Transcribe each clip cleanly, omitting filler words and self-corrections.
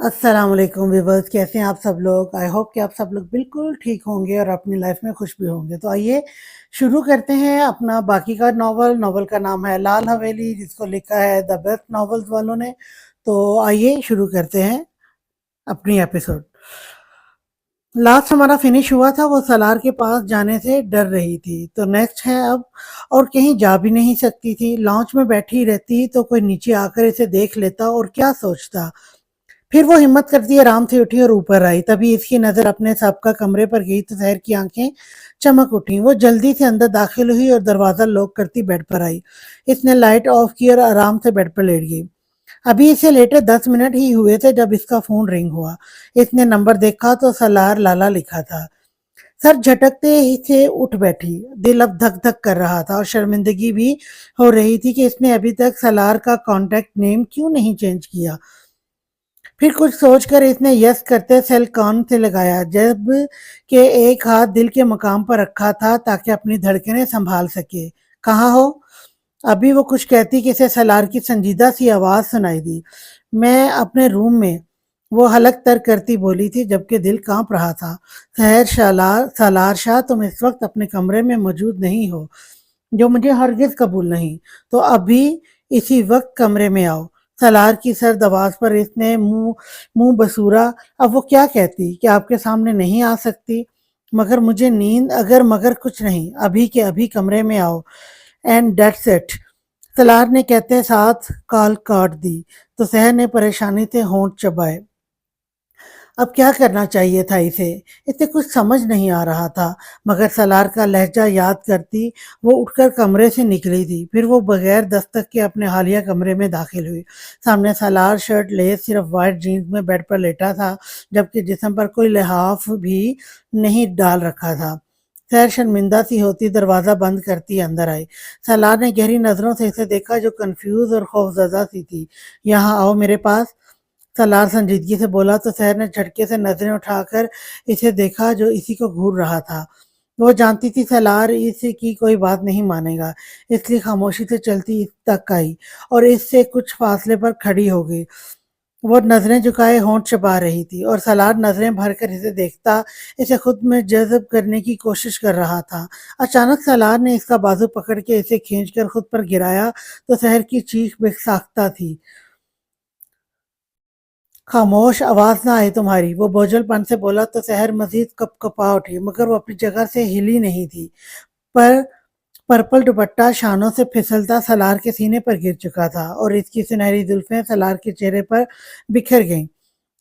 अस्सलाम वालेकुम व्यूवर्स, कैसे हैं आप सब लोग। आई होप कि आप सब लोग बिल्कुल ठीक होंगे और अपनी लाइफ में खुश भी होंगे। तो आइए शुरू करते हैं अपना बाकी का नॉवल का नाम है लाल हवेली, जिसको लिखा है द बेस्ट नॉवेल्स वालों ने। तो आइए शुरू करते हैं अपनी एपिसोड। लास्ट हमारा फिनिश हुआ था, वो सलार के पास जाने से डर रही थी। तो नेक्स्ट है अब, और कहीं जा भी नहीं सकती थी। लॉन्च में बैठी रहती तो कोई नीचे आकर इसे देख लेता और क्या सोचता। फिर वो हिम्मत करती आराम से उठी और ऊपर आई। तभी इसकी नज़र अपने सबका कमरे पर गई तो शहर की आंखें चमक उठी। वो जल्दी से अंदर दाखिल हुई और दरवाज़ा लॉक करती बेड पर आई। इसने लाइट ऑफ की और आराम से बेड पर लेट गई। अभी इसे लेटे 10 मिनट ही हुए थे जब इसका फ़ोन रिंग हुआ। इसने नंबर देखा तो सलार लाला लिखा था। सर झटकते ही से उठ बैठी। दिल अब धक धक कर रहा था और शर्मिंदगी भी हो रही थी कि इसने अभी तक सलार का कॉन्टैक्ट नेम क्यों नहीं चेंज किया। फिर कुछ सोचकर इसने यस करते सेल कान से लगाया, जब के एक हाथ दिल के मकाम पर रखा था ताकि अपनी धड़कनें संभाल सके। कहाँ हो? अभी वो कुछ कहती कि इसे सलार की संजीदा सी आवाज सुनाई दी। मैं अपने रूम में, वो हलक तर करती बोली थी जबकि दिल कांप रहा था। खैर सालार शाह, तुम इस वक्त अपने कमरे में मौजूद नहीं हो, जो मुझे हरगिज कबूल नहीं। तो अभी इसी वक्त कमरे में आओ। सलार की सर्द आवाज पर इसने मुंह मुंह बसूरा। अब वो क्या कहती कि आपके सामने नहीं आ सकती? मगर मुझे नींद, अगर मगर कुछ नहीं, अभी के अभी कमरे में आओ, एंड दैट्स इट। सलार ने कहते साथ कॉल काट दी। तो सहर ने परेशानी से होंठ चबाए। अब क्या करना चाहिए था इसे? इसे कुछ समझ नहीं आ रहा था। मगर सलार का लहजा याद करती वो उठकर कमरे से निकली थी। फिर वो बगैर दस्तक के अपने हालिया कमरे में दाखिल हुई। सामने सलार शर्ट लेस सिर्फ वाइट जीन्स में बेड पर लेटा था, जबकि जिस्म पर कोई लिहाफ भी नहीं डाल रखा था। खैर शर्मिंदा सी होती दरवाज़ा बंद करती अंदर आई। सलार ने गहरी नज़रों से इसे देखा, जो कंफ्यूज और खौफजदा सी थी। यहाँ आओ मेरे पास, सलार संजीदगी से बोला। तो सहर ने झटके से नजरें उठाकर इसे देखा, जो इसी को घूर रहा था। वो जानती थी सलार इसकी कोई बात नहीं मानेगा, इसलिए खामोशी से चलती इस तक आई और इससे कुछ फासले पर खड़ी हो गई। वो नजरें झुकाए होंठ चबा रही थी और सलार नजरें भरकर इसे देखता, इसे खुद में जज्ब करने की कोशिश कर रहा था। अचानक सलार ने इसका बाजू पकड़ के इसे खींचकर खुद पर गिराया तो सहर की चीख बेसाख्ता थी। खामोश, आवाज ना आए तुम्हारी, वो बोझलपन से बोला। तो सहर मजीद कपकपा उठी, मगर वो अपनी जगह से हिली नहीं थी। पर पर्पल दुपट्टा शानों से फिसलता सलार के सीने पर गिर चुका था और इसकी सुनहरी जुल्फें सलार के चेहरे पर बिखर गईं।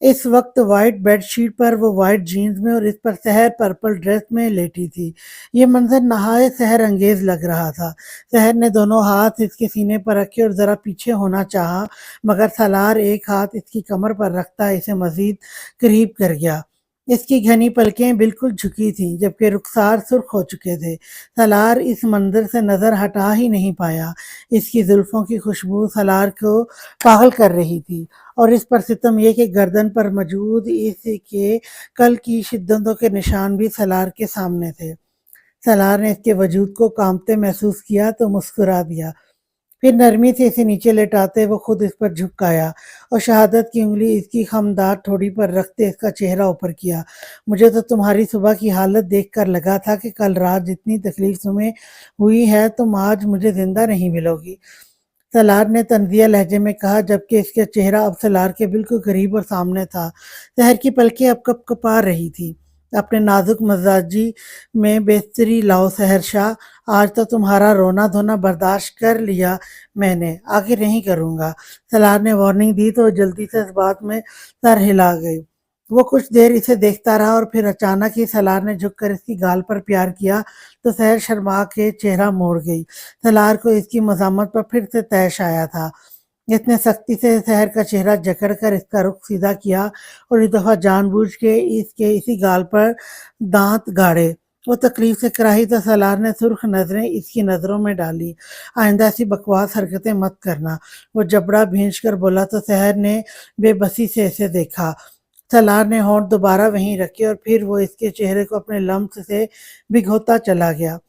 इस वक्त वाइट बेडशीट पर वो वाइट जीन्स में और इस पर सहर पर्पल ड्रेस में लेटी थी। ये मंजर नहायत सहर अंगेज लग रहा था। सहर ने दोनों हाथ इसके सीने पर रखे और जरा पीछे होना चाहा, मगर सलार एक हाथ इसकी कमर पर रखता इसे मजीद करीब कर गया। इसकी घनी पलकें बिल्कुल झुकी थीं, जबकि रुखसार सुर्ख हो चुके थे। सलार इस मंजर से नजर हटा ही नहीं पाया। इसकी जुल्फों की खुशबू सलार को पागल कर रही थी, और इस पर सितम ये कि गर्दन पर मौजूद इसके कल की शिद्दतों के निशान भी सलार के सामने थे। सलार ने इसके वजूद को कांपते महसूस किया तो मुस्कुरा दिया। फिर नरमी से इसे नीचे लेटाते वो खुद इस पर झुकाया और शहादत की उंगली इसकी खमदार ठोड़ी पर रखते इसका चेहरा ऊपर किया। मुझे तो तुम्हारी सुबह की हालत देखकर लगा था कि कल रात जितनी तकलीफ तुम्हें हुई है, तुम आज मुझे जिंदा नहीं मिलोगी, सलार ने तंजिया लहजे में कहा, जबकि इसका चेहरा अब सलार के बिल्कुल करीब और सामने था। शहर की पलकें अब कँप-कँपा रही थी। अपने नाजुक मजाजी में बेहतरी लाओ सहरशाह, आज तो तुम्हारा रोना-धोना बर्दाश्त कर लिया मैंने, आगे नहीं करूँगा। सलार ने वार्निंग दी तो जल्दी से इस बात में सर हिला गई। वो कुछ देर इसे देखता रहा और फिर अचानक ही सलार ने झुककर इसकी गाल पर प्यार किया तो सहर शर्मा के चेहरा मोड़ गई। सलार को इसकी मज़ामत पर फिर से तैश आया था। इसने सख्ती से सहर का चेहरा जकड़ कर इसका रुख सीधा किया और इस दफ़ा जानबूझ के इसके इसी गाल पर दांत गाड़े। वो तकलीफ से कराही तो सलार ने सुर्ख नज़रें इसकी नज़रों में डाली। आइंदा ऐसी बकवास हरकतें मत करना, वो जबड़ा भींच कर बोला। तो सहर ने बेबसी से इसे देखा। सलार ने होंठ दोबारा वहीं रखे और फिर वो इसके चेहरे को अपने लम्स से भिगोता चला गया।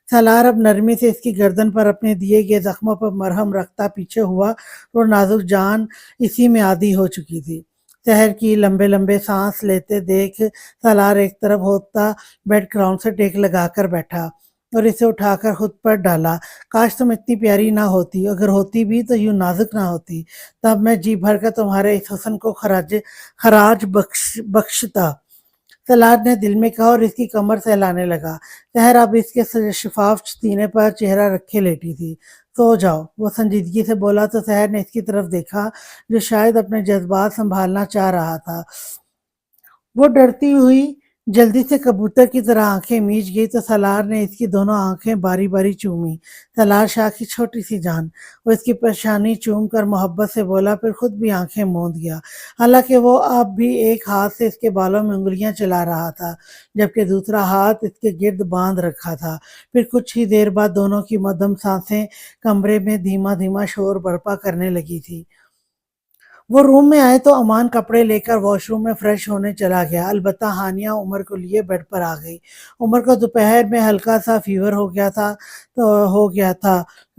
सलार अब नरमी से इसकी गर्दन पर अपने दिए गए जख्मों पर मरहम रखता पीछे हुआ और नाजुक जान इसी में आधी हो चुकी थी। शहर की लंबे लंबे सांस लेते देख सालार एक तरफ होता बेड ग्राउंड से टेक लगाकर बैठा और इसे उठाकर खुद पर डाला। काश तुम इतनी प्यारी ना होती, अगर होती भी तो यूं नाजुक ना होती, तब मैं जी भर कर तुम्हारे इस हुस्न को खराज खराज बख्शता। सलाद ने दिल में कहा और इसकी कमर सहलाने लगा। शहर अब इसके शफाफ सीने पर चेहरा रखे लेटी थी। सो जाओ, वो संजीदगी से बोला तो शहर ने इसकी तरफ देखा, जो शायद अपने जज्बात संभालना चाह रहा था। वो डरती हुई जल्दी से कबूतर की तरह आंखें मीच गई तो सलार ने इसकी दोनों आंखें बारी बारी चूमी। सलार शाह की छोटी सी जान। वो इसकी परेशानी चूम कर मोहब्बत से बोला, फिर खुद भी आंखें मूंद गया। हालांकि वो अब भी एक हाथ से इसके बालों में उंगलियां चला रहा था, जबकि दूसरा हाथ इसके गिर्द बांध रखा था। फिर कुछ ही देर बाद दोनों की मध्यम सांसें कमरे में धीमा धीमा शोर बर्पा करने लगी थी। वो रूम में आए तो अमान कपड़े लेकर वॉशरूम में फ्रेश होने चला गया। अलबत्ता हानिया उमर को लिए बेड पर आ गई। उमर को दोपहर में हल्का सा फीवर हो गया था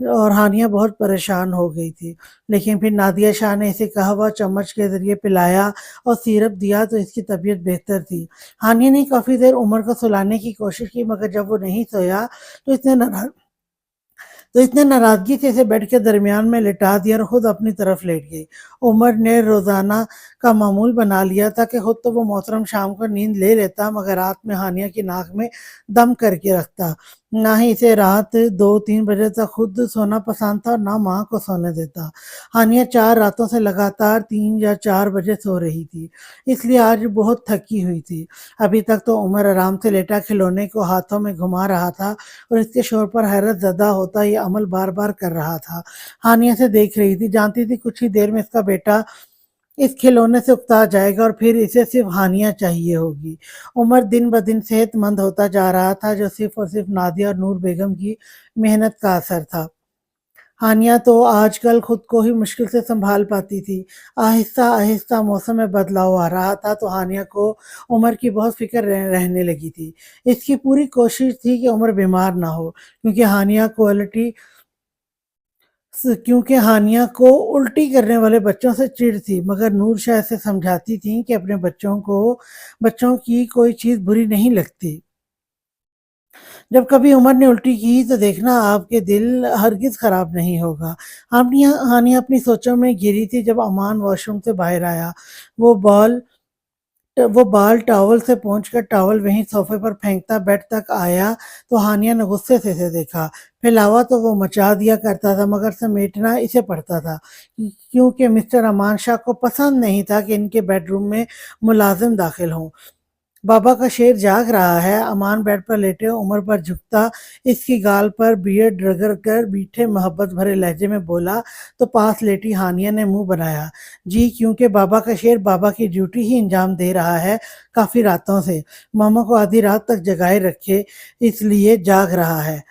और हानिया बहुत परेशान हो गई थी। लेकिन फिर नादिया शाह ने इसे कहवा चम्मच के जरिए पिलाया और सिरप दिया तो इसकी तबीयत बेहतर थी। हानिया ने काफी देर उमर को सुलाने की कोशिश की, मगर जब वो नहीं सोया तो इसने नाराजगी से इसे बेड के दरमियान में लिटा दिया और खुद अपनी तरफ लेट गई। उमर ने रोजाना का मामूल बना लिया था कि खुद तो वो मोहतरम शाम को नींद ले लेता, मगर रात में हानिया की नाक में दम करके रखता। ना ही इसे रात 2-3 बजे तक खुद सोना पसंद था और ना माँ को सोने देता। हानिया 4 रातों से लगातार 3 या 4 बजे सो रही थी, इसलिए आज बहुत थकी हुई थी। अभी तक तो उमर आराम से लेटा खिलौने को हाथों में घुमा रहा था और इसके शोर पर हैरत ज़दा होता ये अमल बार बार कर रहा था। हानिया से देख रही थी, जानती थी कुछ ही देर में इसका बेटा इस खिलौने से उकता जाएगा और फिर इसे सिर्फ हानिया चाहिए होगी। उमर दिन ब दिन सेहतमंद होता जा रहा था, जो सिर्फ और सिर्फ नादिया और नूर बेगम की मेहनत का असर था। हानिया तो आजकल खुद को ही मुश्किल से संभाल पाती थी। आहिस्ता आहिस्ता मौसम में बदलाव आ रहा था तो हानिया को उमर की बहुत फिक्र रहने लगी थी। इसकी पूरी कोशिश थी कि उमर बीमार ना हो, क्योंकि हानिया को उल्टी करने वाले बच्चों से चिढ़ थी, मगर नूर शाह से समझाती थी कि अपने बच्चों की कोई चीज़ बुरी नहीं लगती। जब कभी उमर ने उल्टी की तो देखना आपके दिल हरगिज़ खराब नहीं होगा। हानिया अपनी सोचों में घिरी थी जब अमान वॉशरूम से बाहर आया। वो बॉल वो बाल टॉवल से पोंछकर टॉवल वहीं सोफे पर फेंकता बेड तक आया तो हानिया ने गुस्से से इसे देखा। फैलावा तो वो मचा दिया करता था, मगर समेटना इसे पड़ता था, क्योंकि मिस्टर अमान शाह को पसंद नहीं था कि इनके बेडरूम में मुलाजिम दाखिल हों। बाबा का शेर जाग रहा है। अमान बेड पर लेटे उमर पर झुकता इसकी गाल पर बियर्ड रगड़ कर मीठे मोहब्बत भरे लहजे में बोला तो पास लेटी हानिया ने मुंह बनाया। जी, क्योंकि बाबा का शेर बाबा की ड्यूटी ही अंजाम दे रहा है काफी रातों से। मामा को आधी रात तक जगाए रखे, इसलिए जाग रहा है।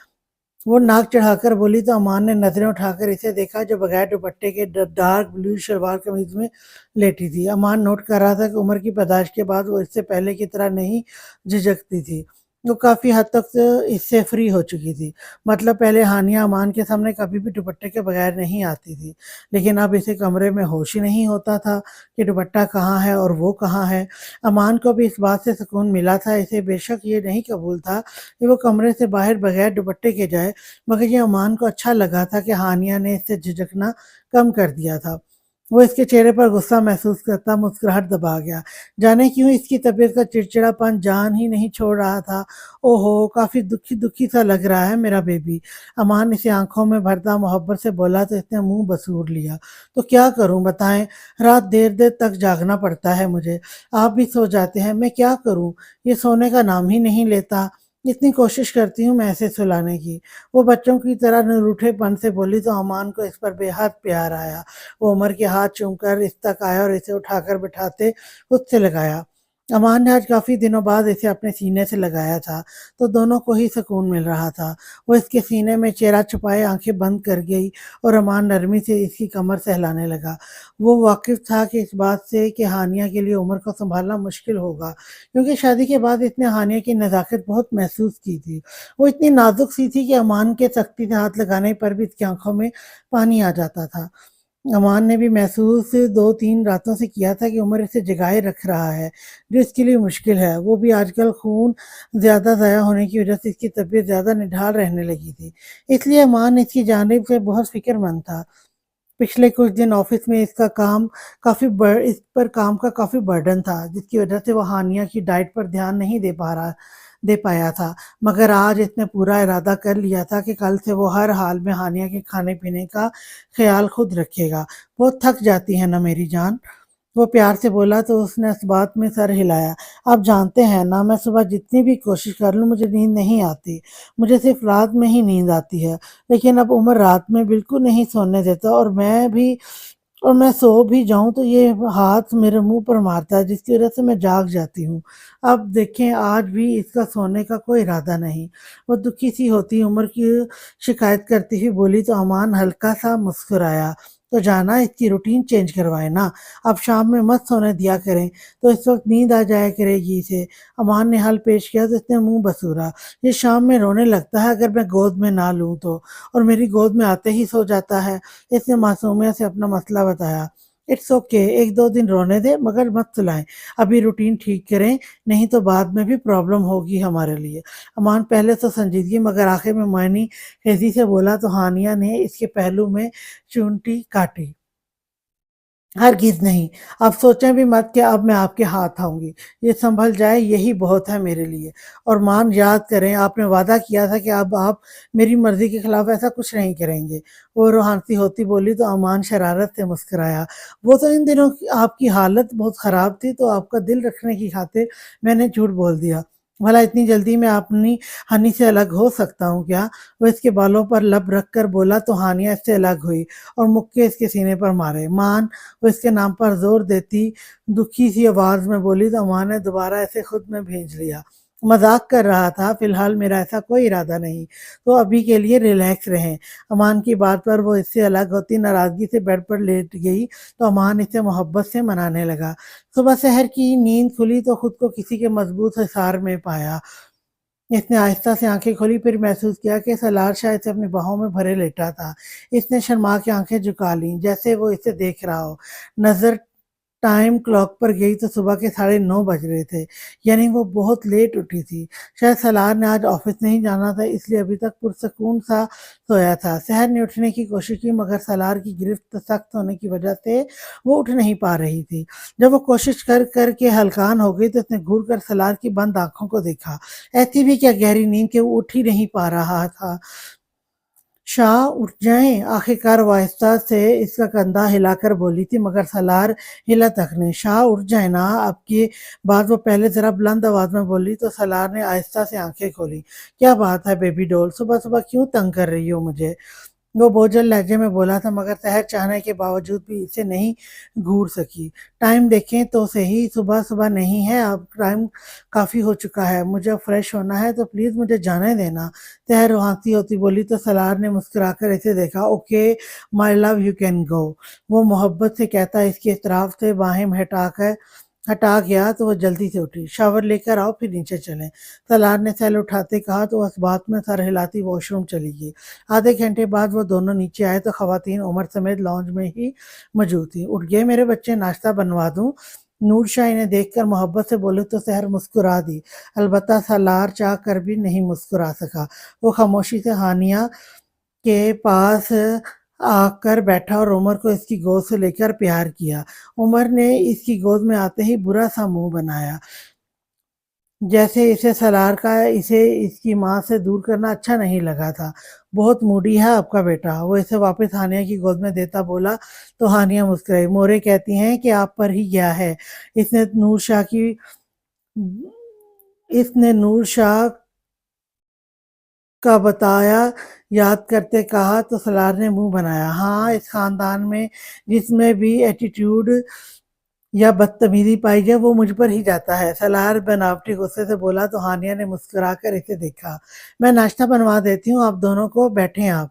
वो नाक चढ़ाकर बोली तो अमान ने नजरें उठाकर इसे देखा, जो बगैर दुपट्टे के डार्क ब्लू शलवार कमीज में लेटी थी। अमान नोट कर रहा था कि उम्र की पैदाइश के बाद वो इससे पहले की तरह नहीं झिझकती थी। वो काफी हद तक इससे फ्री हो चुकी थी। मतलब पहले हानिया अमान के सामने कभी भी दुपट्टे के बगैर नहीं आती थी, लेकिन अब इसे कमरे में होश ही नहीं होता था कि दुपट्टा कहाँ है और वो कहाँ है। अमान को भी इस बात से सुकून मिला था। इसे बेशक ये नहीं कबूल था कि वो कमरे से बाहर बगैर दुपट्टे के जाए, मगर ये अमान को अच्छा लगा था कि हानिया ने इससे झिझकना कम कर दिया था। वो इसके चेहरे पर गुस्सा महसूस करता मुस्कुराहट दबा गया। जाने क्यों इसकी तबीयत का चिड़चिड़ापन जान ही नहीं छोड़ रहा था। ओहो, काफी दुखी दुखी सा लग रहा है मेरा बेबी। अमान इसे आंखों में भरता मोहब्बत से बोला तो इसने मुंह बसूर लिया। तो क्या करूं बताएं, रात देर देर तक जागना पड़ता है मुझे। आप भी सो जाते हैं, मैं क्या करूं, ये सोने का नाम ही नहीं लेता। इतनी कोशिश करती हूँ मैं ऐसे सुलाने की। वो बच्चों की तरह निरूठेपन से बोली तो अमान को इस पर बेहद प्यार आया। वो उमर के हाथ चूमकर इस तक आया और इसे उठाकर बिठाते खुद से लगाया। अमान ने आज काफी दिनों बाद इसे अपने सीने से लगाया था तो दोनों को ही सुकून मिल रहा था। वो इसके सीने में चेहरा छुपाए आंखें बंद कर गई और अमान नरमी से इसकी कमर सहलाने लगा। वो वाकिफ था कि इस बात से कि हानिया के लिए उमर को संभालना मुश्किल होगा, क्योंकि शादी के बाद इसने हानिया की नज़ाकत बहुत महसूस की थी। वो इतनी नाजुक सी थी कि अमान के सख्ती से हाथ लगाने पर भी इसकी आंखों में पानी आ जाता था। امان نے بھی محسوس 2-3 راتوں سے کیا تھا کہ عمر اسے جگائے رکھ رہا ہے، جو اس کے لیے مشکل ہے۔ وہ بھی آج کل خون زیادہ ضائع ہونے کی وجہ سے اس کی طبیعت زیادہ نڈھال رہنے لگی تھی، اس لیے امان اس کی جانب سے بہت فکر مند تھا۔ پچھلے کچھ دن آفس میں اس پر کام کا کافی برڈن تھا، جس کی وجہ سے وہ ہانیہ کی ڈائٹ پر دھیان نہیں دے پایا تھا، مگر آج اس نے پورا ارادہ کر لیا تھا کہ کل سے وہ ہر حال میں ہانیہ کے کھانے پینے کا خیال خود رکھے گا۔ بہت تھک جاتی ہے نا میری جان، وہ پیار سے بولا تو اس نے اس بات میں سر ہلایا۔ آپ جانتے ہیں نا، میں صبح جتنی بھی کوشش کر لوں مجھے نیند نہیں آتی، مجھے صرف رات میں ہی نیند آتی ہے، لیکن اب عمر رات میں بالکل نہیں سونے دیتا، اور میں سو بھی جاؤں تو یہ ہاتھ میرے منہ پر مارتا ہے، جس کی وجہ سے میں جاگ جاتی ہوں۔ اب دیکھیں آج بھی اس کا سونے کا کوئی ارادہ نہیں۔ وہ دکھی سی ہوتی عمر کی شکایت کرتی ہوئی بولی تو امان ہلکا سا مسکرایا۔ تو جانا اس کی روٹین چینج کروائے نا، اب شام میں مت سونے دیا کریں تو اس وقت نیند آ جایا کرے گی اسے۔ امان نے حل پیش کیا تو اس نے منہ بسورا۔ یہ شام میں رونے لگتا ہے اگر میں گود میں نہ لوں تو، اور میری گود میں آتے ہی سو جاتا ہے۔ اس نے معصومیت سے اپنا مسئلہ بتایا۔ اٹس اوکے، 1-2 دن رونے دے مگر مت سلائیں، ابھی روٹین ٹھیک کریں، نہیں تو بعد میں بھی پرابلم ہوگی ہمارے لیے۔ امان پہلے تو سنجیدگی مگر آخر میں معانی خیزی سے بولا تو ہانیہ نے اس کے پہلو میں چونٹی کاٹی۔ ہرگز نہیں، اب سوچیں بھی مت کہ اب میں آپ کے ہاتھ آؤں گی، یہ سنبھل جائے یہی بہت ہے میرے لیے۔ اور مان یاد کریں آپ نے وعدہ کیا تھا کہ اب آپ میری مرضی کے خلاف ایسا کچھ نہیں کریں گے، وہ روحانسی ہوتی بولی تو امان شرارت سے مسکرایا۔ وہ تو ان دنوں آپ کی حالت بہت خراب تھی تو آپ کا دل رکھنے کی خاطر میں نے جھوٹ بول دیا، بھلا اتنی جلدی میں اپنی ہنی سے الگ ہو سکتا ہوں کیا؟ وہ اس کے بالوں پر لب رکھ کر بولا تو ہانیہ اس سے الگ ہوئی اور مکے اس کے سینے پر مارے۔ مان، وہ اس کے نام پر زور دیتی دکھی سی آواز میں بولی تو امان نے دوبارہ اسے خود میں بھیج لیا۔ مذاق کر رہا تھا، فی الحال میرا ایسا کوئی ارادہ نہیں، تو ابھی کے لیے ریلیکس رہیں۔ امان کی بات پر وہ اس سے الگ ہوتی ناراضگی سے بیڈ پر لیٹ گئی تو امان اسے محبت سے منانے لگا۔ صبح سحر کی نیند کھلی تو خود کو کسی کے مضبوط حصار میں پایا۔ اس نے آہستہ سے آنکھیں کھولی، پھر محسوس کیا کہ سالار شاید سے اپنی باہوں میں بھرے لیٹا تھا۔ اس نے شرما کے آنکھیں جھکا لیں جیسے وہ اسے دیکھ رہا ہو۔ نظر ٹائم کلاک پر گئی تو صبح کے 9:30 بج رہے تھے، یعنی وہ بہت لیٹ اٹھی تھی۔ شاید سالار نے آج آفس نہیں جانا تھا اس لیے ابھی تک پرسکون سا سویا تھا۔ سحر نے اٹھنے کی کوشش کی مگر سالار کی گرفت سخت ہونے کی وجہ سے وہ اٹھ نہیں پا رہی تھی۔ جب وہ کوشش کر کر کے ہلکان ہو گئی تو اس نے گھور کر سالار کی بند آنکھوں کو دیکھا۔ ایسی بھی کیا گہری نیند کہ وہ اٹھ ہی نہیں پا رہا تھا۔ شاہ اٹھ جائیں، آخر کار وہ آہستہ سے اس کا کندھا ہلا کر بولی تھی مگر سالار ہلا تک نہیں۔ شاہ اٹھ جائیں نا، اب کی بات وہ پہلے ذرا بلند آواز میں بولی تو سالار نے آہستہ سے آنکھیں کھولی۔ کیا بات ہے بیبی ڈول، صبح صبح کیوں تنگ کر رہی ہو مجھے؟ وہ بوجھل لہجے میں بولا تھا مگر سحر چاہنے کے باوجود بھی اسے نہیں گھور سکی۔ ٹائم دیکھیں تو صحیح، صبح صبح نہیں ہے، اب ٹائم کافی ہو چکا ہے، مجھے اب فریش ہونا ہے تو پلیز مجھے جانے دینا۔ سحر روحانسی ہوتی بولی تو سالار نے مسکرا کر اسے دیکھا۔ Okay my love, you can go, وہ محبت سے کہتا اس کے اطراف سے باہیں ہٹا گیا تو وہ جلدی سے اٹھی۔ شاور لے کر آؤ پھر نیچے چلیں، سالار نے سیل اٹھاتے کہا تو اس بات میں سر ہلاتی واش روم چلی گئی۔ آدھے گھنٹے بعد وہ دونوں نیچے آئے تو خواتین عمر سمیت لاؤنج میں ہی موجود تھیں۔ اٹھ گئے میرے بچے، ناشتہ بنوا دوں؟ نور شاہ انہیں دیکھ کر محبت سے بولے تو سحر مسکرا دی۔ البتہ سالار چاہ کر بھی نہیں مسکرا سکا۔ وہ خاموشی سے ہانیہ کے پاس آ کر بیٹھا اور عمر کو اس کی گود سے لے کر پیار کیا۔ عمر نے اس کی گود میں آتے ہی برا سا منہ بنایا، جیسے اسے سالار کا اسے اس کی ماں سے دور کرنا اچھا نہیں لگا تھا۔ بہت موڈی ہے آپ کا بیٹا، وہ اسے واپس ہانیہ کی گود میں دیتا بولا تو ہانیہ مسکرائی۔ مورے کہتی ہیں کہ آپ پر ہی گیا ہے، اس نے نور شاہ کا بتایا یاد کرتے کہا تو سالار نے منہ بنایا۔ ہاں، اس خاندان میں جس میں بھی ایٹیٹیوڈ یا بدتمیزی پائی جائے وہ مجھ پر ہی جاتا ہے، سالار بناوٹی غصے سے بولا تو ہانیہ نے مسکرا کر اسے دیکھا۔ میں ناشتہ بنوا دیتی ہوں، آپ دونوں کو، بیٹھیں آپ۔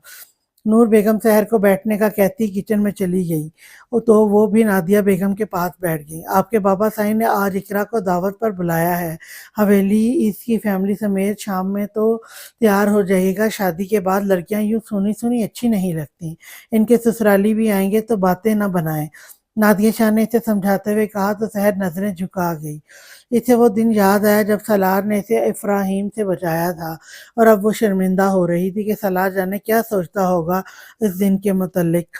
नूर बेगम सहर को बैठने का कहती किचन में चली गई तो वो भी नादिया बेगम के पास बैठ गई। आपके बाबा साईं ने आज इकरा को दावत पर बुलाया है, हवेली इसकी फैमिली समेत शाम में तो तैयार हो जाइएगा। शादी के बाद लड़कियां यूं सुनी सुनी अच्छी नहीं लगती, इनके ससुराली भी आएंगे तो बातें न बनाएं। नादिया शाह ने इसे समझाते हुए कहा तो सहर नजरें झुका गई। इसे वो दिन याद आया जब सलार ने इसे इफ्राहिम से बचाया था, और अब वो शर्मिंदा हो रही थी कि सलार जाने क्या सोचता होगा इस दिन के मुतल्लिक।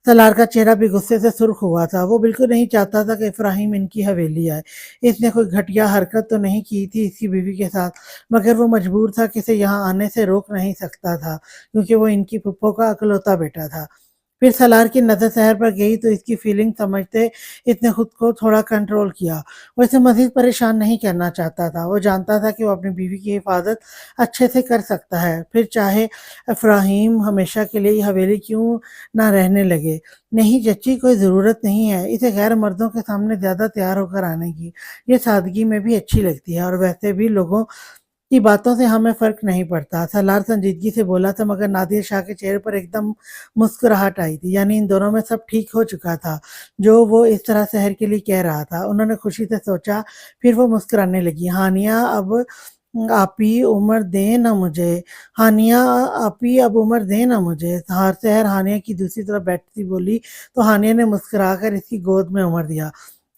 सलार का चेहरा भी गुस्से से सुर्ख हुआ था। वो बिल्कुल नहीं चाहता था कि इफ्राहिम इनकी हवेली आए। इसने कोई घटिया हरकत तो नहीं की थी इसकी बीवी के साथ, मगर वो मजबूर था कि इसे यहाँ आने से रोक नहीं सकता था, क्योंकि वो इनकी फुप्पो का अकलौता बेटा था। फिर सलार की नज़र सहर पर गई तो इसकी फीलिंग समझते इसने खुद को थोड़ा कंट्रोल किया। वो इसे मजीद परेशान नहीं करना चाहता था। वो जानता था कि वो अपनी बीवी की हिफाजत अच्छे से कर सकता है, फिर चाहे इफ्राहिम हमेशा के लिए ये हवेली क्यों ना रहने लगे। नहीं चच्ची, कोई ज़रूरत नहीं है इसे गैर मर्दों के सामने ज़्यादा तैयार होकर आने की। ये सादगी में भी अच्छी लगती है, और वैसे भी लोगों की बातों से हमें फ़र्क नहीं पड़ता। सलार संजीदगी से बोला था, मगर नादिर शाह के चेहरे पर एकदम मुस्कुराहट आई थी। यानी इन दोनों में सब ठीक हो चुका था, जो वो इस तरह सहर के लिए कह रहा था। उन्होंने खुशी से सोचा, फिर वो मुस्कुराने लगी। हानिया अब आपी उम्र दे ना मुझे, हानिया आपी अब उम्र दे ना मुझे। हार सहर हानिया की दूसरी तरफ बैठती बोली तो हानिया ने मुस्कुराकर इसकी गोद में उम्र दिया।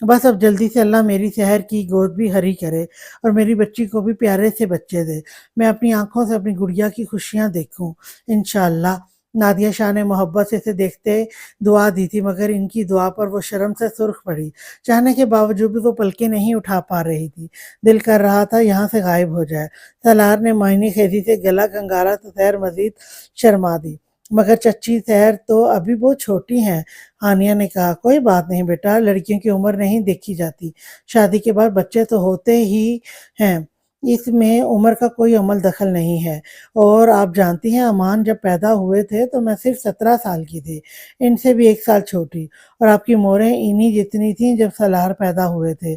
बस अब जल्दी से अल्लाह मेरी सहर की गोद भी हरी करे, और मेरी बच्ची को भी प्यारे से बच्चे दे। मैं अपनी आंखों से अपनी गुड़िया की खुशियां देखूं, इंशाल्लाह। नादिया शाह ने मोहब्बत से इसे देखते दुआ दी थी, मगर इनकी दुआ पर वो शर्म से सुर्ख पड़ी। चाहने के बावजूद भी वो पलकें नहीं उठा पा रही थी। दिल कर रहा था यहाँ से गायब हो जाए। सलार ने मोहिनी खेजी से गला खंगारा तो सहर मजीद शर्मा दी। मगर चच्ची सहर तो अभी बहुत छोटी हैं। हानिया ने कहा, कोई बात नहीं बेटा, लड़कियों की उम्र नहीं देखी जाती, शादी के बाद बच्चे तो होते ही हैं, इसमें उम्र का कोई अमल दखल नहीं है। और आप जानती हैं, अमान जब पैदा हुए थे तो मैं सिर्फ 17 साल की थी, इनसे भी 1 साल छोटी, और आपकी मोरें इन्हीं जितनी थीं जब सलार पैदा हुए थे।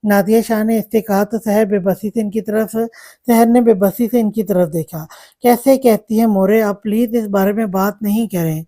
नादिया शाह ने इससे कहा तो सहर ने बेबसी से इनकी तरफ देखा। कैसे कहती है मोरे, आप प्लीज इस बारे में बात नहीं करें।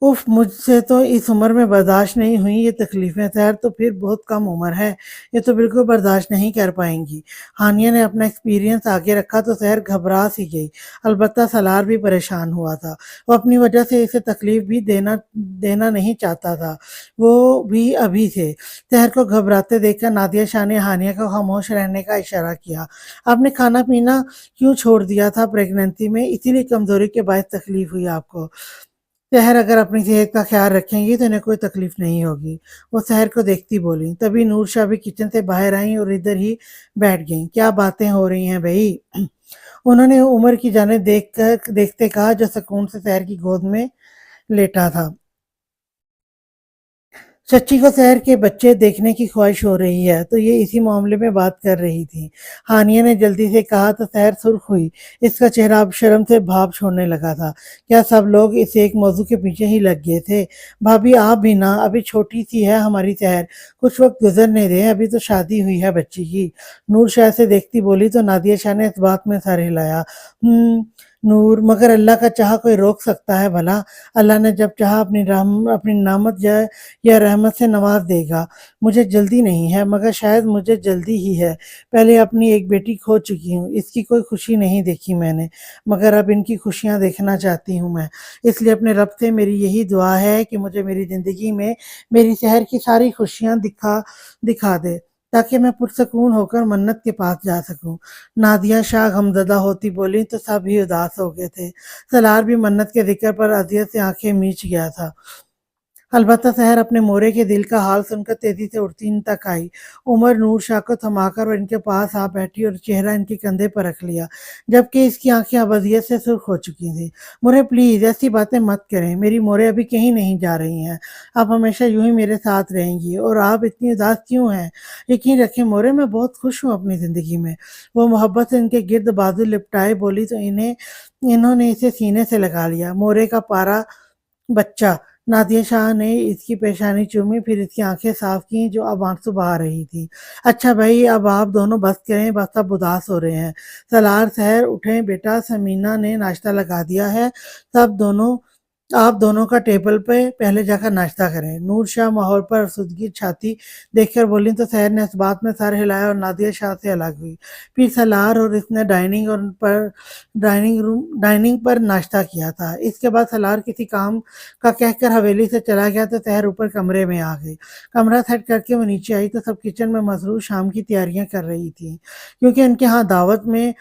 उफ़! मुझसे तो इस उम्र में बर्दाश्त नहीं हुई ये तकलीफ़ें, ख़ैर तो फिर बहुत कम उम्र है, ये तो बिल्कुल बर्दाश्त नहीं कर पाएँगी। हानिया ने अपना एक्सपीरियंस आगे रखा तो ज़हर घबरा सी गई। अलबत्ता सलार भी परेशान हुआ था। वो अपनी वजह से इसे तकलीफ़ भी देना देना नहीं चाहता था। वो भी अभी थे। ज़हर को घबराते देखकर नादिया शाह ने हानिया को खामोश रहने का इशारा किया। आपने खाना-पीना क्यों छोड़ दिया था प्रेगनेंसी में? इसीलिए कमज़ोरी के बायस तकलीफ़ हुई आपको? सहर अगर अपनी सेहत का ख्याल रखेंगी तो इन्हें कोई तकलीफ नहीं होगी। वो सहर को देखती बोली। तभी नूर शाह भी किचन से बाहर आई और इधर ही बैठ गईं। क्या बातें हो रही हैं भई? उन्होंने उमर की जानिब देखते कहा, जो सुकून से सहर की गोद में लेटा था। सच्ची को शहर के बच्चे देखने की ख्वाहिश हो रही है, तो ये इसी मामले में बात कर रही थी। हानिया ने जल्दी से कहा तो शहर सुर्ख हुई। इसका चेहरा अब शर्म से भाप छोड़ने लगा था। क्या सब लोग इस एक मौजू के पीछे ही लग गए थे? भाभी आप भी ना, अभी छोटी सी है हमारी शहर, कुछ वक्त गुजरने दें, अभी तो शादी हुई है बच्ची की। नूर शाह से देखती बोली तो नादिया शाह ने इस बात में सर हिलाया। नूर, मगर अल्लाह का चाहा कोई रोक सकता है भला? अल्लाह ने जब चाहा अपनी नामत या रहमत से नवाज देगा। मुझे जल्दी नहीं है, मगर शायद मुझे जल्दी ही है। पहले अपनी एक बेटी खो चुकी हूँ, इसकी कोई खुशी नहीं देखी मैंने, मगर अब इनकी खुशियाँ देखना चाहती हूँ मैं। इसलिए अपने रब से मेरी यही दुआ है कि मुझे मेरी ज़िंदगी में मेरी शहर की सारी खुशियाँ दिखा दिखा दे, ताकि मैं पुरसकून होकर मन्नत के पास जा सकूं। नादिया शाह गमज़दा होती बोली तो सब ही उदास हो गए थे। सलार भी मन्नत के जिक्र पर अजियत से आंखें मीच गया था। अलबत्ता सहर अपने मोरे के दिल का हाल सुनकर तेजी से उठती इन तक आई। उमर नूर शाह को थमाकर और इनके पास आ बैठी और चेहरा इनके कंधे पर रख लिया, जबकि इसकी आंखें अब अजियत से सुर्ख हो चुकी थी। मोरे प्लीज ऐसी बातें मत करें, मेरी मोरे अभी कहीं नहीं जा रही हैं, आप हमेशा यूं ही मेरे साथ रहेंगी। और आप इतनी उदास क्यों हैं? यकीन रखें मोरे, मैं बहुत खुश हूँ अपनी जिंदगी में। वो मोहब्बत से इनके गिर्द बाजू लिपटाए बोली तो इन्होंने इसे सीने से लगा लिया। मोरे का पारा बच्चा نادیہ شاہ نے اس کی پیشانی چومی، پھر اس کی آنکھیں صاف کیں جو اب آنسو بہا رہی تھی۔ اچھا بھائی، اب آپ دونوں بس کریں، بس اب اداس ہو رہے ہیں۔ سالار سحر اٹھیں بیٹا، سمینا نے ناشتہ لگا دیا ہے، تب دونوں آپ دونوں کا ٹیبل پہ پہلے جا کر ناشتہ کریں۔ نور شاہ ماحول پر افسردگی چھاتی دیکھ کر بولی تو سحر نے اس بات میں سر ہلایا اور نادیہ شاہ سے الگ ہوئی۔ پھر سالار اور اس نے ڈائننگ پر ناشتہ کیا تھا۔ اس کے بعد سالار کسی کام کا کہہ کر حویلی سے چلا گیا تو سحر اوپر کمرے میں آ گئی۔ کمرہ سیٹ کر کے وہ نیچے آئی تو سب کچن میں مصروف شام کی تیاریاں کر رہی تھیں، کیونکہ ان کے ہاں دعوت میں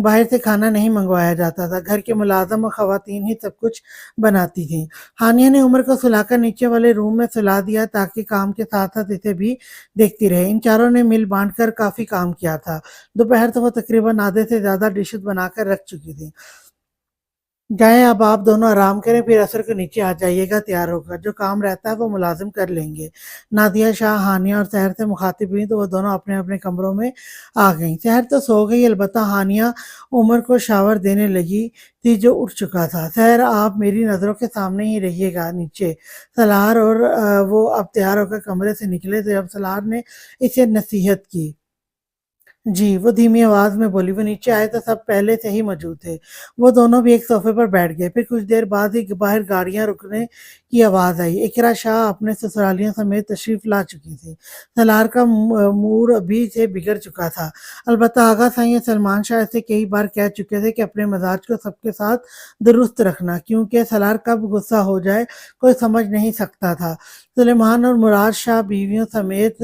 باہر سے کھانا نہیں منگوایا جاتا تھا، گھر کے ملازم اور خواتین ہی سب کچھ بناتی تھیں۔ ہانیہ نے عمر کو سلا کر نیچے والے روم میں سلا دیا تاکہ کام کے ساتھ ساتھ اسے بھی دیکھتی رہے۔ ان چاروں نے مل بانٹ کر کافی کام کیا تھا۔ دوپہر تو وہ تقریباً آدھے سے زیادہ ڈشز بنا کر رکھ چکی تھی۔ جائیں اب آپ دونوں آرام کریں، پھر عصر کو نیچے آ جائیے گا تیار ہو کر، جو کام رہتا ہے وہ ملازم کر لیں گے۔ نادیہ شاہ ہانیہ اور سحر سے مخاطب ہوئی تو وہ دونوں اپنے اپنے کمروں میں آ گئیں۔ سحر تو سو گئی، البتہ ہانیہ عمر کو شاور دینے لگی تھی جو اٹھ چکا تھا۔ سحر آپ میری نظروں کے سامنے ہی رہیے گا نیچے۔ سالار اور وہ اب تیار ہو کر کمرے سے نکلے تو جب سالار نے اسے نصیحت کی، جی، وہ دھیمی آواز میں بولی۔ وہ نیچے آئے تو سب پہلے سے ہی موجود تھے۔ وہ دونوں بھی ایک صوفے پر بیٹھ گئے۔ پھر کچھ دیر بعد ہی باہر گاڑیاں رکنے کی آواز آئی۔ اقرا شاہ اپنے سسرالیوں سمیت تشریف لا چکی تھی۔ سالار کا موڈ ابھی سے بگڑ چکا تھا، البتہ آغا سائیں اور سلمان شاہ اسے کئی بار کہہ چکے تھے کہ اپنے مزاج کو سب کے ساتھ درست رکھنا، کیونکہ سالار کب غصہ ہو جائے کوئی سمجھ نہیں سکتا تھا۔ سلیمان اور مراد شاہ بیویوں سمیت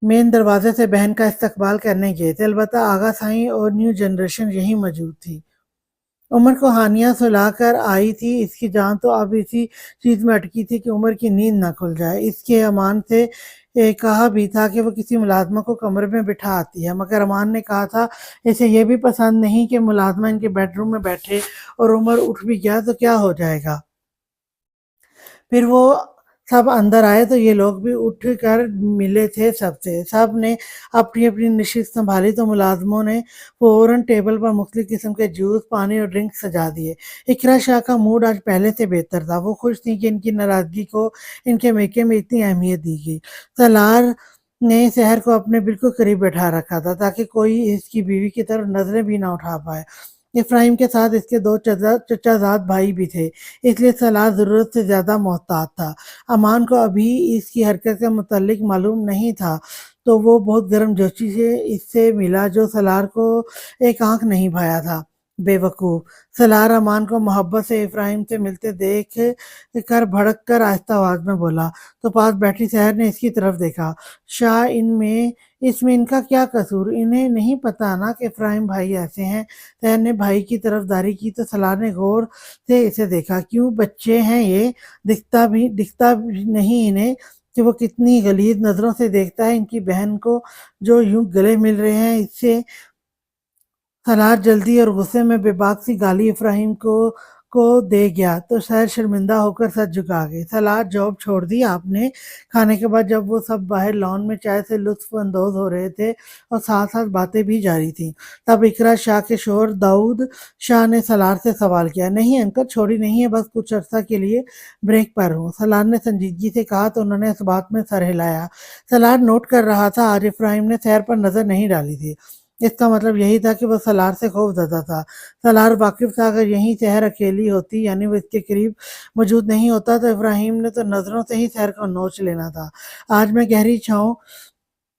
مین دروازے سے بہن کا استقبال کرنے گئے تھے، البتہ آغا سائیں اور نیو جنریشن یہیں موجود تھی۔ عمر کو ہانیہ سلا کر آئی تھی، اس کی جان تو اب اسی چیز میں اٹکی تھی کہ عمر کی نیند نہ کھل جائے۔ اس کے امان سے کہا بھی تھا کہ وہ کسی ملازمہ کو کمرے میں بٹھا آتی ہے، مگر امان نے کہا تھا اسے یہ بھی پسند نہیں کہ ملازمہ ان کے بیڈ روم میں بیٹھے، اور عمر اٹھ بھی گیا تو کیا ہو جائے گا۔ پھر وہ سب اندر آئے تو یہ لوگ بھی اٹھ کر ملے تھے سب سے۔ سب نے اپنی اپنی نشست سنبھالی تو ملازموں نے فوراً ٹیبل پر مختلف قسم کے جوس، پانی اور ڈرنک سجا دیے۔ اقرا شاہ کا موڈ آج پہلے سے بہتر تھا، وہ خوش تھی کہ ان کی ناراضگی کو ان کے میکے میں اتنی اہمیت دی گئی۔ سالار نے سحر کو اپنے بالکل قریب بیٹھا رکھا تھا تاکہ کوئی اس کی بیوی کی طرف نظریں بھی نہ اٹھا پائے۔ افراہیم کے ساتھ اس کے دو چچا زاد بھائی بھی تھے، اس لیے سالار ضرورت سے زیادہ محتاط تھا۔ امان کو ابھی اس کی حرکت کے متعلق معلوم نہیں تھا تو وہ بہت گرم جوشی سے اس سے ملا جو سالار کو ایک آنکھ نہیں بھایا تھا۔ بے وقوف! سالار امان کو محبت سے افراہیم سے ملتے دیکھ کر بھڑک کر آہستہ آواز میں بولا تو پاس بیٹھی سحر نے اس کی طرف دیکھا۔ شاہ اس میں ان کا کیا قصور؟ انہیں نہیں پتا نا کہ افراہیم بھائی ایسے ہیں۔ سحر نے بھائی کی طرف داری کی تو سالار نے غور سے اسے دیکھا۔ کیوں بچے ہیں یہ، دکھتا بھی نہیں انہیں کہ وہ کتنی غلیظ نظروں سے دیکھتا ہے ان کی بہن کو جو یوں گلے مل رہے ہیں اس سے۔ سالار جلدی اور غصے میں بے باک سی گالی افراہیم کو دے گیا تو سحر شرمندہ ہو کر سر جھکا گئی۔ سالار جاب چھوڑ دی آپ نے؟ کھانے کے بعد جب وہ سب باہر لان میں چائے سے لطف اندوز ہو رہے تھے اور ساتھ ساتھ باتیں بھی جاری تھیں، تب اقرا شاہ کے شوہر داؤد شاہ نے سالار سے سوال کیا۔ نہیں انکل، چھوڑی نہیں ہے، بس کچھ عرصہ کے لیے بریک پر ہوں، سالار نے سنجیدگی سے کہا تو انہوں نے اس بات میں سر ہلایا۔ سالار نوٹ کر رہا تھا آج افراہیم نے سحر پر نظر نہیں ڈالی تھی، اس کا مطلب یہی تھا کہ وہ سالار سے خوف زدہ تھا۔ سالار واقف تھا اگر یہیں سحر اکیلی ہوتی، یعنی وہ اس کے قریب موجود نہیں ہوتا، تو افراہیم نے تو نظروں سے ہی سحر کو نوچ لینا تھا۔ آج میں گہری چھاؤں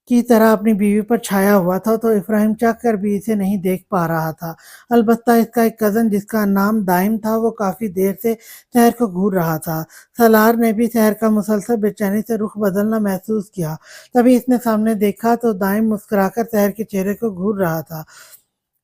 کی طرح اپنی بیوی پر چھایا ہوا تھا تو افراہیم چاہ کر بھی اسے نہیں دیکھ پا رہا تھا، البتہ اس کا ایک کزن جس کا نام دائم تھا وہ کافی دیر سے سحر کو گھور رہا تھا۔ سالار نے بھی سحر کا مسلسل بے چینی سے رخ بدلنا محسوس کیا، تبھی اس نے سامنے دیکھا تو دائم مسکرا کر سحر کے چہرے کو گھور رہا تھا۔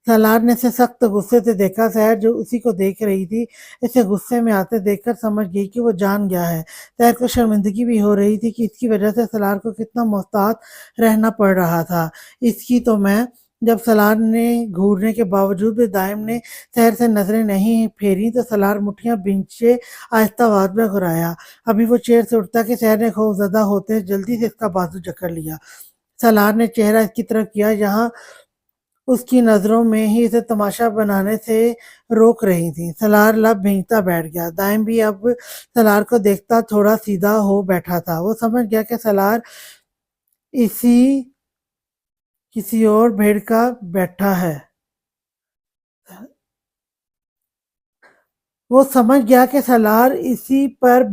سالار نے اسے سخت غصے سے دیکھا، سحر جو اسی کو دیکھ رہی تھی اسے غصے میں آتے دیکھ کر سمجھ گئی کہ وہ جان گیا ہے۔ سحر کو شرمندگی بھی ہو رہی تھی کہ اس کی وجہ سے سالار کو کتنا محتاط رہنا پڑ رہا تھا۔ اس کی تو میں جب سالار نے گھورنے کے باوجود بھی دائم نے سحر سے نظریں نہیں پھیری تو سالار مٹھیاں بھینچے آہستہ آواز میں گھرایا۔ ابھی وہ چیئر سے اٹھتا کہ سحر نے خوف زدہ ہوتے جلدی سے اس کا بازو جکڑ لیا۔ سالار نے چہرہ اس کی طرف کیا جہاں اس کی نظروں میں ہی اسے تماشا بنانے سے روک رہی تھیں۔ سالار لب بھینچتا بیٹھ گیا۔ دائم بھی اب سالار کو دیکھتا تھوڑا سیدھا ہو بیٹھا تھا۔ وہ سمجھ گیا کہ سالار اسی کسی اور بھیڑ کا بیٹھا ہے۔ وہ سمجھ گیا کہ سالار اسی پر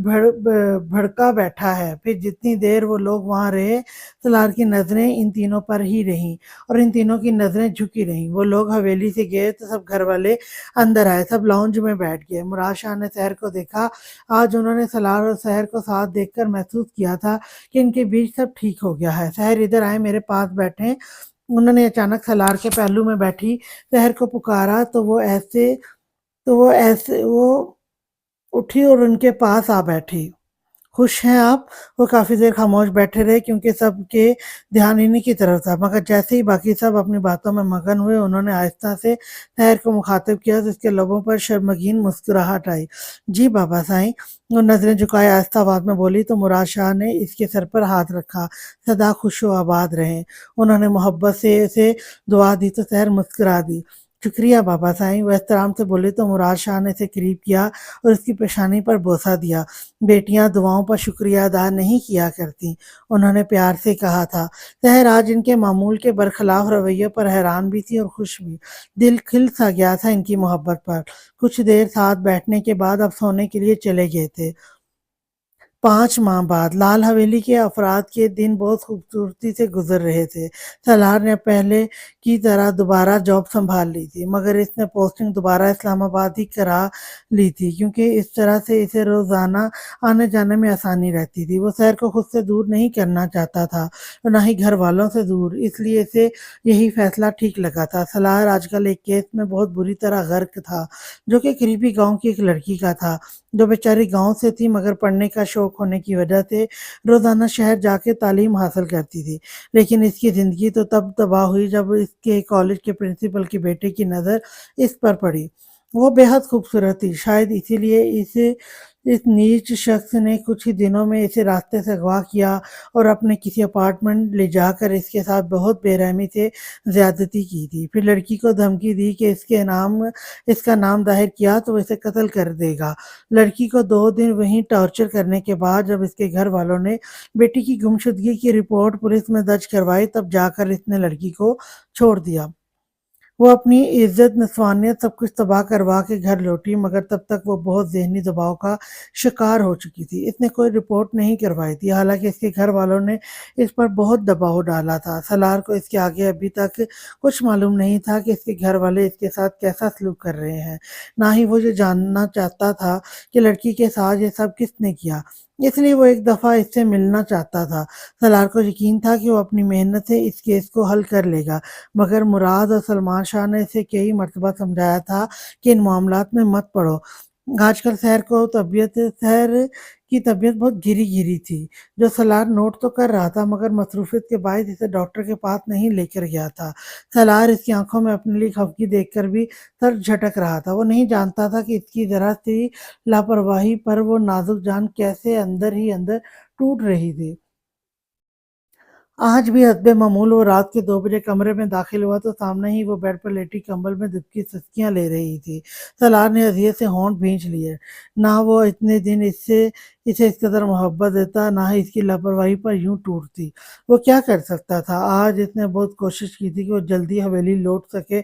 بھڑکا بیٹھا ہے۔ پھر جتنی دیر وہ لوگ وہاں رہے، سالار کی نظریں ان تینوں پر ہی رہیں اور ان تینوں کی نظریں جھکی رہیں۔ وہ لوگ حویلی سے گئے تو سب گھر والے اندر آئے، سب لاؤنج میں بیٹھ گئے۔ مراد شاہ نے سحر کو دیکھا۔ آج انہوں نے سالار اور سحر کو ساتھ دیکھ کر محسوس کیا تھا کہ ان کے بیچ سب ٹھیک ہو گیا ہے۔ سحر ادھر آئے، میرے پاس بیٹھیں۔ انہوں نے اچانک سالار کے پہلو میں بیٹھی سحر کو پکارا تو وہ اٹھی اور ان کے پاس آ بیٹھی۔ خوش ہیں آپ؟ وہ کافی دیر خاموش بیٹھے رہے کیونکہ سب کے دھیان انہی کی طرف تھا، مگر جیسے ہی باقی سب اپنی باتوں میں مگن ہوئے، انہوں نے آہستہ سے سحر کو مخاطب کیا تو اس کے لبوں پر شرمگین مسکراہٹ آئی۔ جی بابا سائیں، وہ نظریں جھکائے آہستہ آواز میں بولی تو مراد شاہ نے اس کے سر پر ہاتھ رکھا۔ سدا خوش و آباد رہیں۔ انہوں نے محبت سے اسے دعا دی تو سحر مسکرا دی۔ شکریہ بابا سائیں، وہ احترام سے بولی تو مراد شاہ نے اسے قریب کیا اور اس کی پیشانی پر بوسہ دیا۔ بیٹیاں دعاؤں پر شکریہ ادا نہیں کیا کرتیں، انہوں نے پیار سے کہا تھا۔ سحر آج ان کے معمول کے برخلاف رویے پر حیران بھی تھی اور خوش بھی۔ دل کھل سا گیا تھا ان کی محبت پر۔ کچھ دیر ساتھ بیٹھنے کے بعد اب سونے کے لیے چلے گئے تھے۔ 5 ماہ بعد لال حویلی کے افراد کے دن بہت خوبصورتی سے گزر رہے تھے۔ سالار نے پہلے کی طرح دوبارہ جاب سنبھال لی تھی، مگر اس نے پوسٹنگ دوبارہ اسلام آباد ہی کرا لی تھی کیونکہ اس طرح سے اسے روزانہ آنے جانے میں آسانی رہتی تھی۔ وہ سحر کو خود سے دور نہیں کرنا چاہتا تھا اور نہ ہی گھر والوں سے دور، اس لیے اسے یہی فیصلہ ٹھیک لگا تھا۔ سالار آج کل ایک کیس میں بہت بری طرح غرق تھا، جو کہ قریبی گاؤں کی ایک لڑکی کا تھا، جو بیچاری گاؤں سے تھی مگر پڑھنے کا شوق ہونے کی وجہ سے روزانہ شہر جا کے تعلیم حاصل کرتی تھی۔ لیکن اس کی زندگی تو تب تباہ ہوئی جب اس کے کالج کے پرنسپل کے بیٹے کی نظر اس پر پڑی۔ وہ بے حد خوبصورت تھی، شاید اسی لیے اس نیچ شخص نے کچھ ہی دنوں میں اسے راستے سے اغوا کیا اور اپنے کسی اپارٹمنٹ لے جا کر اس کے ساتھ بہت بے رحمی سے زیادتی کی تھی۔ پھر لڑکی کو دھمکی دی کہ اس کا نام ظاہر کیا تو وہ اسے قتل کر دے گا۔ لڑکی کو 2 دن وہیں ٹارچر کرنے کے بعد جب اس کے گھر والوں نے بیٹی کی گمشدگی کی رپورٹ پولیس میں درج کروائی، تب جا کر اس نے لڑکی کو چھوڑ دیا۔ وہ اپنی عزت، نسوانیت، سب کچھ تباہ کروا کے گھر لوٹی، مگر تب تک وہ بہت ذہنی دباؤ کا شکار ہو چکی تھی۔ اس نے کوئی رپورٹ نہیں کروائی تھی، حالانکہ اس کے گھر والوں نے اس پر بہت دباؤ ڈالا تھا۔ سالار کو اس کے آگے ابھی تک کچھ معلوم نہیں تھا کہ اس کے گھر والے اس کے ساتھ کیسا سلوک کر رہے ہیں، نہ ہی وہ یہ جاننا چاہتا تھا کہ لڑکی کے ساتھ یہ سب کس نے کیا، اس لیے وہ ایک دفعہ اس سے ملنا چاہتا تھا۔ سالار کو یقین تھا کہ وہ اپنی محنت سے اس کیس کو حل کر لے گا، مگر مراد اور سلمان شاہ نے اسے کئی مرتبہ سمجھایا تھا کہ ان معاملات میں مت پڑو۔ آج کل سحر کی طبیعت بہت گری گری تھی، جو سالار نوٹ تو کر رہا تھا، مگر مصروفیت کے باعث اسے ڈاکٹر کے پاس نہیں لے کر گیا تھا۔ سالار اس کی آنکھوں میں اپنے لیے خفگی دیکھ کر بھی سر جھٹک رہا تھا۔ وہ نہیں جانتا تھا کہ اس کی ذرا سی لاپرواہی پر وہ نازک جان کیسے اندر ہی اندر ٹوٹ رہی تھی۔ آج بھی حسب معمول وہ رات کے 2 بجے کمرے میں داخل ہوا تو سامنے ہی وہ بیڈ پر لیٹی کمبل میں دبکی سسکیاں لے رہی تھی۔ سالار نے اذیت سے ہونٹ بھینچ لیے۔ نہ وہ اتنے دن اسے اس قدر محبت دیتا، نہ ہی اس کی لاپرواہی پر یوں ٹوٹتی۔ وہ کیا کر سکتا تھا؟ آج اس نے بہت کوشش کی تھی کہ وہ جلدی حویلی لوٹ سکے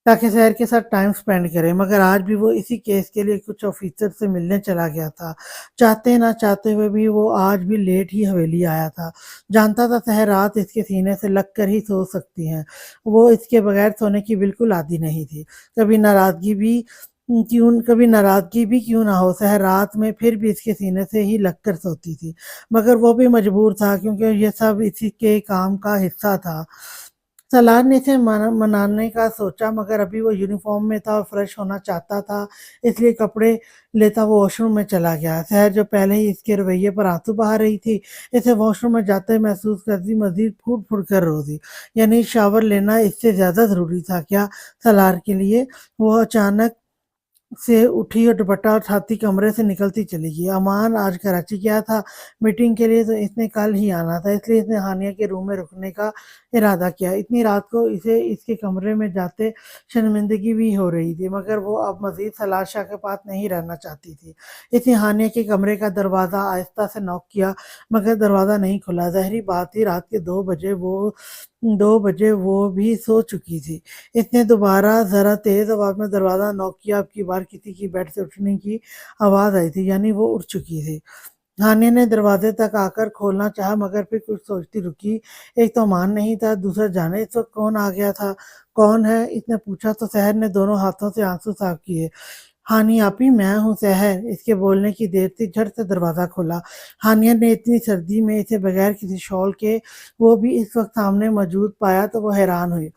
تاکہ سحر کے ساتھ ٹائم سپینڈ کرے، مگر آج بھی وہ اسی کیس کے لیے کچھ آفیسر سے ملنے چلا گیا تھا۔ چاہتے نہ چاہتے ہوئے بھی وہ آج بھی لیٹ ہی حویلی آیا تھا۔ جانتا تھا سحر رات اس کے سینے سے لگ کر ہی سو سکتی ہیں، وہ اس کے بغیر سونے کی بالکل عادی نہیں تھی۔ کبھی ناراضگی بھی کیوں نہ ہو، سحر رات میں پھر بھی اس کے سینے سے ہی لگ کر سوتی تھی، مگر وہ بھی مجبور تھا کیونکہ یہ سب اسی کے کام کا حصہ تھا۔ سالار نے اسے منانے کا سوچا، مگر ابھی وہ یونیفارم میں تھا اور فریش ہونا چاہتا تھا، اس لیے کپڑے لیتا وہ واش روم میں چلا گیا۔ سحر جو پہلے ہی اس کے رویے پر آنسو بہا رہی تھی، اسے واش روم میں جاتے محسوس کرتی مزید پھوٹ پھوٹ کر رو دی۔ یعنی شاور لینا اس سے زیادہ ضروری تھا کیا سالار کے لیے؟ وہ اچانک से उठी और दुपट्टा उठाती कमरे से निकलती चली गई। अमान आज कराची गया था मीटिंग के लिए, तो इसने कल ही आना था, इसलिए इसने हानिया के रूम में रुकने का इरादा किया। इतनी रात को इसे इसके कमरे में जाते शर्मिंदगी भी हो रही थी, मगर वो अब मजीद सलार शाह के पास नहीं रहना चाहती थी। इसने हानिया के कमरे का दरवाज़ा आहिस्ता से नॉक किया, मगर दरवाज़ा नहीं खुला। ज़ाहिरी बात थी, रात के 2 बजे वो भी सो चुकी थी। इसने दोबारा ज़रा तेज़ आवाज़ में दरवाज़ा नॉक किया। अब की बार किसी की बेड से उठने की आवाज़ आई थी, यानी वो उठ चुकी थी। हानिया ने दरवाजे तक आकर खोलना चाहा, मगर फिर कुछ सोचती रुकी। एक तो अमान नहीं था, दूसरा जाने इस वक्त कौन आ गया था। कौन है, इसने पूछा तो सहर ने दोनों हाथों से आंसू साफ किए। हानि आपी, मैं हूँ सहर। इसके बोलने की देर थी, झट से दरवाज़ा खोला। हानिया ने इतनी सर्दी में इसे बगैर किसी शॉल के वो भी इस वक्त सामने मौजूद पाया तो वो हैरान हुई।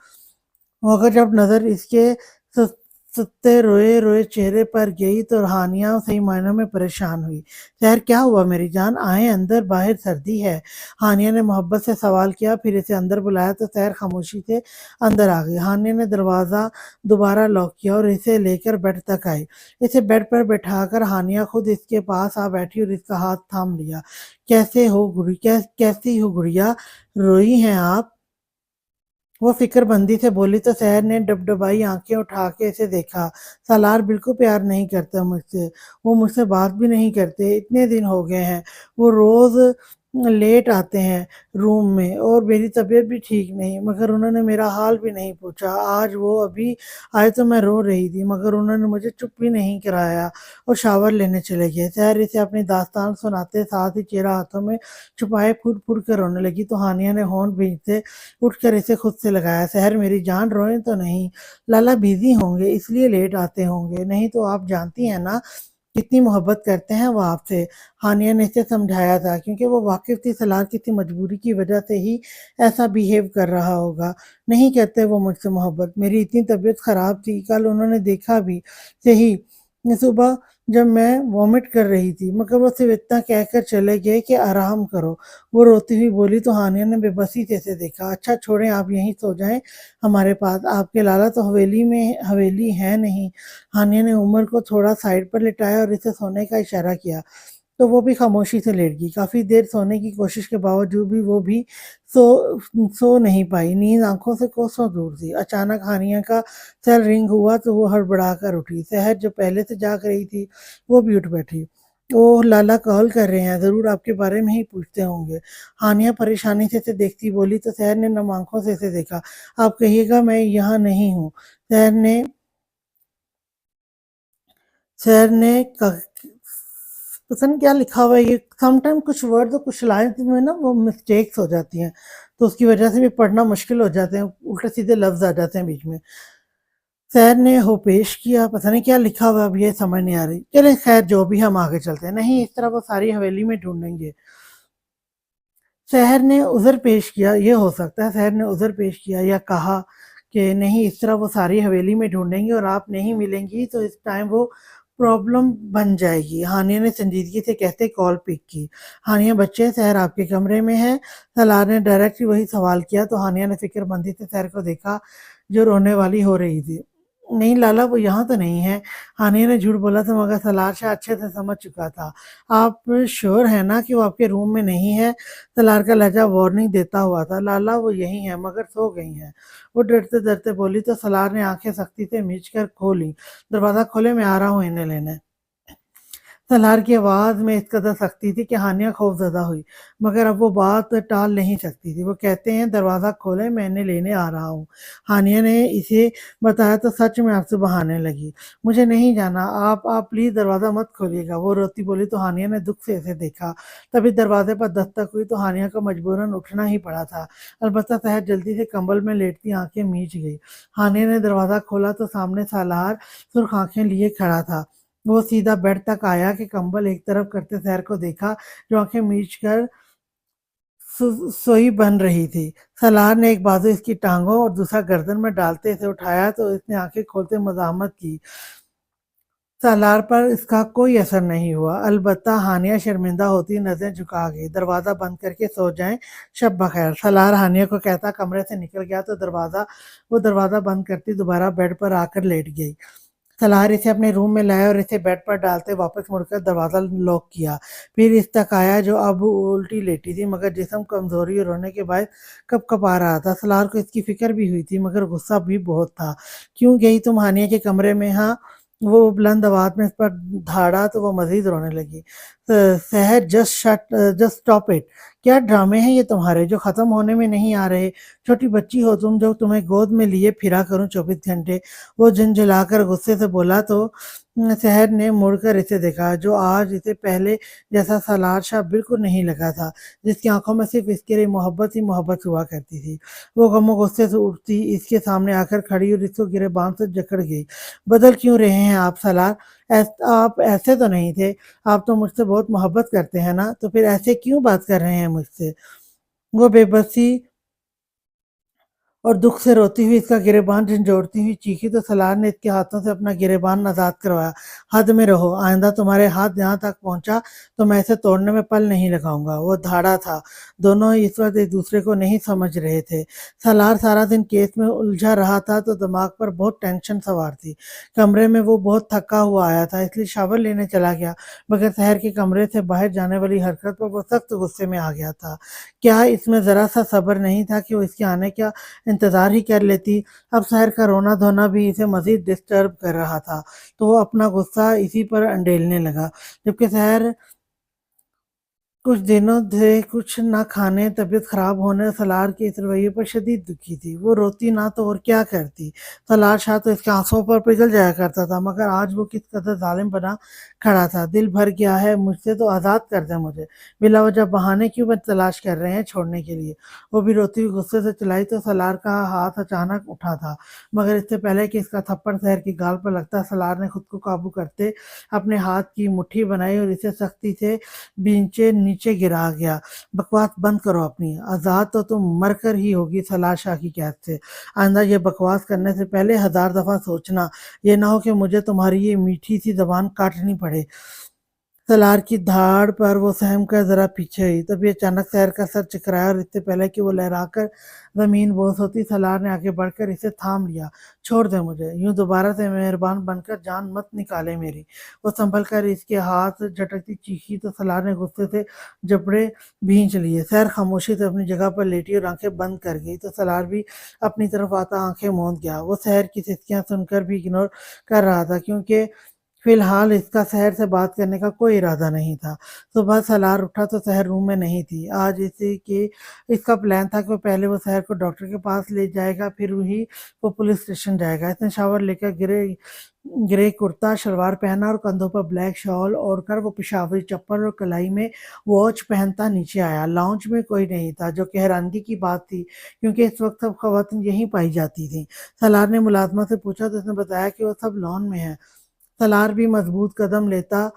मगर जब नज़र इसके सु- सुस्ते रोए रोए चेहरे पर गई तो हानिया सही मायनों में परेशान हुई। सहर, क्या हुआ मेरी जान, आए अंदर, बाहर सर्दी है। हानिया ने मोहब्बत से सवाल किया, फिर इसे अंदर बुलाया तो सहर खामोशी से अंदर आ गई। हानिया ने दरवाज़ा दोबारा लॉक किया और इसे लेकर बेड तक आई। इसे बेड पर बैठाकर हानिया खुद इसके पास आ बैठी और इसका हाथ थाम लिया। कैसी हो गुड़िया, रोई हैं आप? वो फिक्रमंदी से बोली तो सहर ने डबडबाई आंखें उठा के इसे देखा। सालार बिल्कुल प्यार नहीं करता मुझसे, वो मुझसे बात भी नहीं करते, इतने दिन हो गए हैं। वो रोज लेट आते हैं रूम में, और मेरी तबीयत भी ठीक नहीं, मगर उन्होंने मेरा हाल भी नहीं पूछा। आज वो अभी आए तो मैं रो रही थी, मगर उन्होंने मुझे चुप भी नहीं कराया और शावर लेने चले गए। सहर इसे अपनी दास्तान सुनाते साथ ही चेहरा हाथों में छुपाए फुट फुट कर रोने लगी तो हानिया ने होंठ भींचते उठकर इसे खुद से लगाया। सहर मेरी जान, रोए तो नहीं, लाला बिजी होंगे इसलिए लेट आते होंगे, नहीं तो आप जानती हैं ना कितनी मोहब्बत करते हैं वो आपसे। हानिया ने इसे समझाया था, क्योंकि वो वाकिफ थी सलार किसी मजबूरी की वजह से ही ऐसा बिहेव कर रहा होगा। नहीं करते वो मुझसे मोहब्बत, मेरी इतनी तबीयत खराब थी, कल उन्होंने देखा भी सही सुबह जब मैं वॉमिट कर रही थी, मगर वो सिर्फ इतना कहकर चले गए कि आराम करो। वो रोती हुई बोली तो हानिया ने बेबसी से इसे देखा। अच्छा छोड़ें, आप यहीं सो जाएं हमारे पास, आपके लाला तो हवेली है नहीं। हानिया ने उमर को थोड़ा साइड पर लिटाया और इसे सोने का इशारा किया, तो वो भी खामोशी से लेट गई। काफी देर सोने की कोशिश के बावजूद भी वो भी सो सो नहीं पाई। नींद आंखों से कोसों दूर थी। अचानक हानिया का सेल रिंग हुआ तो वो हड़बड़ाकर उठी। सहर जो पहले से जाग रही थी वो भी उठ बैठी। ओह लाला कॉल कर रहे हैं, जरूर आपके बारे में ही पूछते होंगे। हानिया परेशानी से इसे देखती बोली तो सहर ने नम आंखों से इसे देखा। आप कहिएगा मैं यहाँ नहीं हूँ। सहर ने पता नहीं क्या लिखा हुआ है ये, समटाइम कुछ वर्ड और कुछ लाइन्स में ना वो मिस्टेक्स हो जाती हैं, तो उसकी वजह से भी पढ़ना मुश्किल हो जाते हैं, उल्टे सीधे लफ्ज आ जाते हैं बीच में। सैर ने हो पेश किया, पता नहीं क्या लिखा हुआ है, अब ये समझ नहीं आ रही। चले खैर, जो भी, हम आगे चलते हैं। नहीं, इस तरह वो सारी हवेली में ढूंढेंगे। शहर ने उज़र पेश किया, ये हो सकता है शहर ने उज़र पेश किया या कहा कि नहीं, इस तरह वो सारी हवेली में ढूंढेंगे और आप नहीं मिलेंगी तो इस टाइम वो प्रॉब्लम बन जाएगी। हानिया ने संजीदगी से कहते कॉल पिक की। हानिया बच्चे, शहर आपके कमरे में है। सलार ने डायरेक्ट वही सवाल किया तो हानिया ने फिक्रमंदी से शहर को देखा जो रोने वाली हो रही थी। नहीं लाला, वो यहाँ तो नहीं है। हानिया ने झूठ बोला था, मगर सलार शाह अच्छे से समझ चुका था। आप श्योर है ना कि वो आपके रूम में नहीं है? तलार का लहजा वार्निंग देता हुआ था। लाला, वो यही है, मगर सो गई हैं। वो डरते डरते बोली तो सलार ने आंखें सख्ती से मीच कर खोली। दरवाज़ा खोले, मैं आ रहा हूँ इन्हें लेने। तलहार की आवाज़ में इस कदर सख्ती थी कि हानिया खौफज़दा हुई, मगर अब वो बात टाल नहीं सकती थी। वो कहते हैं दरवाज़ा खोलें, मैं इन्हें लेने आ रहा हूँ। हानिया ने इसे बताया तो सच में आंसू बहाने लगी। मुझे नहीं जाना, आप प्लीज़ दरवाज़ा मत खोलिएगा। वो रोती बोली तो हानिया ने दुख से इसे देखा। तभी दरवाजे पर दस्तक हुई तो हानिया को मजबूरन उठना ही पड़ा था। अलबत्ता सहर जल्दी से कंबल में लेटती आंखें मीच गई। हानिया ने दरवाज़ा खोला तो सामने सालार सुर्ख आंखें लिए खड़ा था। वो सीधा बेड तक आया कि कंबल एक तरफ करते सहर को देखा, जो आंखें मीच कर सोई बन रही थी। सलार ने एक बाजू इसकी टांगों और दूसरा गर्दन में डालते इसे उठाया तो इसने आंखें खोलते मजामत की। सालार पर इसका कोई असर नहीं हुआ। अलबत्ता हानिया शर्मिंदा होती नजरें झुका गई। दरवाज़ा बंद करके सो जाएं, शब बखैर। सलार हानिया को कहता कमरे से निकल गया तो वो दरवाज़ा बंद करती दोबारा बेड पर आकर लेट गई। सलार इसे अपने रूम में लाया और इसे बेड पर डालते वापस मुड़कर दरवाज़ा लॉक किया। फिर इस तक आया जो अब उल्टी लेटी थी मगर जिस्म कमज़ोरी और रोने के बाद कँप-कँपा रहा था। सलार को इसकी फ़िक्र भी हुई थी मगर गुस्सा भी बहुत था। "क्यों गई तुम हानिया के कमरे में हाँ?" वो बुलंद आवाज़ में इस पर धाड़ा तो वो मज़ीद रोने लगी। "सहर जस्ट स्टॉप इट। क्या ड्रामे हैं ये तुम्हारे जो ख़त्म होने में नहीं आ रहे? छोटी बच्ची हो तुम जो तुम्हें गोद में लिए फिरा करूँ 24 घंटे।" वो झुंझुलाकर गुस्से से बोला तो शहर ने मुड़कर इसे देखा जो आज इसे पहले जैसा सलार शाह बिल्कुल नहीं लगा था, जिसकी आंखों में सिर्फ इसके लिए मोहब्बत ही मोहब्बत हुआ करती थी। वो गमो गुस्से से उठती इसके सामने आकर खड़ी और इसको गिरेबान से जकड़ गई। बदल क्यों रहे हैं आप सलार? आप ऐसे तो नहीं थे। आप तो मुझसे बहुत मोहब्बत करते हैं ना, तो फिर ऐसे क्यों बात कर रहे हैं मुझसे? वो बेबसी और दुख से रोती हुई इसका गिरेबान झंझोड़ती हुई चीखी तो सलार ने इसके हाथों से अपना गिरेबान आज़ाद करवाया। "हद में रहो, आइंदा तुम्हारे हाथ यहाँ तक पहुँचा तो मैं इसे तोड़ने में पल नहीं लगाऊँगा।" वो धाड़ा था। दोनों ही इस वक़्त एक-दूसरे को नहीं समझ रहे थे। सलार सारा दिन केस में उलझा रहा था तो दिमाग पर बहुत टेंशन सवार थी। कमरे में वो बहुत थका हुआ आया था इसलिए शावर लेने चला गया, मगर शहर के कमरे से बाहर जाने वाली हरकत पर वो सख्त गुस्से में आ गया था। क्या इसमें ज़रा-सा सब्र नहीं था कि वो इसके आने का इंतज़ार ही कर लेती। अब शहर का रोना-धोना भी इसे मज़ीद डिस्टर्ब कर रहा था, तो वो अपना गुस्सा इसी पर अंडेलने लगा। जबकि शहर कुछ दिनों से कुछ ना खाने, तबीयत ख़राब होने और सलार के इस रवैये पर शदीद दुखी थी। वो रोती ना तो और क्या करती। सलार शाह तो इसके आँसुओं पर पिघल जाया करता था, मगर आज वो किस कदर ज़ालिम बना खड़ा था। "दिल भर गया है मुझसे तो आज़ाद कर दें मुझे। बिलावजह बहाने क्यों तलाश कर रहे हैं छोड़ने के लिए?" वो भी रोती हुई गुस्से से चिल्लाई तो सलार का हाथ अचानक उठा था, मगर इससे पहले कि इसका थप्पड़ शहर के गाल पर लगता, सलार ने खुद को काबू करते अपने हाथ की मुट्ठी बनाई और इसे सख्ती से बींचे नीचे गिरा गया। "बकवास बंद करो अपनी, आज़ाद तो तुम मर कर ही होगी सलार शाह की कैद से। आइंदा ये बकवास करने से पहले 1000 दफ़ा सोचना, ये ना हो कि मुझे तुम्हारी ये मीठी सी ज़बान काटनी पड़े।" सलार की धाड़ पर वो सहम कर ज़रा पीछे हुई, तभी अचानक शहर का सर चकराया और इससे पहले कि वो लहराकर ज़मीन बोस होती, सलार ने आगे बढ़कर इसे थाम लिया। "छोड़ दे मुझे, यूँ दोबारा से मेहरबान बनकर जान मत निकाले मेरी।" वो सँभल कर इसके हाथ झटकती चीखी तो सलार ने गुस्से से जबड़े भींच लिए। शहर खामोशी से अपनी जगह पर लेटी और आँखें बंद कर गई, तो सलार भी अपनी तरफ आता आँखें मूंद गया। वो शहर की सिसकियाँ सुनकर भी इग्नोर कर रहा था क्योंकि फिलहाल इसका शहर से बात करने का कोई इरादा नहीं था। सुबह सलार उठा तो शहर रूम में नहीं थी। आज इसका प्लान था कि वो पहले वो शहर को डॉक्टर के पास ले जाएगा, फिर ही वो पुलिस स्टेशन जाएगा। इसने शावर लेकर ग्रे ग्रे कुर्ता शलवार पहना और कंधों पर ब्लैक शॉल ओढ़कर वो पेशावरी चप्पल और कलाई में वॉच पहनता नीचे आया। लाउंज में कोई नहीं था, जो कि हैरानगी की बात थी क्योंकि इस वक़्त सब ख़वातीन यहीं पाई जाती थीं। सलार ने मुलाज़िमा से पूछा तो उसने बताया कि वो सब लॉन में हैं। सलार भी मजबूत कदम लेता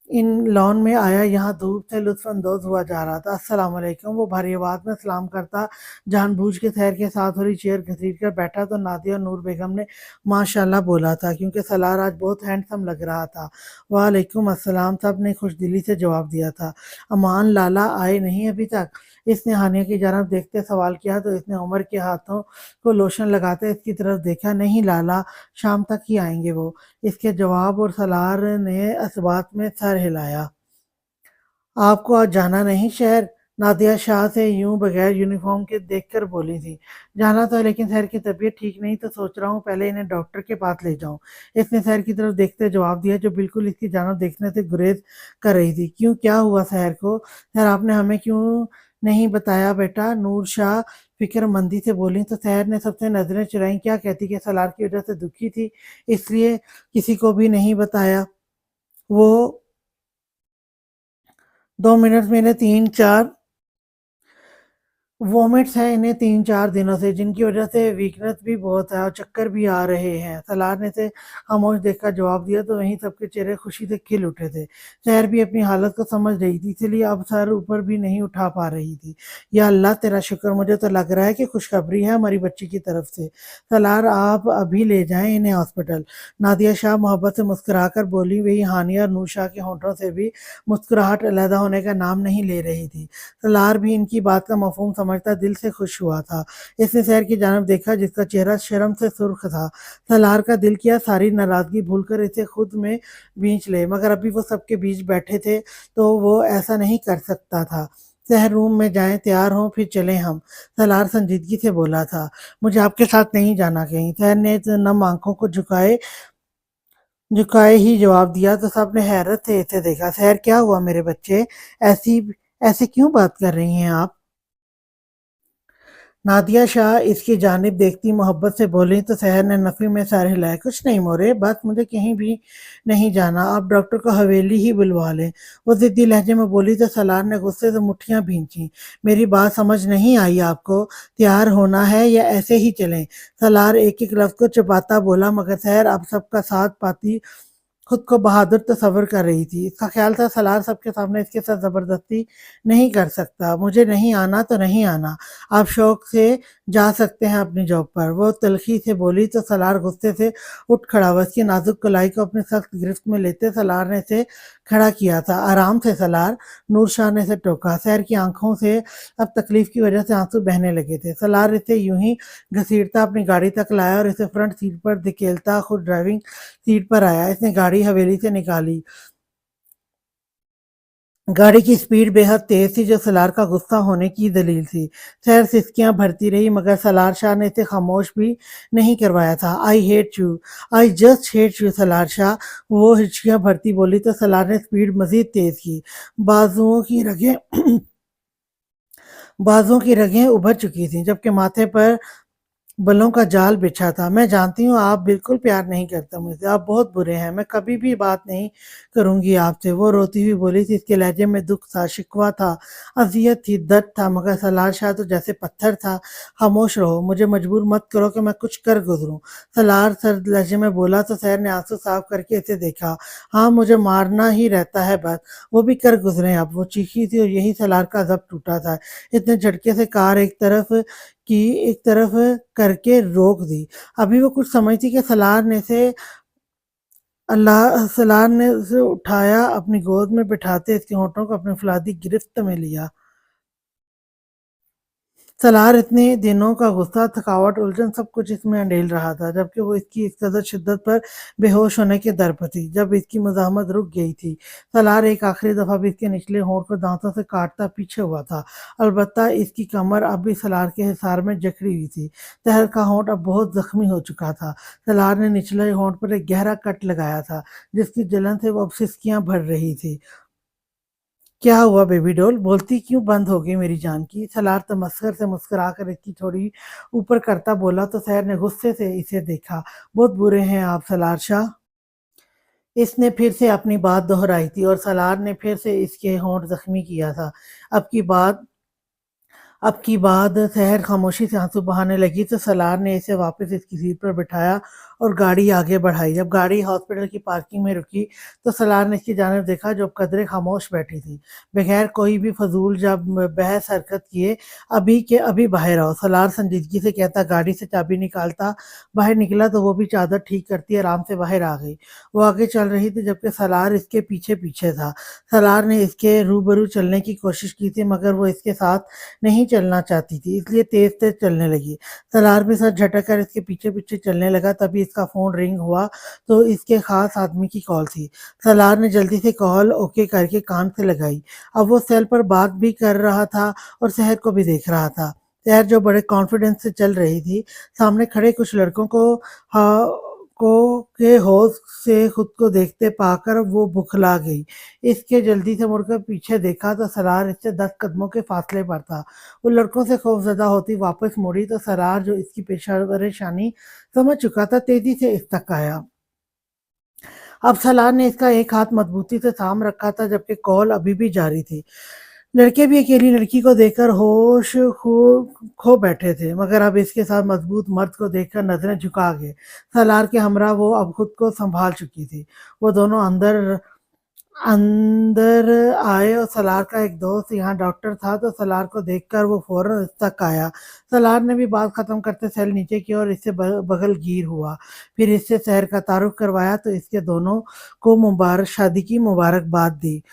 इन लॉन में आया, यहाँ धूप से लुत्फ़अंदोज़ हुआ जा रहा था। अस्सलाम वालेकुम, वो भारी आवाज़ में सलाम करता जानबूझ के शहर के साथ वाली चेयर घसीट कर बैठा तो नादिया और नूर बेगम ने माशाअल्लाह बोला था क्योंकि सलार आज बहुत हैंडसम लग रहा था। वालेकुम अस्सलाम, सब ने खुशदिली से जवाब दिया था। अमान लाला आए नहीं अभी तक? इसने हानिया की जानब देखते सवाल किया तो इसने उमर के हाथों को लोशन लगाते इसकी तरफ देखा। "नहीं लाला, शाम तक ही आएँगे वो।" इसके जवाब और सलार ने इस बात में सर हिलाया। "आपको आज जाना नहीं शहर?" नादिया शाह से यूँ बगैर यूनिफ़ॉर्म के देखकर बोली थी। "जाना तो है लेकिन शहर की तबीयत ठीक नहीं तो सोच रहा हूँ पहले इन्हें डॉक्टर के पास ले जाऊँ।" इसने शहर की तरफ देखते जवाब दिया जो बिल्कुल इसकी जानब देखने से गुरेज़ कर रही थी। "क्यों, क्या हुआ शहर को? शहर आपने हमें क्यों नहीं बताया बेटा?" नूर शाह फ़िक्रमंदी से बोलीं तो शहर ने सबसे नज़रें चुराईं। क्या कहती कि सलार की वजह से दुखी थी इसलिए किसी को भी नहीं बताया। वो 2 मिनट में इन्हें 3-4 वॉमिट्स हैं इन्हें 3-4 दिनों से, जिनकी वजह से वीकनेस भी बहुत है और चक्कर भी आ रहे हैं। सलार ने इसे खामोश देखकर जवाब दिया तो वहीं सबके चेहरे खुशी से खिल उठे थे। शहर भी अपनी हालत को समझ रही थी, इसीलिए अब सर ऊपर भी नहीं उठा पा रही थी। "या अल्लाह तेरा शुक्र, मुझे तो लग रहा है कि खुशखबरी है हमारी बच्ची की तरफ से। सलार आप अभी ले जाएँ इन्हें हॉस्पिटल।" नादिया शाह मोहब्बत से मुस्कुराकर बोली। वहीं हानिया और नूर शाह के होंठों से भी मुस्कुराहट अलहदा होने का नाम नहीं ले रही थी। सलार भी इनकी बात का मफ़हूम समझता दिल से खुश हुआ था। इसने सहर की जानब देखा जिसका चेहरा शर्म से सुर्ख था। सलार का दिल किया सारी नाराज़गी भूलकर इसे खुद में बींच ले, मगर अभी वो सबके बीच बैठे थे तो वो ऐसा नहीं कर सकता था। सहर रूम में जाएं, तैयार हों, फिर चलें हम। सलार संजीदगी से बोला था। मुझे आपके साथ नहीं जाना कहीं। सहर ने नम आंखों को झुकाए ही जवाब दिया तो सबने हैरत से इसे देखा। सहर क्या हुआ मेरे बच्चे, ऐसी ऐसे क्यों बात कर रही हैं आप? नादिया शाह इसकी जानिब देखती मोहब्बत से बोली तो सहर ने नफी में सर हिलाया। कुछ नहीं मोरे, बस मुझे कहीं भी नहीं जाना, आप डॉक्टर को हवेली ही बुलवा लें। वो जिद्दी लहजे में बोली तो सलार ने गुस्से से मुट्ठियां भींची। मेरी बात समझ नहीं आई आपको? तैयार होना है या ऐसे ही चलें? सलार एक एक लफ्ज को चबाता बोला, मगर सहर अब सबका साथ पाती खुद को बहादुर तस्वर कर रही थी। इसका ख्याल था सलार सबके सामने इसके साथ ज़बरदस्ती नहीं कर सकता। मुझे नहीं आना तो नहीं आना, आप शौक से जा सकते हैं अपनी जॉब पर। वो तल्खी से बोली तो सलार गुस्से से उठ खड़ा हुआ। इसकी नाजुक कलाई को अपनी सख्त गिरफ्त में लेते सलार ने इसे खड़ा किया था। आराम से सलार, नूर शाह ने इसे टोका। सहर की आंखों से अब तकलीफ की वजह से आंसू बहने लगे थे। सलार इसे यूं ही घसीटता अपनी गाड़ी तक लाया और इसे फ्रंट सीट पर धकेलता खुद ड्राइविंग सीट पर आया। इसने गाड़ी हवेली से निकाली। गाड़ी की स्पीड बेहद तेज थी जो सलार का गुस्सा होने की दलील थी। सहर सिसकियां भरती रही मगर सलार शाह ने इसे खामोश भी नहीं करवाया था। I hate you, I just hate you Salaar Shah, वो हिचकियां भरती बोली तो सलार ने स्पीड मजीद तेज की। बाजुओं की रगें बाजुओं की रगें उभर चुकी थीं जबकि माथे पर बलों का जाल बिछा था। मैं जानती हूँ आप बिल्कुल प्यार नहीं करते मुझसे, आप बहुत बुरे हैं, मैं कभी भी बात नहीं करूंगी आपसे। वो रोती हुई बोली थी। इसके लहजे में दुख था, शिकवा था, अजियत थी, दर्द था, मगर सलार शाह तो जैसे पत्थर था। खामोश रहो, मुझे मजबूर मत करो कि मैं कुछ कर गुजरूं, सलार सर्द लहजे में बोला तो सहर ने आंसू साफ करके इसे देखा। हाँ, मुझे मारना ही रहता है बस, वो भी कर गुजरे। अब वो चीखी थी और यही सलार का जब टूटा था। इतने झटके से कार एक तरफ करके रोक दी। अभी वो कुछ समझती कि सलार ने उसे उठाया, अपनी गोद में बिठाते इसके होठों को अपनी फौलादी गिरफ्त में लिया। सलार इतने दिनों का गुस्सा, थकावट, उलझन सब कुछ इसमें अंडेल रहा था जबकि वो इसकी इस कदर शिद्दत पर बेहोश होने के दर पर थी। जब इसकी मज़ाहमत रुक गई थी, सलार एक आखिरी दफ़ा भी इसके निचले होंठ को दांतों से काटता पीछे हुआ था। अलबत्ता इसकी कमर अब भी सलार के हिसार में जकड़ी हुई थी। सहर का होंठ अब बहुत जख्मी हो चुका था। सलार ने निचले होंठ पर एक गहरा कट लगाया था जिसकी जलन से वो अब सिसकियां भर रही थी। क्या हुआ बेबी डॉल, बोलती क्यों बंद हो गई मेरी जान की? सलार तमस्खर से मुस्कुराकर इसकी थोड़ी ऊपर करता बोला तो सहर ने गुस्से से इसे देखा। बहुत बुरे हैं आप सलार शाह। इसने फिर से अपनी बात दोहराई थी और सलार ने फिर से इसके होंठ जख्मी किया था। अब की बात अब की बात सहर खामोशी से आंसू बहाने लगी तो सलार ने इसे वापस इसकी सीट पर बिठाया और गाड़ी आगे बढ़ाई। जब गाड़ी हॉस्पिटल की पार्किंग में रुकी तो सलार ने इसकी जानिब देखा जो कदरे खामोश बैठी थी, बगैर कोई भी फजूल जब बहस हरकत किए। अभी के अभी बाहर आओ, सलार संजीदगी से कहता गाड़ी से चाबी निकालता बाहर निकला तो वो भी चादर ठीक करती आराम से बाहर आ गई। वो आगे चल रही थी जबकि सलार इसके पीछे पीछे था। सलार ने इसके रूबरू चलने की कोशिश की थी मगर वो इसके साथ नहीं चलना चाहती थी, इसलिए तेज तेज चलने लगी। सलार भी सर झटक कर इसके पीछे पीछे चलने लगा। तभी इसका फोन रिंग हुआ तो इसके खास आदमी की कॉल थी। सलार ने जल्दी से कॉल ओके करके कान से लगाई। अब वो सेल पर बात भी कर रहा था और शहर को भी देख रहा था। शहर जो बड़े कॉन्फिडेंस से चल रही थी, सामने खड़े कुछ लड़कों को के होश से खुद को देखते पाकर वो बुखला गई। इसके जल्दी से मुड़कर पीछे देखा तो सरार इससे 10 कदमों के फासले पर था। वो लड़कों से खौफजदा होती वापस मुड़ी तो सरार जो इसकी परेशानी समझ चुका था तेजी से इस तक आया। अब सलार ने इसका एक हाथ मजबूती से थाम रखा था जबकि कॉल अभी भी जारी थी। लड़के भी अकेली लड़की को देखकर होश खो बैठे थे मगर अब इसके साथ मजबूत मर्द को देखकर नजरें झुका गए। सलार के हमरा वो अब खुद को संभाल चुकी थी। वो दोनों अंदर अंदर आए और सलार का एक दोस्त यहाँ डॉक्टर था तो सलार को देखकर वो फौरन इस तक आया। सलार ने भी बात खत्म करते सेल नीचे की और इससे बगल गिर हुआ। फिर इससे शहर का तारुफ करवाया तो इसके दोनों को मुबारक शादी की मुबारकबाद दी।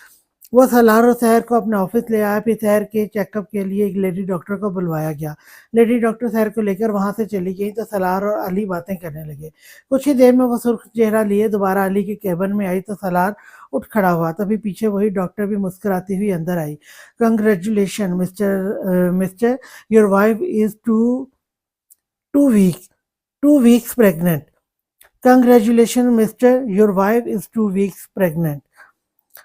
وہ سالار اور سحر کو اپنے آفس لے آیا، پھر سحر کے چیک اپ کے لیے ایک لیڈی ڈاکٹر کو بلوایا گیا۔ لیڈی ڈاکٹر سحر کو لے کر وہاں سے چلی گئی تو سالار اور علی باتیں کرنے لگے۔ کچھ ہی دیر میں وہ سرخ چہرہ لیے دوبارہ علی کے کیبن میں آئی تو سالار اٹھ کھڑا ہوا، تبھی پیچھے وہی ڈاکٹر بھی مسکراتی ہوئی اندر آئی۔ Congratulations mister your wife is two week 2 weeks pregnant. Congratulations, Mr. Your wife is 2 weeks pregnant.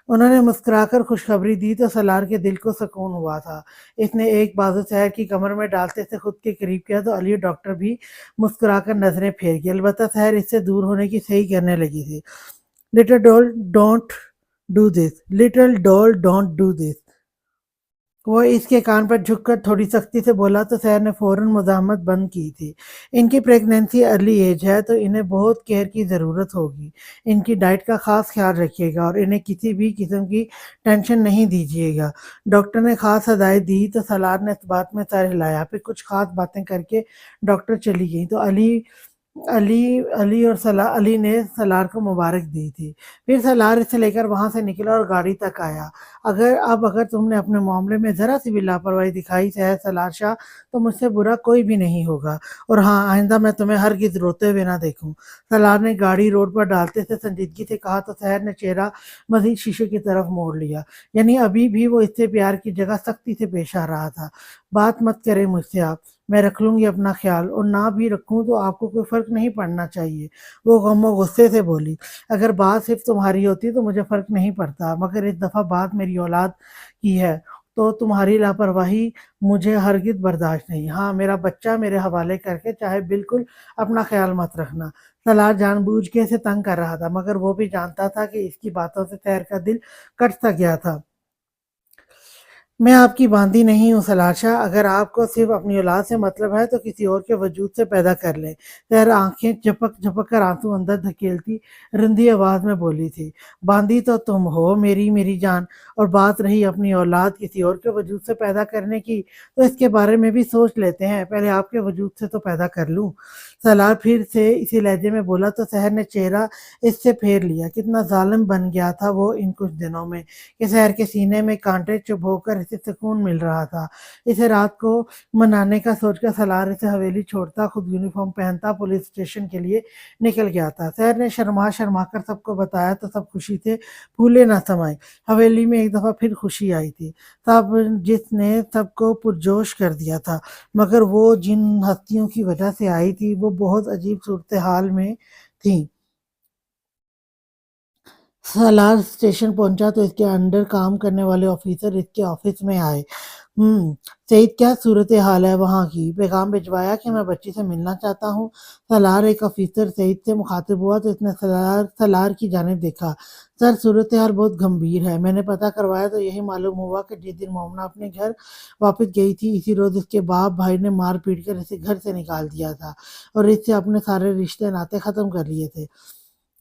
انہوں نے مسکرا کر خوشخبری دی تو سالار کے دل کو سکون ہوا تھا۔ اس نے ایک بازو سحر کی کمر میں ڈالتے سے خود کے قریب کیا تو علی ڈاکٹر بھی مسکرا کر نظریں پھیر گئی، البتہ سحر اس سے دور ہونے کی صحیح کرنے لگی تھی۔ لٹل ڈول ڈونٹ ڈو دس، لٹل ڈول ڈونٹ ڈو دس، وہ اس کے کان پر جھک کر تھوڑی سختی سے بولا تو سحر نے فوراً مزاحمت بند کی تھی۔ ان کی پریگنینسی ارلی ایج ہے تو انہیں بہت کیئر کی ضرورت ہوگی، ان کی ڈائٹ کا خاص خیال رکھیے گا اور انہیں کسی بھی قسم کی ٹینشن نہیں دیجیے گا۔ ڈاکٹر نے خاص ہدایت دی تو سالار نے اس بات میں سر ہلایا، پھر کچھ خاص باتیں کر کے ڈاکٹر چلی گئی تو علی نے سالار کو مبارک دی تھی۔ پھر سالار اسے لے کر وہاں سے نکلا اور گاڑی تک آیا۔ اگر تم نے اپنے معاملے میں ذرا سی بھی لاپرواہی دکھائی سالار شاہ تو مجھ سے برا کوئی بھی نہیں ہوگا، اور ہاں آئندہ میں تمہیں ہرگز روتے ہوئے نہ دیکھوں۔ سالار نے گاڑی روڈ پر ڈالتے سے سنجیدگی سے کہا تو سحر نے چہرہ مزید شیشے کی طرف موڑ لیا، یعنی ابھی بھی وہ اس سے پیار کی جگہ سختی سے پیش آ رہا تھا۔ بات مت کریں مجھ سے آپ، میں رکھ لوں گی اپنا خیال، اور نہ بھی رکھوں تو آپ کو کوئی فرق نہیں پڑنا چاہیے، وہ غم و غصے سے بولی۔ اگر بات صرف تمہاری ہوتی تو مجھے فرق نہیں پڑتا، مگر اس دفعہ بات میری اولاد کی ہے تو تمہاری لاپرواہی مجھے ہرگز برداشت نہیں۔ ہاں میرا بچہ میرے حوالے کر کے چاہے بالکل اپنا خیال مت رکھنا۔ سالار جان بوجھ کے اسے تنگ کر رہا تھا، مگر وہ بھی جانتا تھا کہ اس کی باتوں سے سحر کا دل کٹ سا گیا تھا۔ میں آپ کی باندھی نہیں ہوں سالار شاہ، اگر آپ کو صرف اپنی اولاد سے مطلب ہے تو کسی اور کے وجود سے پیدا کر لیں۔ سحر آنکھیں جھپک جھپک کر آنسو اندر دھکیلتی رندی آواز میں بولی تھی، باندھی تو تم ہو میری جان، اور بات رہی اپنی اولاد کسی اور کے وجود سے پیدا کرنے کی تو اس کے بارے میں بھی سوچ لیتے ہیں، پہلے آپ کے وجود سے تو پیدا کر لوں۔ سالار پھر سے اسی لہجے میں بولا تو سحر نے چہرہ اس سے پھیر لیا۔ کتنا ظالم بن گیا تھا وہ ان کچھ دنوں میں کہ سحر کے سینے میں کانٹے چبھ ہو کر اسے سکون مل رہا تھا۔ اسے رات کو منانے کا سوچ کر سالار اسے حویلی چھوڑتا خود یونیفارم پہنتا پولیس اسٹیشن کے لیے نکل گیا تھا۔ سحر نے شرما شرما کر سب کو بتایا تو سب خوشی سے پھولے نہ سمائے۔ حویلی میں ایک دفعہ پھر خوشی آئی تھی، جس نے سب کو پرجوش کر دیا تھا، مگر وہ جن ہستیوں کی وجہ سے آئی تھی وہ بہت عجیب صورتحال میں تھیں۔ سالار اسٹیشن پہنچا تو اس کے انڈر کام کرنے والے آفیسر اس کے آفس میں آئے۔ سعید کیا صورتحال ہے وہاں کی؟ پیغام بھجوایا کہ میں بچی سے ملنا چاہتا ہوں۔ سالار ایک آفیسر سعید سے مخاطب ہوا تو اس نے سالار کی جانب دیکھا۔ سر صورتحال بہت گمبھیر ہے، میں نے پتہ کروایا تو یہی معلوم ہوا کہ جس دن مومنہ اپنے گھر واپس گئی تھی اسی روز اس کے باپ بھائی نے مار پیٹ کر اسے گھر سے نکال دیا تھا اور اس سے اپنے سارے رشتے ناطے ختم کر لیے تھے۔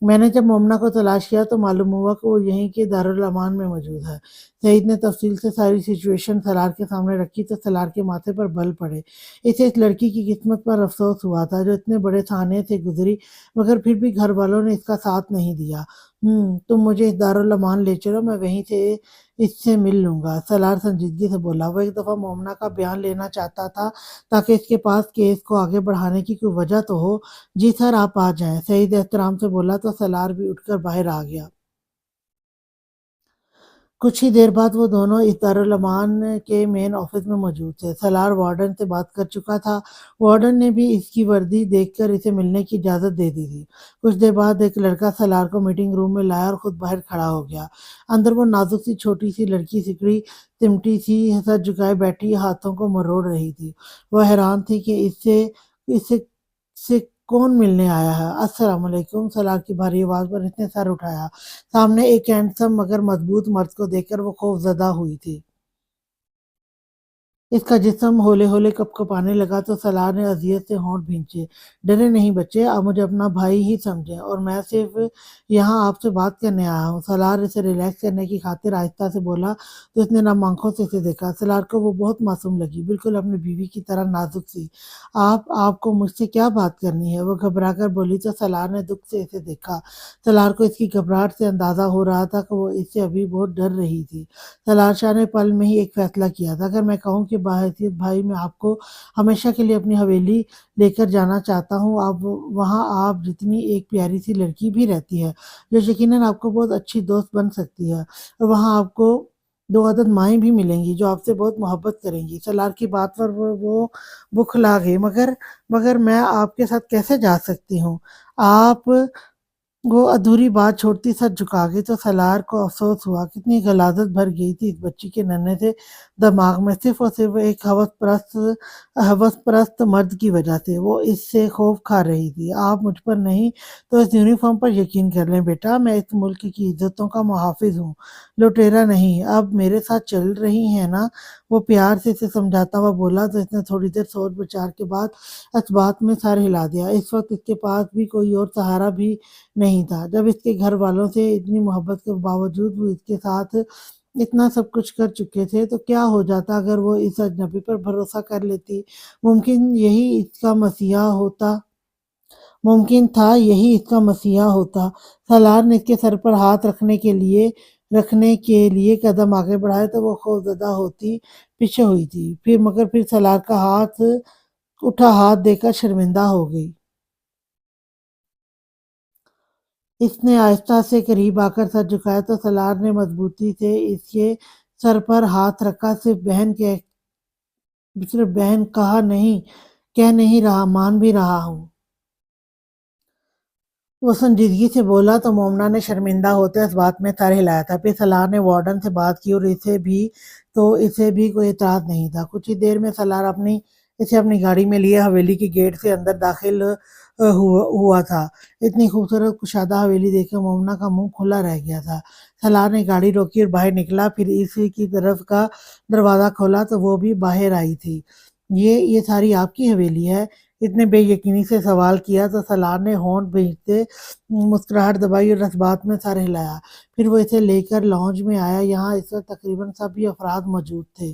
میں نے جب مومنہ کو تلاش کیا تو معلوم ہوا کہ وہ یہیں کے دارالامان میں موجود ہے۔ سعید نے تفصیل سے ساری سچویشن سالار کے سامنے رکھی تو سالار کے ماتھے پر بل پڑے۔ اسے اس لڑکی کی قسمت پر افسوس ہوا تھا جو اتنے بڑے تھانے سے گزری، مگر پھر بھی گھر والوں نے اس کا ساتھ نہیں دیا۔ تم مجھے اس دارالامان لے چلو، میں وہیں سے اس سے مل لوں گا، سالار سنجیدگی سے بولا۔ وہ ایک دفعہ مومنہ کا بیان لینا چاہتا تھا تاکہ اس کے پاس کیس کو آگے بڑھانے کی کوئی وجہ تو ہو۔ جی سر آپ آ جائیں، سعید احترام سے بولا تو سالار بھی اٹھ کر باہر آ گیا۔ کچھ ہی دیر بعد وہ دونوں اس دارالامان کے مین آفس میں موجود تھے۔ سالار وارڈن سے بات کر چکا تھا، وارڈن نے بھی اس کی وردی دیکھ کر اسے ملنے کی اجازت دے دی تھی۔ کچھ دیر بعد ایک لڑکا سالار کو میٹنگ روم میں لایا اور خود باہر کھڑا ہو گیا۔ اندر وہ نازک سی چھوٹی سی لڑکی سکڑی سمٹی سی سر جھکائے بیٹھی ہاتھوں کو مروڑ رہی تھی۔ وہ حیران تھی کہ اس سے کون ملنے آیا ہے۔ السلام علیکم، سالار کی بھاری آواز پر اس نے سر اٹھایا۔ سامنے ایک ہینڈسم مگر مضبوط مرد کو دیکھ کر وہ خوف زدہ ہوئی تھی۔ اس کا جسم ہولے ہولے کپ کپانے لگا تو سالار نے اذیت سے ہونٹ بھینچے۔ ڈرے نہیں بچے، آپ مجھے اپنا بھائی ہی سمجھیں اور میں صرف یہاں آپ سے بات کرنے آیا ہوں۔ سالار اسے ریلیکس کرنے کی خاطر آہستہ سے بولا تو اس نے نم آنکھوں سے اسے دیکھا۔ سالار کو وہ بہت معصوم لگی، بالکل اپنی بیوی کی طرح نازک سی۔ آپ کو مجھ سے کیا بات کرنی ہے؟ وہ گھبرا کر بولی تو سالار نے دکھ سے اسے دیکھا۔ سالار کو اس کی گھبراہٹ سے اندازہ ہو رہا تھا کہ وہ اس سے ابھی بہت ڈر رہی تھی۔ سالار شاہ نے پل میں ہی ایک فیصلہ کیا تھا، اگر میں کہوں کہ بحیثیت بھائی میں آپ کو ہمیشہ کے لیے اپنی حویلی لے کر جانا چاہتا ہوں، اب وہاں آپ جتنی ایک پیاری سی لڑکی بھی رہتی ہے جو یقیناً آپ کو بہت اچھی دوست بن سکتی ہے، اور وہاں آپ کو دو عدد مائیں بھی ملیں گی جو آپ سے بہت محبت کریں گی۔ سالار کی بات پر وہ بکھلا گئی، مگر میں آپ کے ساتھ کیسے جا سکتی ہوں؟ آپ وہ ادھوری بات چھوڑتی سر جھکا گئی تو سالار کو افسوس ہوا، کتنی غلاظت بھر گئی تھی اس بچی کے ننھے سے دماغ میں، صرف اور صرف ایک ہوس پرست مرد کی وجہ سے۔ وہ اس سے خوف کھا رہی تھی۔ آپ مجھ پر نہیں تو اس یونیفارم پر یقین کر لیں بیٹا، میں اس ملک کی عزتوں کا محافظ ہوں، لٹیرا نہیں۔ اب میرے ساتھ چل رہی ہیں نا؟ وہ پیار سے اسے سمجھاتا ہوا بولا تو اس نے تھوڑی دیر سوچ بچار کے بعد اس بات میں سر ہلا دیا۔ اس وقت اس کے پاس بھی کوئی اور سہارا بھی نہیں تھا۔ جب اس کے گھر والوں سے اتنی محبت کے باوجود وہ اس کے ساتھ اتنا سب کچھ کر چکے تھے تو کیا ہو جاتا اگر وہ اس اجنبی پر بھروسہ کر لیتی؟ ممکن تھا یہی اس کا مسیحا ہوتا۔ سالار نے اس کے سر پر ہاتھ رکھنے کے لیے قدم آگے بڑھائے تو وہ خوفزدہ ہوتی پیچھے ہوئی تھی، مگر پھر سالار کا اٹھا ہاتھ دے کر شرمندہ ہو گئی۔ اس نے آہستہ سے قریب آ کر سر جھکایا تو سالار نے مضبوطی سے اس کے سر پر ہاتھ رکھا۔ صرف بہن کہہ نہیں رہا، مان بھی رہا ہوں۔ وہ سنجیدگی سے بولا تو مومنا نے شرمندہ ہوتے اس بات میں سر ہلایا تھا۔ پھر سالار نے وارڈن سے بات کی اور اسے بھی کوئی اعتراض نہیں تھا۔ کچھ ہی دیر میں سالار اسے اپنی گاڑی میں لیے حویلی کے گیٹ سے اندر داخل ہوا تھا۔ اتنی خوبصورت کشادہ حویلی دیکھ کر مومنا کا منہ کھلا رہ گیا تھا۔ سالار نے گاڑی روکی اور باہر نکلا، پھر اسی کی طرف کا دروازہ کھولا تو وہ بھی باہر آئی تھی۔ یہ ساری آپ کی حویلی ہے؟ اتنے بے یقینی سے سوال کیا تو سالار نے ہونٹ بھینچتے مسکراہٹ دبائی اور اس بات میں سر ہلایا۔ پھر وہ اسے لے کر لاؤنج میں آیا۔ یہاں اس وقت تقریباً سبھی افراد موجود تھے۔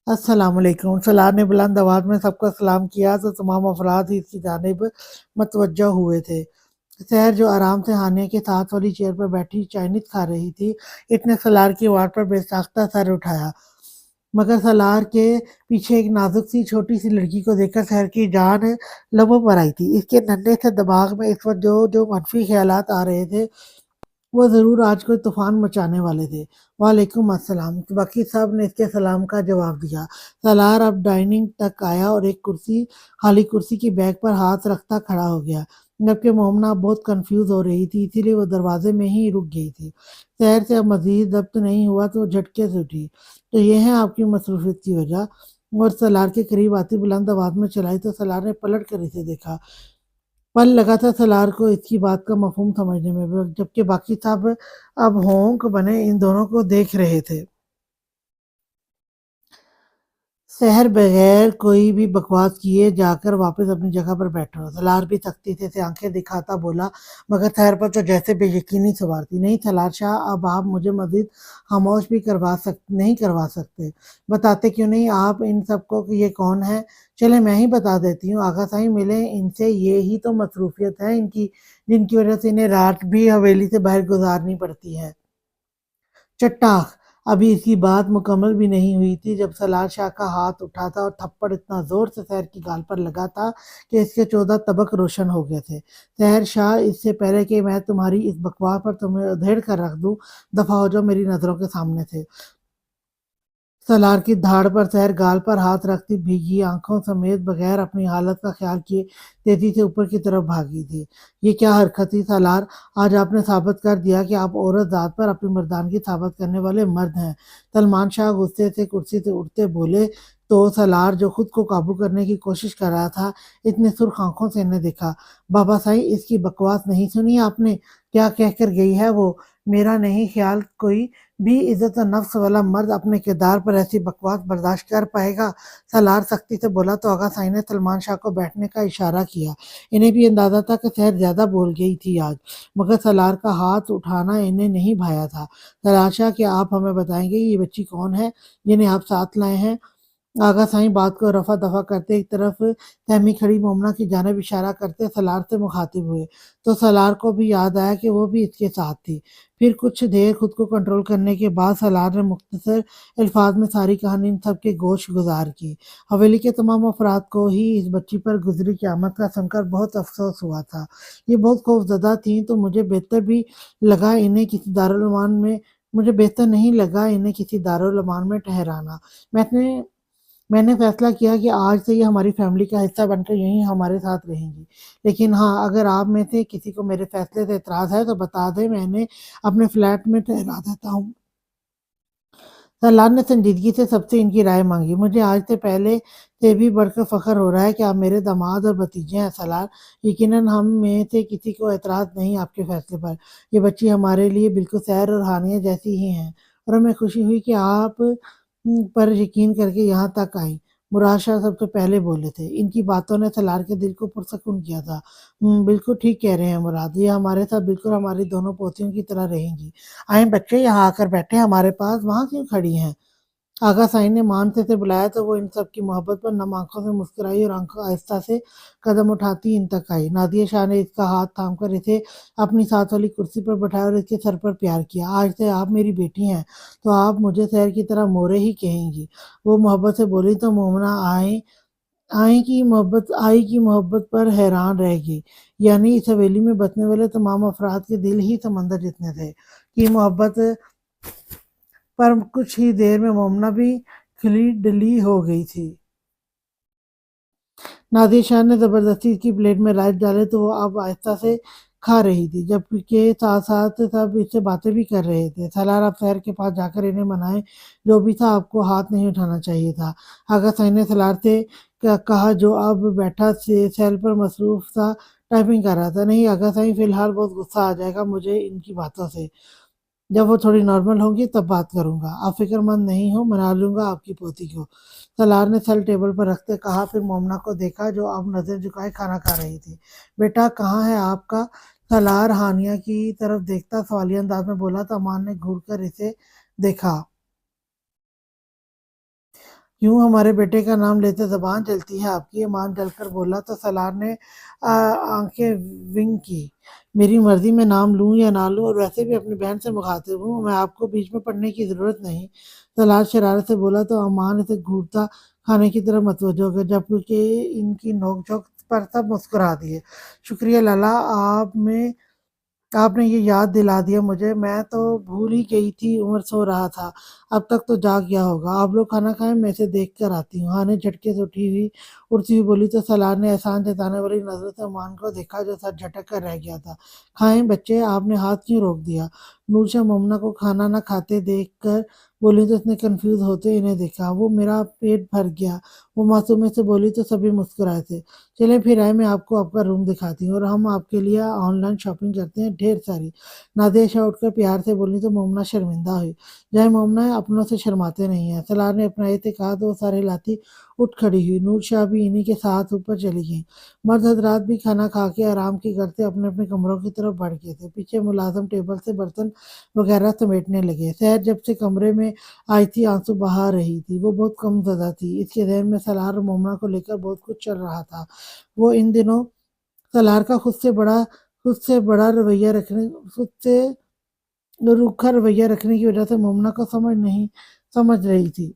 السلام علیکم۔ سالار نے بلند آواز میں سب کو سلام کیا تو تمام افراد ہی اس کی جانب متوجہ ہوئے تھے۔ سحر جو آرام سے ہانیہ کے ساتھ والی چیئر پر بیٹھی چائنیز کھا رہی تھی، اس نے سالار کی آواز پر بے ساختہ سر اٹھایا، مگر سالار کے پیچھے ایک نازک سی چھوٹی سی لڑکی کو دیکھ کر سحر کی جان لبوں پر آئی تھی۔ اس کے ننھے سے دماغ میں اس وقت جو منفی خیالات آ رہے تھے وہ ضرور آج کوئی طوفان مچانے والے تھے۔ وعلیکم السلام۔ باقی سب نے اس کے سلام کا جواب دیا۔ سالار اب ڈائننگ تک آیا اور ایک خالی کرسی کی بیک پر ہاتھ رکھتا کھڑا ہو گیا، جبکہ مومنا بہت کنفیوز ہو رہی تھی، اسی لیے وہ دروازے میں ہی رک گئی تھی۔ سحر سے اب مزید ضبط نہیں ہوا تو وہ جھٹکے سے اٹھی۔ تو یہ ہے آپ کی مصروفیت کی وجہ؟ اور سالار کے قریب آتی بلند آواز میں چلائی تو سالار نے پلٹ کر اسے دیکھا۔ پل لگا تھا سالار کو اس کی بات کا مفہوم سمجھنے میں، جبکہ باقی سب اب ہونک بنے ان دونوں کو دیکھ رہے تھے۔ سحر بغیر کوئی بھی بکواس کیے جا کر واپس اپنی جگہ پر بیٹھا۔ سالار بھی سختی سے اسے آنکھیں دکھاتا بولا، مگر سحر پر تو جیسے بے یقینی سوار تھی۔ نہیں سالار شاہ، اب آپ مجھے مزید خاموش بھی نہیں کروا سکتے۔ بتاتے کیوں نہیں آپ ان سب کو کہ یہ کون ہے؟ چلیں میں ہی بتا دیتی ہوں۔ آغا صاحب ملیں ان سے، یہ ہی تو مصروفیت ہے ان کی، جن کی وجہ سے انہیں رات بھی حویلی سے باہر گزارنی پڑتی ہے۔ چٹاخ! ابھی اس کی بات مکمل بھی نہیں ہوئی تھی جب سالار شاہ کا ہاتھ اٹھا تھا اور تھپڑ اتنا زور سے سحر کی گال پر لگا تھا کہ اس کے 14 طبق روشن ہو گئے تھے۔ سحر شاہ، اس سے پہلے کہ میں تمہاری اس بکواس پر تمہیں ادھیڑ کر رکھ دوں، دفعہ ہو جاؤ میری نظروں کے سامنے سے۔ سالار کی دھاڑ پر سحر گال پر ہاتھ رکھتی بھیگی آنکھوں سمیت بغیر اپنی حالت کا خیال کیے تیزی سے اوپر کی طرف بھاگی تھی۔ یہ کیا حرکت تھی سالار؟ آج آپ نے ثابت کر دیا کہ آپ عورت ذات پر اپنی مردانگی ثابت کرنے والے مرد ہیں۔ سلمان شاہ غصے سے کرسی سے اٹھتے بولے تو سالار جو خود کو قابو کرنے کی کوشش کر رہا تھا، اتنے سرخ آنکھوں سے انہیں دیکھا۔ بابا صاحب، اس کی بکواس نہیں سنی آپ نے؟ क्या कह कर गई है वो? मेरा नहीं ख्याल कोई भी इज्जत नफ्स वाला मर्द अपने किरदार पर ऐसी बकवास बर्दाश्त कर पाएगा। सलार सख्ती से बोला तो आगा साईं ने सलमान शाह को बैठने का इशारा किया। इन्हें भी अंदाजा था कि शहर ज्यादा बोल गई थी आज, मगर सलार का हाथ उठाना इन्हें नहीं भाया था। सलार शाह, क्या आप हमें बताएंगे ये बच्ची कौन है जिन्हें आप साथ लाए हैं? आगा साईं बात को रफा दफा करते एक तरफ सहमी खड़ी मोमना की जानिब इशारा करते सलार से मुखातिब हुए, तो सलार को भी याद आया कि वो भी इसके साथ थी। फिर कुछ देर खुद को कंट्रोल करने के बाद सलार ने मुख्तसर अल्फाज में सारी कहानी इन सब के गोश गुजार की। हवेली के तमाम अफराद को ही इस बच्ची पर गुजरी क़यामत का सुनकर बहुत अफसोस हुआ था। ये बहुत खौफजदा थी, तो मुझे बेहतर नहीं लगा इन्हें किसी दारुल अमान में ठहराना। मैंने मैंने फैसला किया कि आज से ये हमारी फैमिली का हिस्सा बनकर यहीं हमारे साथ रहेंगी। लेकिन हाँ, अगर आप में से किसी को मेरे फैसले से एतराज़ है तो बता दें, मैं इन्हें अपने फ्लैट में ठहरा देता हूँ। सलार ने संजीदगी से सबसे इनकी राय मांगी। मुझे आज से पहले से भी बढ़कर फख्र हो रहा है कि आप मेरे दामाद और भतीजे हैं सलार। यकीनन हम में से किसी को एतराज़ नहीं आपके फैसले पर। ये बच्ची हमारे लिए बिल्कुल सैर और हानिया जैसी ही हैं, और हमें खुशी हुई कि आप पर यकीन करके यहाँ तक आई। मुराद शाह सबसे पहले बोले थे। इनकी बातों ने सलार के दिल को पुरसकून किया था। बिल्कुल ठीक कह रहे हैं मुराद, ये हमारे साथ बिल्कुल हमारी दोनों पोतियों की तरह रहेंगी। आए बच्चे, यहाँ आकर बैठे हमारे पास, वहाँ क्यों खड़ी हैं? आगा साईं ने मानते से बुलाया तो वो इन सब की मोहब्बत पर नम आंखों से मुस्कुराई और आंखों आहिस्ता से कदम उठाती इन तक आई। नादिया शाह ने इसका हाथ थामकर इसे अपनी साथ वाली कुर्सी पर बैठाया और इसके सर पर प्यार किया। आज से आप मेरी बेटी हैं, तो आप मुझे शहर की तरह मोरे ही कहेंगी। वो मोहब्बत से बोली तो मोमना आई की मोहब्बत पर हैरान रह गई। यानी इस हवेली में बसने वाले तमाम अफराद के दिल ही समंदर जितने थे कि मोहब्बत पर कुछ ही देर में मोमना भी खिली डली हो गई थी। नादिर शाह ने जबरदस्ती इसकी प्लेट में राइस डाले तो वो अब आहिस्ता से खा रही थी, जबकि साथ साथ सब इससे बातें भी कर रहे थे। सलार अब शहर के पास जाकर इन्हें मनाए, जो भी था आपको हाथ नहीं उठाना चाहिए था। आगा साईं ने सलार से कहा, जो अब बैठा सेल पर मसरूफ था, टाइपिंग कर रहा था। नहीं आगा साईं, फिलहाल बहुत गुस्सा आ जाएगा मुझे इनकी बातों से। जब वो थोड़ी नॉर्मल होंगी तब बात करूंगा। आप फिक्रमंद नहीं हो, मना लूंगा आपकी पोती को। सलार ने सर टेबल पर रखते कहा, फिर मोमना को देखा जो अब नजर झुकाए खाना खा रही थी। बेटा कहाँ है आपका? सलार हानिया की तरफ देखता सवालिया अंदाज में बोला तो अमान ने घूर कर इसे देखा। क्यों हमारे बेटे का नाम लेते जबान जलती है आपकी? ईमान जलकर बोला तो सलार ने आंखें विंग की। मेरी मर्जी में नाम लूं या ना लूं, और वैसे भी अपनी बहन से मुखातिब हूँ, मैं आपको बीच में पढ़ने की जरूरत नहीं। सलार शरारत से बोला तो अमान इसे घूरता खाने की तरफ मतवज्जो हो गया, जबकि इनकी नोक-झोंक पर सब मुस्कुरा दिए। शुक्रिया लाला, आपने ये याद दिला दिया मुझे, मैं तो भूल ही गई थी, उमर सो रहा था, अब तक तो जाग गया होगा। आप लोग खाना खाएं, मैं इसे देख कर आती हूँ। हाँ ने झटके से उठती हुई बोली तो सलार ने एहसान जताने वाली नजर से अमान को देखा जो सर झटक कर रह गया था। खाएं बच्चे, आपने हाथ क्यों रोक दिया? नूरशा मोमना को खाना न खाते देख कर बोली तो उसने कंफ्यूज होते इन्हें देखा। वो मेरा पेट भर गया, वो मासूमी से बोली तो सभी मुस्कुराए थे। चले फिर आए, मैं आपको आपका रूम दिखाती हूँ और हम आपके लिए ऑनलाइन शॉपिंग करते हैं ढेर सारी। नादिया शाह उठकर प्यार से बोली तो मोमना शर्मिंदा हुई। जय मोमना, अपनों से शर्माते नहीं है। सलार ने अपना ये कहा तो वो सारे लाती उठ खड़ी हुई। नूर शाह भी इन्हीं के साथ ऊपर चली गई। मर्द हजरात भी खाना खा के आराम की करते अपने अपने कमरों की तरफ बढ़ गए थे। पीछे मुलाजम टेबल से बर्तन वगैरह समेटने लगे। शहर जब से कमरे में आई थी आंसू बहा रही थी। वो बहुत कम ज़्यादा थी। इसके ज़हन में सलार और मोमना को लेकर बहुत कुछ चल रहा था। वो इन दिनों सलार का खुद से रूखा रवैया रखने की वजह से मोमना को समझ रही थी।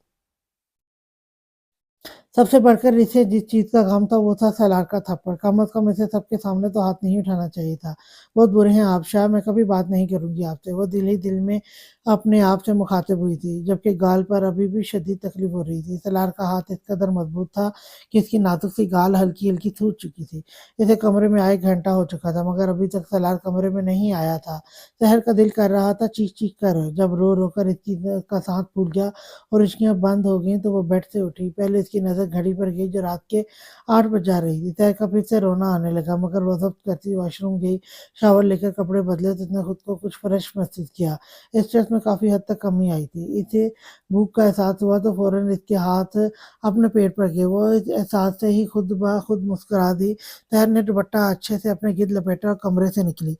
सबसे बढ़कर इसे जिस चीज का गम था वो था सलार का थप्पड़। कम अज कम इसे सबके सामने तो हाथ नहीं उठाना चाहिए था। बहुत बुरे हैं आप शाह, मैं कभी बात नहीं करूंगी आपसे। वो दिल ही दिल में अपने आप से मुखातिब हुई थी, जबकि गाल पर अभी भी शदीद तकलीफ हो रही थी। सलार का हाथ इस कदर मजबूत था कि इसकी नाजुक सी गाल हल्की-हल्की सूज चुकी थी। इसे कमरे में आए घंटा हो चुका था, मगर अभी तक सलार कमरे में नहीं आया था। सहर का दिल कर रहा था चीख-चीख कर, जब रो-रो कर इसकी का साँस फूल गया और उसकी बंद हो गईं, तो वो बेड से उठी। पहले इसकी नज़र घड़ी पर गई, जो रात के 8 बज जा रही थी। सहर का फिर से रोना आने लगा, मगर वो ज़ब्त करती वॉशरूम गई, शावर लेकर कपड़े बदले तो उसने खुद को कुछ फ्रेश महसूस किया। स्ट्रेस में काफ़ी हद तक कमी आई थी। इसे भूख का एहसास हुआ तो फ़ौरन इसके हाथ अपने पेट पर गए। वो इस एहसास से ही खुद ब खुद मुस्कुरा दी। तहर ने दुपट्टा अच्छे से अपने गिर्द लपेटा और कमरे से निकली।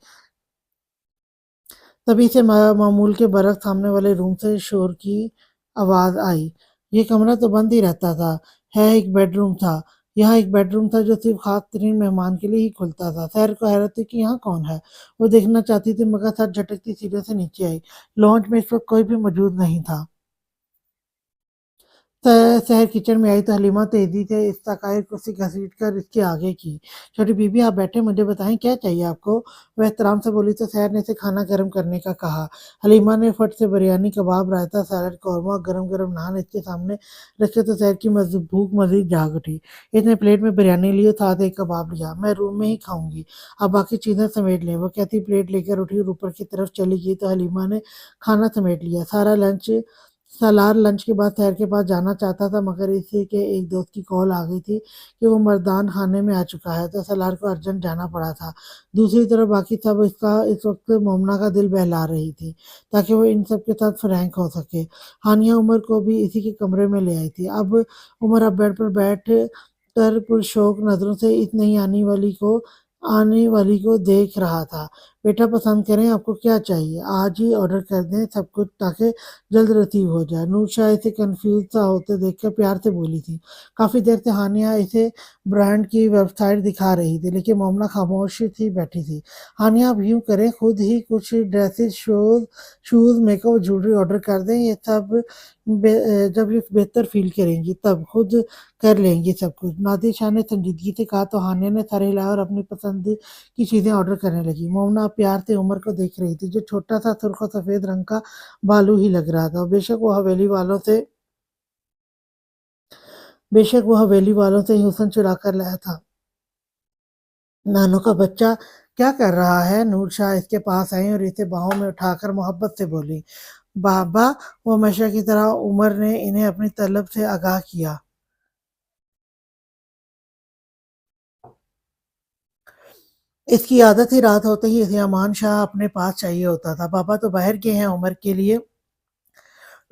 तभी से मामूल के बरक़्स सामने वाले रूम से शोर की आवाज़ आई। ये कमरा तो बंद ही रहता था। है एक बेडरूम था। यहाँ एक बेडरूम था जो सिर्फ़ ख़ास तरीन मेहमान के लिए ही खुलता था। सहर को हैरत थी कि यहाँ कौन है? वो देखना चाहती थी, मगर सर झटकती सीढ़ियों से नीचे आई। लॉन्च में इस वक़्त कोई भी मौजूद नहीं था। सहर किचन में आई तो हलीमा तेज़ी से इस्ताकाई कुर्सी घसीटकर इसके आगे की। "छोटी बीबी आप बैठें, मुझे बताएँ क्या चाहिए आपको?" वह एहतराम से बोली तो सहर ने इसे खाना गर्म करने का कहा। हलीमा ने फट से बिरयानी, कबाब, रायता, सैलड, कौरमा और गरम-गरम नान इसके सामने रखे तो सहर की भूख मज़ीद जाग उठी। इसने प्लेट में बिरयानी ली और साथ एक कबाब लिया। "मैं रूम में ही खाऊँगी, आप बाकी चीज़ें समेट लें।" वो कहती प्लेट लेकर उठी और ऊपर की तरफ चली गई तो हलीमा ने खाना समेट लिया। सालार लंच के बाद सहर के पास जाना चाहता था, मगर इसी के एक दोस्त की कॉल आ गई थी कि वो मर्दान खाने में आ चुका है, तो सालार को अर्जेंट जाना पड़ा था। दूसरी तरफ बाकी सब इसका इस वक्त मोमना का दिल बहला रही थी, ताकि वो इन सब के साथ फ्रैंक हो सके। हानिया उमर को भी इसी के कमरे में ले आई थी। उमर अब बेड पर बैठ कर पुरशौक नजरों से इस नई आने वाली को देख रहा था। "बेटा पसंद करें, आपको क्या चाहिए? आज ही ऑर्डर कर दें सब कुछ, ताकि जल्द रसीव हो जाए।" नूरशाह इसे कन्फ्यूज़ सा होते देखकर प्यार से बोली थी। काफ़ी देर से हानिया इसे ब्रांड की वेबसाइट दिखा रही थी, लेकिन मोमना खामोश सी बैठी थी। "हानिया आप यूँ करें, खुद ही कुछ dresses, shoes, makeup, jewellery order कर दें। ये सब जब ये बेहतर फ़ील करेंगी तब, खुद कर लेंगी सब कुछ।" नादिर शाह ने संजीदगी से कहा तो हानिया ने सर हिलाया और अपनी पसंद की चीज़ें ऑर्डर करने लगी। मोमना प्यार से उमर को देख रही थी, जो छोटा-सा सुर्ख़ और सफ़ेद रंग का भालू ही लग रहा था। बेशक वो हवेली वालों से ही हुस्न चुरा कर लाया था। "नानो का बच्चा क्या कर रहा है?" नूरशाह इसके पास आई और इसे बाहों में उठाकर मोहब्बत से बोली। "बाबा।" वो हमेशा की तरह उमर ने इन्हें अपनी तलब से आगाह किया। इसकी आदत ही रात होते ही इसे अमान शाह अपने पास चाहिए होता था। "पापा तो बाहर गए हैं उमर के लिए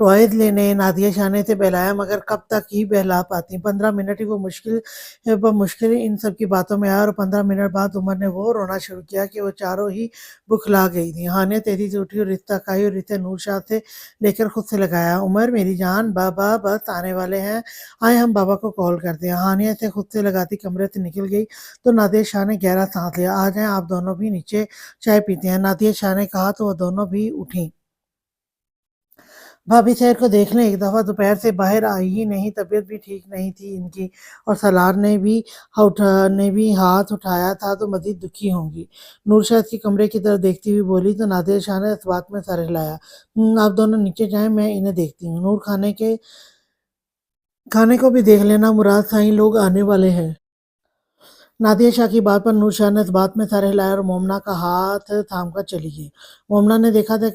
टॉयज़ लेने।" नादिया शाह ने इसे बहलाया, मगर कब तक ही बहला पाती। 15 मिनट ही वो बमुश्किल इन सब की बातों में आया और 15 मिनट बाद उमर ने वो रोना शुरू किया कि वो चारों ही बुखला गई थीं। हानिया तेज़ी से उठी और रिश्ता खाई और इसे नूरशाह से लेकर खुद से लगाया। "उमर मेरी जान, बाबा बस आने वाले हैं, आएँ हम बाबा को कॉल करते हैं।" हानिया इसे खुद से लगाती कमरे से निकल गई तो नादिया शाह ने गहरा साँस लिया। "आ जाएँ आप दोनों भी नीचे, चाय पीते हैं।" नादिया शाह ने कहा तो वो दोनों भी उठीं। भाभी शहर को देख लें एक दफ़ा, दोपहर से बाहर आई ही नहीं, तबीयत भी ठीक नहीं थी इनकी, और सलार ने भी हाथ उठाया था तो मज़ीद दुखी होंगी। नूरशाह इसके कमरे की तरफ देखती हुई बोली तो नादिर शाह ने इस बात में सर हिलाया। आप दोनों नीचे जाएँ, मैं इन्हें देखती हूँ। नूर खाने को भी देख लेना, मुराद साईं लोग आने वाले हैं। नादिया शाह की बात पर नूर शाह ने इस बात में सर हिलाया और मोमना का हाथ थाम कर चली गई। मोमना ने देखा था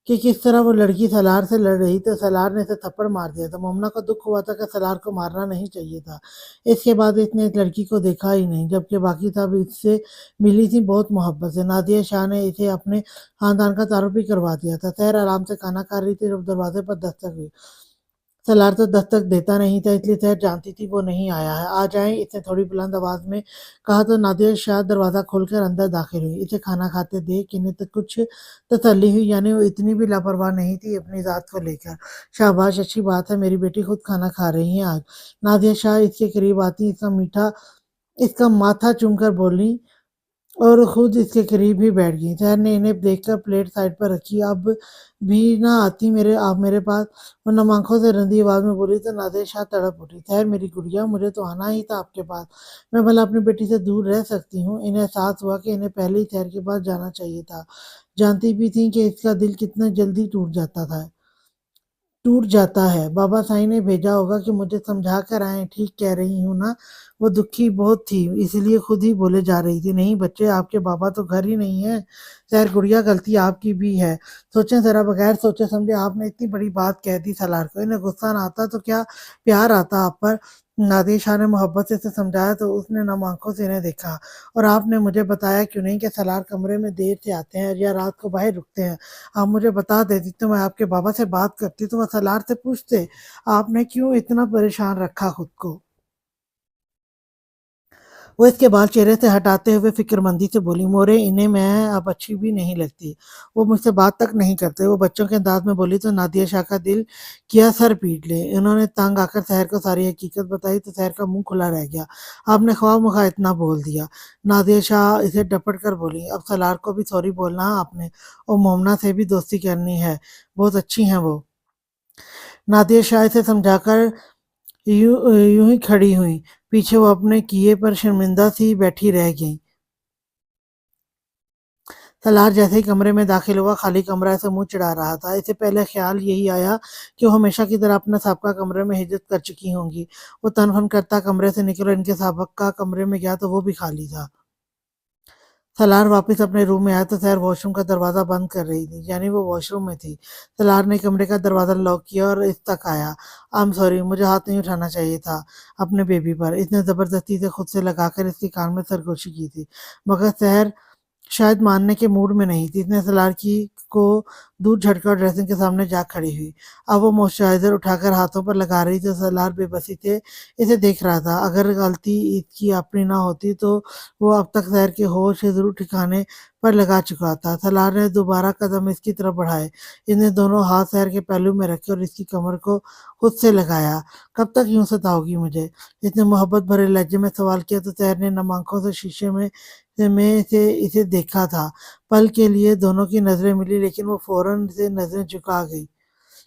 कि किस तरह वो लड़की सलार से लड़ रही थी, सलार ने इसे थप्पड़ मार दिया था। मोमना को दुःख हुआ था कि सलार को मारना नहीं चाहिए था। इसके बाद इसने इस लड़की को देखा ही नहीं, जबकि बाकी सब इससे मिली थी बहुत मोहब्बत से। नादिया शाह ने इसे अपने खानदान का तारुफ भी करवा दिया था। सहर आराम से खाना खा रही थी जब दरवाजे पर दस्तक हुई। सलार तो दस्तक देता नहीं था, इसलिए सहर जानती थी वो नहीं आया है। "आ जाएँ," इसने थोड़ी बुलंद आवाज़ में कहा तो नादिया शाह दरवाज़ा खोलकर अंदर दाखिल हुई। इसे खाना खाते देख इन्हें तो कुछ तसल्ली हुई, यानी वो इतनी भी लापरवाह नहीं थी अपनी ज़ात को लेकर। "शाबाश, अच्छी बात है, मेरी बेटी खुद खाना खा रही हैं आज।" नादिया शाह इसके करीब आती इसका माथा चूमकर बोलीं और खुद इसके करीब ही बैठ गईं। सहर ने इन्हें देखकर प्लेट साइड पर रखी। "अब भी ना आती आप मेरे पास?" वो नम आँखों से रंधी आवाज़ में बोली तो नादिर शाह तड़प उठी। "सहर मेरी गुड़िया, मुझे तो आना ही था आपके पास। मैं भला अपनी बेटी से दूर रह सकती हूँ?" इन्हें एहसास हुआ कि इन्हें पहले ही सहर के पास जाना चाहिए था। جانتی بھی تھیں کہ اس کا دل کتنا جلدی ٹوٹ جاتا ہے۔ بابا سائیں نے بھیجا ہوگا کہ مجھے سمجھا کر آئیں، ٹھیک کہہ رہی ہوں نا؟ وہ دکھی بہت تھی، اس لیے خود ہی بولے جا رہی تھی، نہیں بچے، آپ کے بابا تو گھر ہی نہیں ہے۔ خیر گڑیا، غلطی آپ کی بھی ہے۔ سوچیں ذرا، بغیر سوچے سمجھے آپ نے اتنی بڑی بات کہہ دی سالار کو۔ انہیں غصہ نہ آتا تو کیا پیار آتا آپ پر؟ نادر شاہ نے محبت سے اسے سمجھایا تو اس نے نم آنکھوں سے انہیں دیکھا۔ اور آپ نے مجھے بتایا کیوں نہیں کہ سالار کمرے میں دیر سے آتے ہیں یا رات کو باہر رکتے ہیں؟ آپ مجھے بتا دیتی تو میں آپ کے بابا سے بات کرتی، تو وہ سالار سے پوچھتے۔ آپ نے کیوں اتنا پریشان رکھا خود کو؟ وہ اس کے بال چہرے سے ہٹاتے ہوئے فکر مندی سے بولی، مورے انہیں میں اب اچھی بھی نہیں لگتی، وہ مجھ سے بات تک نہیں کرتے۔ وہ بچوں کے انداز میں بولی تو نادیہ شاہ کا دل کیا سر پیٹ لے۔ انہوں نے تنگ آ کر سحر کو ساری حقیقت بتائی تو سحر کا منہ کھلا رہ گیا۔ آپ نے خواہ مخواہ اتنا بول دیا؟ نادیہ شاہ اسے ڈپٹ کر بولی، اب سالار کو بھی سوری بولنا آپ نے، اور مومنہ سے بھی دوستی کرنی ہے، بہت اچھی ہیں وہ۔ نادیہ شاہ اسے سمجھا کر یوں ہی کھڑی ہوئیں، پیچھے وہ اپنے کیے پر شرمندہ سی بیٹھی رہ گئیں۔ سالار جیسے ہی کمرے میں داخل ہوا، خالی کمرہ اسے منہ چڑھا رہا تھا۔ اسے پہلے خیال یہی آیا کہ وہ ہمیشہ کی طرح اپنے سابقہ کمرے میں ہجرت کر چکی ہوں گی۔ وہ تن فن کرتا کمرے سے نکل اور ان کے سابقہ کمرے میں گیا تو وہ بھی خالی تھا۔ سالار واپس اپنے روم میں آیا تو سحر واش روم کا دروازہ بند کر رہی تھی، یعنی وہ واش روم میں تھی۔ سالار نے کمرے کا دروازہ لاک کیا اور اس تک آیا۔ آئی ایم سوری، مجھے ہاتھ نہیں اٹھانا چاہیے تھا اپنے بیبی پر۔ اس نے زبردستی سے خود سے لگا کر اس کے کان میں سرگوشی کی تھی، مگر سحر شاید ماننے کے موڈ میں نہیں تھی۔ اس نے سالار کی کو دودھ جھٹکا اور ڈریسنگ کے سامنے جا کھڑی ہوئی۔ اب وہ موئسچرائزر اٹھا کر ہاتھوں پر لگا رہی تھی۔ سالار بے بسی سے اسے دیکھ رہا تھا۔ اگر غلطی اس کی اپنی نہ ہوتی تو وہ اب تک سحر کے ہوش ضرور ٹھکانے پر لگا چکا تھا۔ سالار نے دوبارہ قدم اس کی طرف بڑھائے۔ اس نے دونوں ہاتھ سحر کے پہلو میں رکھے اور اس کی کمر کو خود سے لگایا۔ کب تک یوں ستاؤ گی مجھے؟ اس نے محبت بھرے لہجے میں سوال کیا تو سحر نے نم آنکھوں سے شیشے میں سے اسے دیکھا تھا۔ پل کے لیے دونوں کی نظریں ملی، لیکن وہ فوراً سے نظریں جھکا گئی۔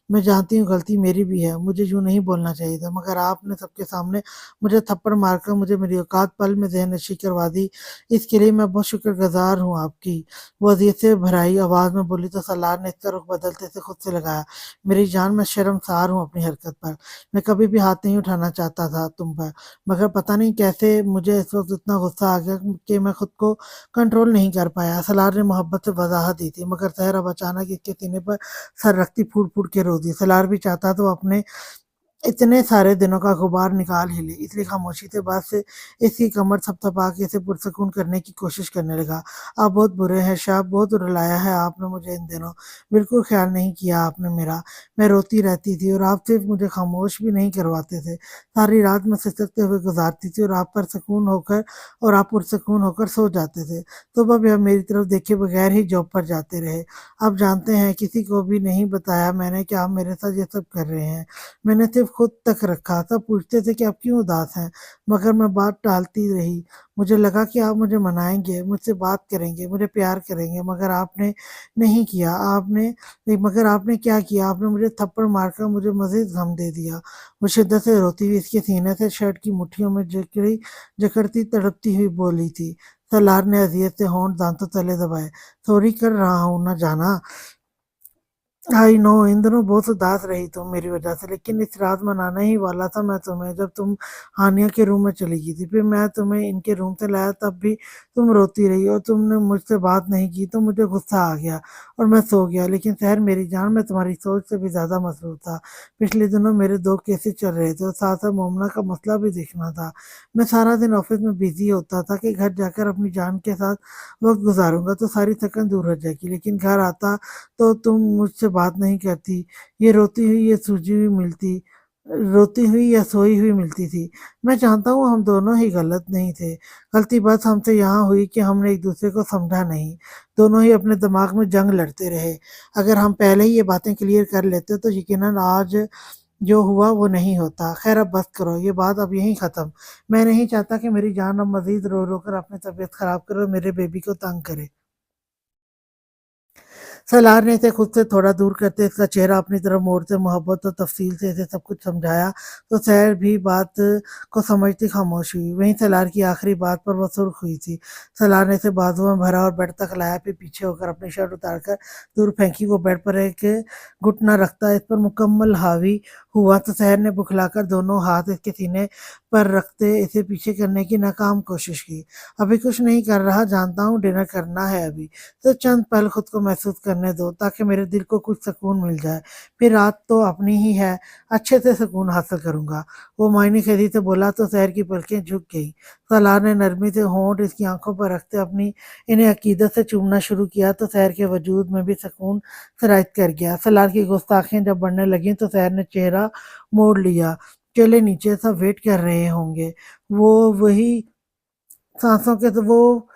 میں جانتی ہوں غلطی میری بھی ہے، مجھے یوں نہیں بولنا چاہیے تھا، مگر آپ نے سب کے سامنے مجھے تھپڑ مار کر مجھے میری اوقات پل میں ذہن نشی کروا دی، اس کے لیے میں بہت شکر گزار ہوں آپ کی۔ وہ اذیت سے بھرائی آواز میں بولی تو سالار نے اس کا رخ بدلتے سے خود سے لگایا، میری جان، میں شرمسار ہوں اپنی حرکت پر، میں کبھی بھی ہاتھ نہیں اٹھانا چاہتا تھا تم پر، مگر پتہ نہیں کیسے مجھے اس وقت اتنا غصہ آ گیا کہ میں خود کو کنٹرول نہیں کر پایا۔ سالار نے محبت سے وضاحت دی تھی، مگر سحر اب اچانک اس کے سینے پر سر رکھتی پھوٹ پھوٹ کے رو دی۔ سالار بھی چاہتا تو اپنے اتنے سارے دنوں کا غبار نکال ہی لے، اس لیے خاموشی سے بات سے اس کی کمر تھپتھپا کے اسے پرسکون کرنے کی کوشش کرنے لگا۔ آپ بہت برے ہیں شاہ، بہت رلایا ہے آپ نے مجھے ان دنوں، بالکل خیال نہیں کیا آپ نے میرا، میں روتی رہتی تھی اور آپ صرف مجھے خاموش بھی نہیں کرواتے تھے، ساری رات میں سسکتے ہوئے گزارتی تھی اور آپ پرسکون ہو کر سو جاتے تھے، صبح بھی آپ میری طرف دیکھے بغیر ہی جاب پر جاتے رہے۔ آپ جانتے ہیں کسی کو بھی نہیں بتایا میں نے کہ آپ میرے ساتھ یہ سب کر رہے ہیں، میں نے صرف خود تک رکھا۔ سب پوچھتے تھے کہ آپ کیوں اداس ہیں، مگر میں بات ٹالتی رہی، مجھے لگا کہ آپ مجھے منائیں گے، مجھ سے بات کریں گے، مجھے پیار کریں گے، مگر آپ نے نہیں کیا۔ مگر آپ نے کیا کیا؟ آپ نے مجھے تھپڑ مار کر مجھے مزید غم دے دیا۔ وہ شدت سے روتی ہوئی اس کے سینے سے شرٹ کی مٹھیوں میں جکڑتی تڑپتی ہوئی بولی تھی۔ سالار نے اذیت سے ہونٹ دانتوں تلے دبائے۔ سوری کر رہا ہوں نہ جانا، آئی نو، ان دنوں بہت اداس رہی تم میری وجہ سے، لیکن اس رات منانا ہی والا تھا میں تمہیں جب تم ہانیہ کے روم میں چلی گئی تھی، پھر میں تمہیں ان کے روم سے لایا، تب بھی تم روتی رہی اور تم نے مجھ سے بات نہیں کی تو مجھے غصہ آ گیا اور میں سو گیا۔ لیکن سحر میری جان، میں تمہاری سوچ سے بھی زیادہ مصروف تھا۔ پچھلے دنوں میرے 2 کیسز چل رہے تھے اور ساتھ ساتھ مومنہ کا مسئلہ بھی دیکھنا تھا۔ میں سارا دن آفس میں بزی ہوتا تھا کہ گھر جا کر اپنی جان کے ساتھ وقت گزاروں گا تو ساری تھکن دور ہو جائے گی، لیکن گھر آتا تو تم مجھ سے بات نہیں کرتی، یہ روتی ہوئی یا سوئی ہوئی ملتی تھی۔ میں جانتا ہوں ہم دونوں ہی غلط نہیں تھے، غلطی بس ہم سے یہاں ہوئی کہ ہم نے ایک دوسرے کو سمجھا نہیں، دونوں ہی اپنے دماغ میں جنگ لڑتے رہے۔ اگر ہم پہلے ہی یہ باتیں کلیئر کر لیتے تو یقیناً آج جو ہوا وہ نہیں ہوتا۔ خیر اب بس کرو، یہ بات اب یہیں ختم، میں نہیں چاہتا کہ میری جان اب مزید رو رو کر اپنی طبیعت خراب کرے اور میرے بیبی کو تنگ کرے۔ सलार ने इसे खुद से थोड़ा दूर करते इसका चेहरा अपनी तरफ मोड़ते मोहब्बत और तफसील से इसे सब कुछ समझाया, तो सहर भी बात को समझती खामोश हुई। वहीं सलार की आखिरी बात पर वो सुर्ख हुई थी। सलार ने इसे बाजुओं में भरा और बेड तक लाया, फिर पीछे होकर अपनी शर्ट उतारकर दूर फेंकी। वो बेड पर एक घुटना रखता इस पर मुकम्मल हावी हुआ, तो सहर ने बुखलाकर दोनों हाथ इसके सीने पर रखते इसे पीछे करने की नाकाम कोशिश की। अभी कुछ नहीं कर रहा, जानता हूँ, डिनर करना है अभी, तो चंद पल खुद को महसूस करने दो ताकि मेरे दिल को कुछ सुकून मिल जाए, फिर रात तो अपनी ही है, अच्छे से सुकून हासिल करूंगा। वो मायने खेदी से बोला, तो सहर की पलकें झुक गई। सलार ने नरमी से होंठ इसकी आंखों पर रखते अपनी इन्हें अकीदत से चूमना शुरू किया, तो सहर के वजूद में भी सुकून सरायत कर गया। सलार की गुस्ताखियां जब बढ़ने लगीं तो सहर ने चेहरा मोड़ लिया। चले नीचे, सब वेट कर रहे होंगे। वो वही सांसों के तो वो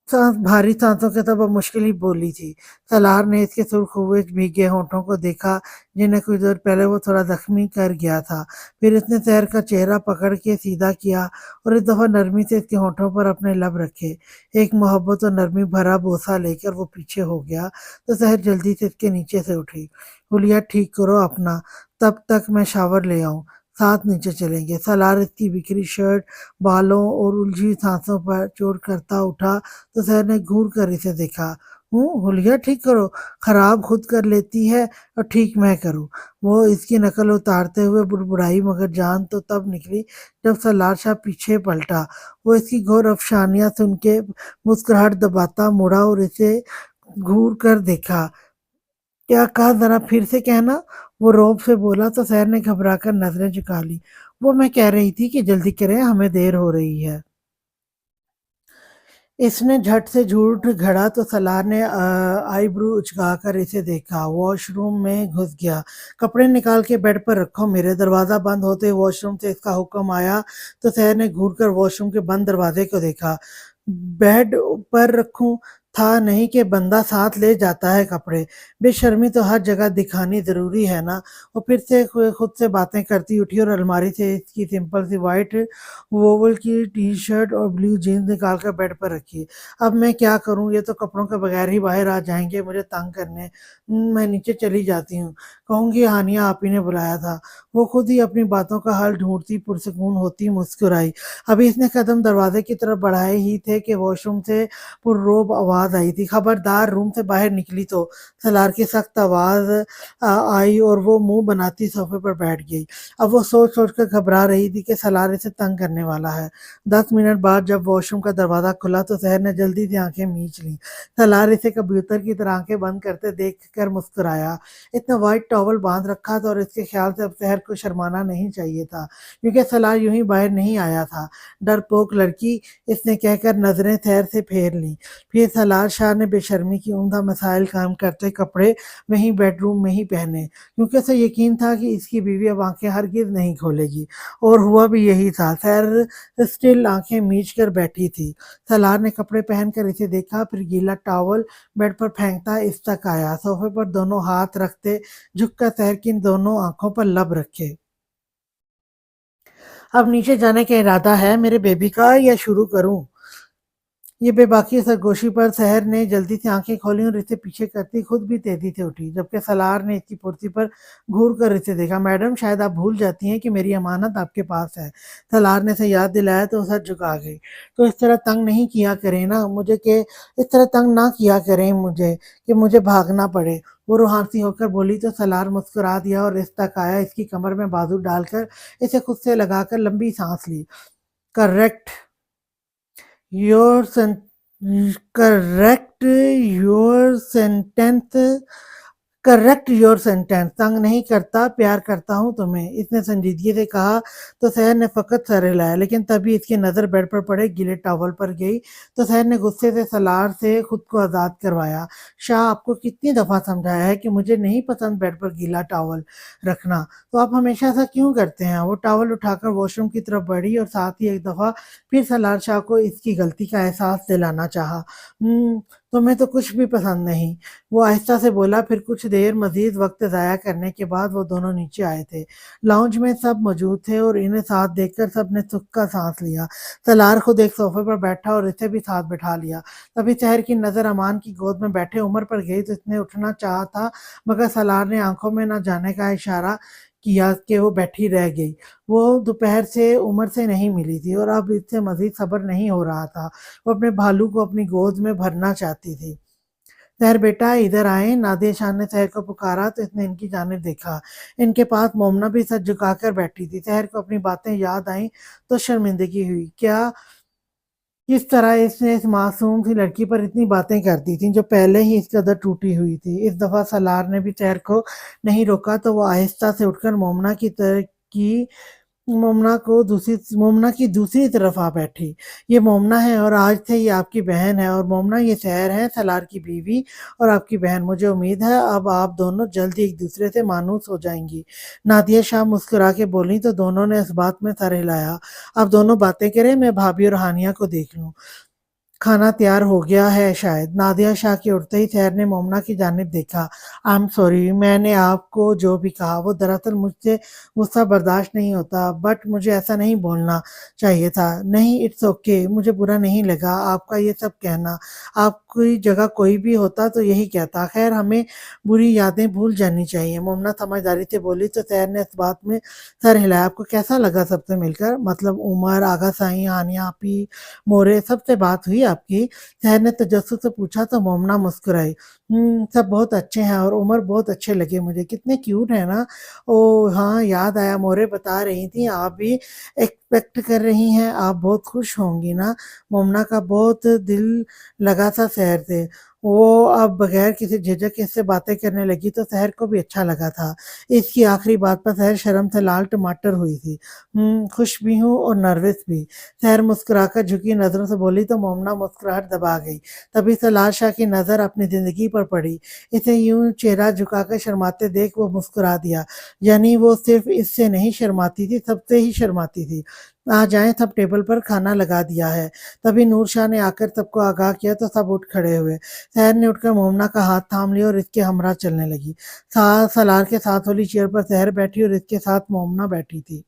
भारी सांसों के तब मुश्किल ही बोली थी। सलार ने इसके सुर्ख हुए भीगे होठों को देखा, जिन्हें कुछ देर पहले वो थोड़ा जख्मी कर गया था। फिर इसने सहर का चेहरा पकड़ के सीधा किया और इस दफा नरमी से इसके होठों पर अपने लब रखे। एक मोहब्बत और नरमी भरा बोसा लेकर वो पीछे हो गया, तो सहर जल्दी से इसके नीचे से उठी। हुलिया ठीक करो अपना, तब तक मैं शावर ले आऊं, साथ नीचे चलेंगे। सलार इसकी बिखरी शर्ट, बालों और उलझी सांसों पर चोट करता उठा, तो सहर ने घूर कर इसे देखा। हूँ, हुलिया ठीक करो, खराब खुद कर लेती है और ठीक मैं करूँ। वो इसकी नकल उतारते हुए बुड़बुड़ाई, मगर जान तो तब निकली जब सलार शाह पीछे पलटा। वो इसकी घोर अफसानियां सुन के मुस्कुराहट दबाता मुड़ा और इसे घूर कर देखा। क्या कहा, जरा फिर से कहना, वो रौब से बोला, तो सहर ने घबराकर नजरें झुका ली। वो मैं कह रही थी कि जल्दी करें, हमें देर हो रही है। इसने झट से झूठ घड़ा, तो सलार ने आईब्रू उचकाकर इसे देखा। वॉशरूम में घुस गया। कपड़े निकाल के बेड पर रखो मेरे। दरवाजा बंद होते वॉशरूम से इसका हुक्म आया, तो सहर ने घूरकर वॉशरूम के बंद दरवाजे को देखा। बेड पर रखूं, था नहीं कि बंदा साथ ले जाता है कपड़े। बेशर्मी तो हर जगह दिखानी जरूरी है ना। वो फिर से खुद से बातें करती उठी और अलमारी से इसकी सिंपल सी वाइट वोवल की टी शर्ट और ब्लू जीन्स निकाल कर बेड पर रखी। अब मैं क्या करूं, ये तो कपड़ों के बगैर ही बाहर आ जाएंगे मुझे तंग करने। मैं नीचे चली जाती हूँ, कहूंगी हानिया आप ही ने बुलाया था। वो खुद ही अपनी बातों का हल ढूंढती पुरसकून होती मुस्कुराई। अभी इसने कदम दरवाजे की तरफ बढ़ाए ही थे कि वॉशरूम से पुररोब आवाज आई थी। खबरदार, रूम से बाहर निकली तो। सलार की सख्त आवाज आई और वो मुंह बनाती सोफे पर बैठ गई। अब वो सोच सोच कर घबरा रही थी कि सलार इसे तंग करने वाला है। 10 मिनट बाद जब वॉशरूम का दरवाजा खुला, तो सहर ने जल्दी से आंखें मींच ली। सलार इसे कबूतर की तरह आंखें बंद करते देख कर मुस्कुराया। इतना वाइट टॉवल बांध रखा था और इसके ख्याल से अब सहर को शर्माना नहीं चाहिए था, क्योंकि सलार यूं ही बाहर नहीं आया था। डरपोक लड़की, इसने कहकर नजरें सहर से फेर ली। फिर सलार शाह ने बेशर्मी की उम्दा मसाइल काम करते कपड़े वहीं बेडरूम में ही पहने, क्योंकि उसे यकीन था कि इसकी बीवी अब आंखें हरगिज नहीं खोलेगी। और हुआ भी यही था। सैर स्टिल आंखें मीच कर बैठी थी। सलार ने कपड़े पहनकर इसे देखा, फिर गीला टॉवल बेड पर फेंकता इस तक आया। सोफे पर दोनों हाथ रखते झुककर सहर की इन दोनों आंखों पर लब रखे। अब नीचे जाने का इरादा है मेरे बेबी का, या शुरू करूं? ये बेबाकी सरगोशी पर सहर ने जल्दी से आंखें खोली और इसे पीछे करती खुद भी तेजी से उठी, जबकि सलार ने इसकी कुर्सी पर घूर कर इसे देखा। मैडम, शायद आप भूल जाती हैं कि मेरी अमानत आपके पास है। सलार ने इसे याद दिलाया तो सर झुका गई। तो इस तरह तंग नहीं किया करें ना मुझे, कि इस तरह तंग ना किया करें मुझे कि मुझे भागना पड़े। वो रूहानी होकर बोली, तो सलार मुस्कुरा दिया और इस तक आया, इसकी कमर में बाजू डालकर इसे खुद से लगाकर लंबी सांस ली। Correct your correct your sentence correct your sentence. तंग नहीं करता, प्यार करता हूँ तुम्हें, इसने संजीदगी से कहा। तो सहर ने फकत सर हिलाया, लेकिन तभी इसकी नजर बेड पर पड़े गीले टॉवल पर गई। तो सहर ने गुस्से से सलार से खुद को आजाद करवाया। शाह, आपको कितनी दफा समझाया है कि मुझे नहीं पसंद बेड पर गीला टॉवल रखना, तो आप हमेशा ऐसा क्यों करते हैं? वो टॉवल उठाकर वॉशरूम की तरफ बढ़ी और साथ ही एक दफा फिर सलार शाह को इसकी गलती का एहसास दिलाना चाहा। تمہیں تو کچھ بھی پسند نہیں، وہ آہستہ سے بولا۔ پھر کچھ دیر مزید وقت ضائع کرنے کے بعد وہ دونوں نیچے آئے تھے۔ لاؤنج میں سب موجود تھے اور انہیں ساتھ دیکھ کر سب نے سکھ کا سانس لیا۔ سالار خود ایک صوفے پر بیٹھا اور اسے بھی ساتھ بٹھا لیا۔ تبھی سحر کی نظر امان کی گود میں بیٹھے عمر پر گئی تو اس نے اٹھنا چاہا تھا، مگر سالار نے آنکھوں میں نہ جانے کا اشارہ کیا کہ وہ بیٹھی رہ گئی۔ وہ دوپہر سے عمر سے نہیں ملی تھی اور اب اس سے مزید صبر نہیں ہو رہا تھا۔ وہ اپنے بھالو کو اپنی گود میں بھرنا چاہتی تھی۔ سحر بیٹا ادھر آئیں، نادیہ شاہ نے سحر کو پکارا تو اس نے ان کی جانب دیکھا۔ ان کے پاس مومنا بھی سر جھکا کر بیٹھی تھی۔ سحر کو اپنی باتیں یاد آئیں تو شرمندگی ہوئی۔ کس طرح اس نے اس معصوم سی لڑکی پر اتنی باتیں کرتی تھیں جو پہلے ہی اس قدر ٹوٹی ہوئی تھی۔ اس دفعہ سالار نے بھی سحر کو نہیں روکا تو وہ آہستہ سے اٹھ کر مومنا کی دوسری طرف آ بیٹھی۔ یہ مومنا ہے اور آج سے یہ آپ کی بہن ہے، اور مومنا یہ سحر ہے، سالار کی بیوی اور آپ کی بہن۔ مجھے امید ہے اب آپ دونوں جلد ہی ایک دوسرے سے مانوس ہو جائیں گی۔ نادیہ شاہ مسکرا کے بولی تو دونوں نے اس بات میں سر ہلایا۔ اب دونوں باتیں کریں، میں بھابھی اور ہانیہ کو دیکھ لوں۔ کھانا تیار ہو گیا ہے شاید۔ نادیہ شاہ کے اٹھتے ہی سحر نے مومنا کی جانب دیکھا۔ آئی ایم سوری، میں نے آپ کو جو بھی کہا وہ دراصل مجھ سے غصہ برداشت نہیں ہوتا، بٹ مجھے ایسا نہیں بولنا چاہیے تھا۔ نہیں، اٹس اوکے، مجھے برا نہیں لگا آپ کا یہ سب کہنا۔ آپ کی جگہ کوئی بھی ہوتا تو یہی کہتا۔ خیر، ہمیں بری یادیں بھول جانی چاہیے، مومنا سمجھداری سے بولی تو سحر نے اس بات میں سر ہلایا۔ آپ کو کیسا لگا سب سے مل کر؟ مطلب عمر، آغا سائیں، ہانیہ آپی، مورے، سب سے بات ہوئی آپ کی؟ سحر نے تجسس سے پوچھا تو مومنا مسکرائی۔ سب بہت اچھے ہیں اور عمر بہت اچھے لگے مجھے، کتنے کیوٹ ہیں نا۔ او ہاں، یاد آیا، مورے بتا رہی تھیں آپ بھی ایکسپیکٹ کر رہی ہیں، آپ بہت خوش ہوں گی نا۔ مومنا کا بہت دل لگا تھا سحر سے۔ وہ اب بغیر کسی جھجک اس سے باتیں کرنے لگی تو سحر کو بھی اچھا لگا تھا۔ اس کی آخری بات پر سحر شرم سے لال ٹماٹر ہوئی تھی۔ خوش بھی ہوں اور نروس بھی، سحر مسکرا کر جھکی نظروں سے بولی تو مومنا مسکراہٹ دبا گئی۔ تبھی سالار شاہ کی نظر اپنی زندگی پر پڑی۔ اسے یوں چہرہ جھکا کر شرماتے دیکھ وہ مسکرا دیا، یعنی وہ صرف اس سے نہیں شرماتی تھی، سب سے ہی شرماتی تھی۔ آ جائیں، سب ٹیبل پر کھانا لگا دیا ہے۔ تبھی نور شاہ نے آ کر سب کو آگاہ کیا تو سب اٹھ کھڑے ہوئے۔ سحر نے اٹھ کر مومنا کا ہاتھ تھام لیا اور اس کے ہمراہ چلنے لگی۔ سالار کے ساتھ والی چیئر پر سحر بیٹھی اور اس کے ساتھ مومنا بیٹھی تھی۔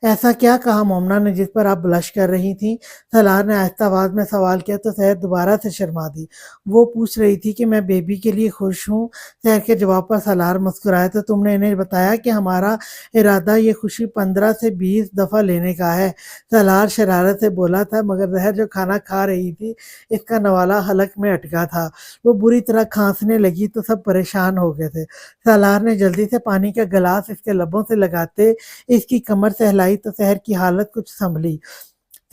ایسا کیا کہا مومنا نے جس پر آپ بلش کر رہی تھیں؟ سالار نے آہستہ آواز میں سوال کیا تو سحر دوبارہ سے شرما دی۔ وہ پوچھ رہی تھی کہ میں بیبی کے لیے خوش ہوں۔ سحر کے جواب پر سالار مسکرائے تو تم نے انہیں بتایا کہ ہمارا ارادہ یہ خوشی 15 سے 20 دفعہ لینے کا ہے۔ سالار شرارت سے بولا تھا، مگر سحر جو کھانا کھا رہی تھی اس کا نوالا حلق میں اٹکا تھا۔ وہ بری طرح کھانسنے لگی تو سب پریشان ہو گئے تھے۔ سالار نے جلدی سے پانی کا گلاس اس کے لبوں سے لگاتے اس کی کمر سہلائی تو سحر کی حالت کچھ سنبھلی۔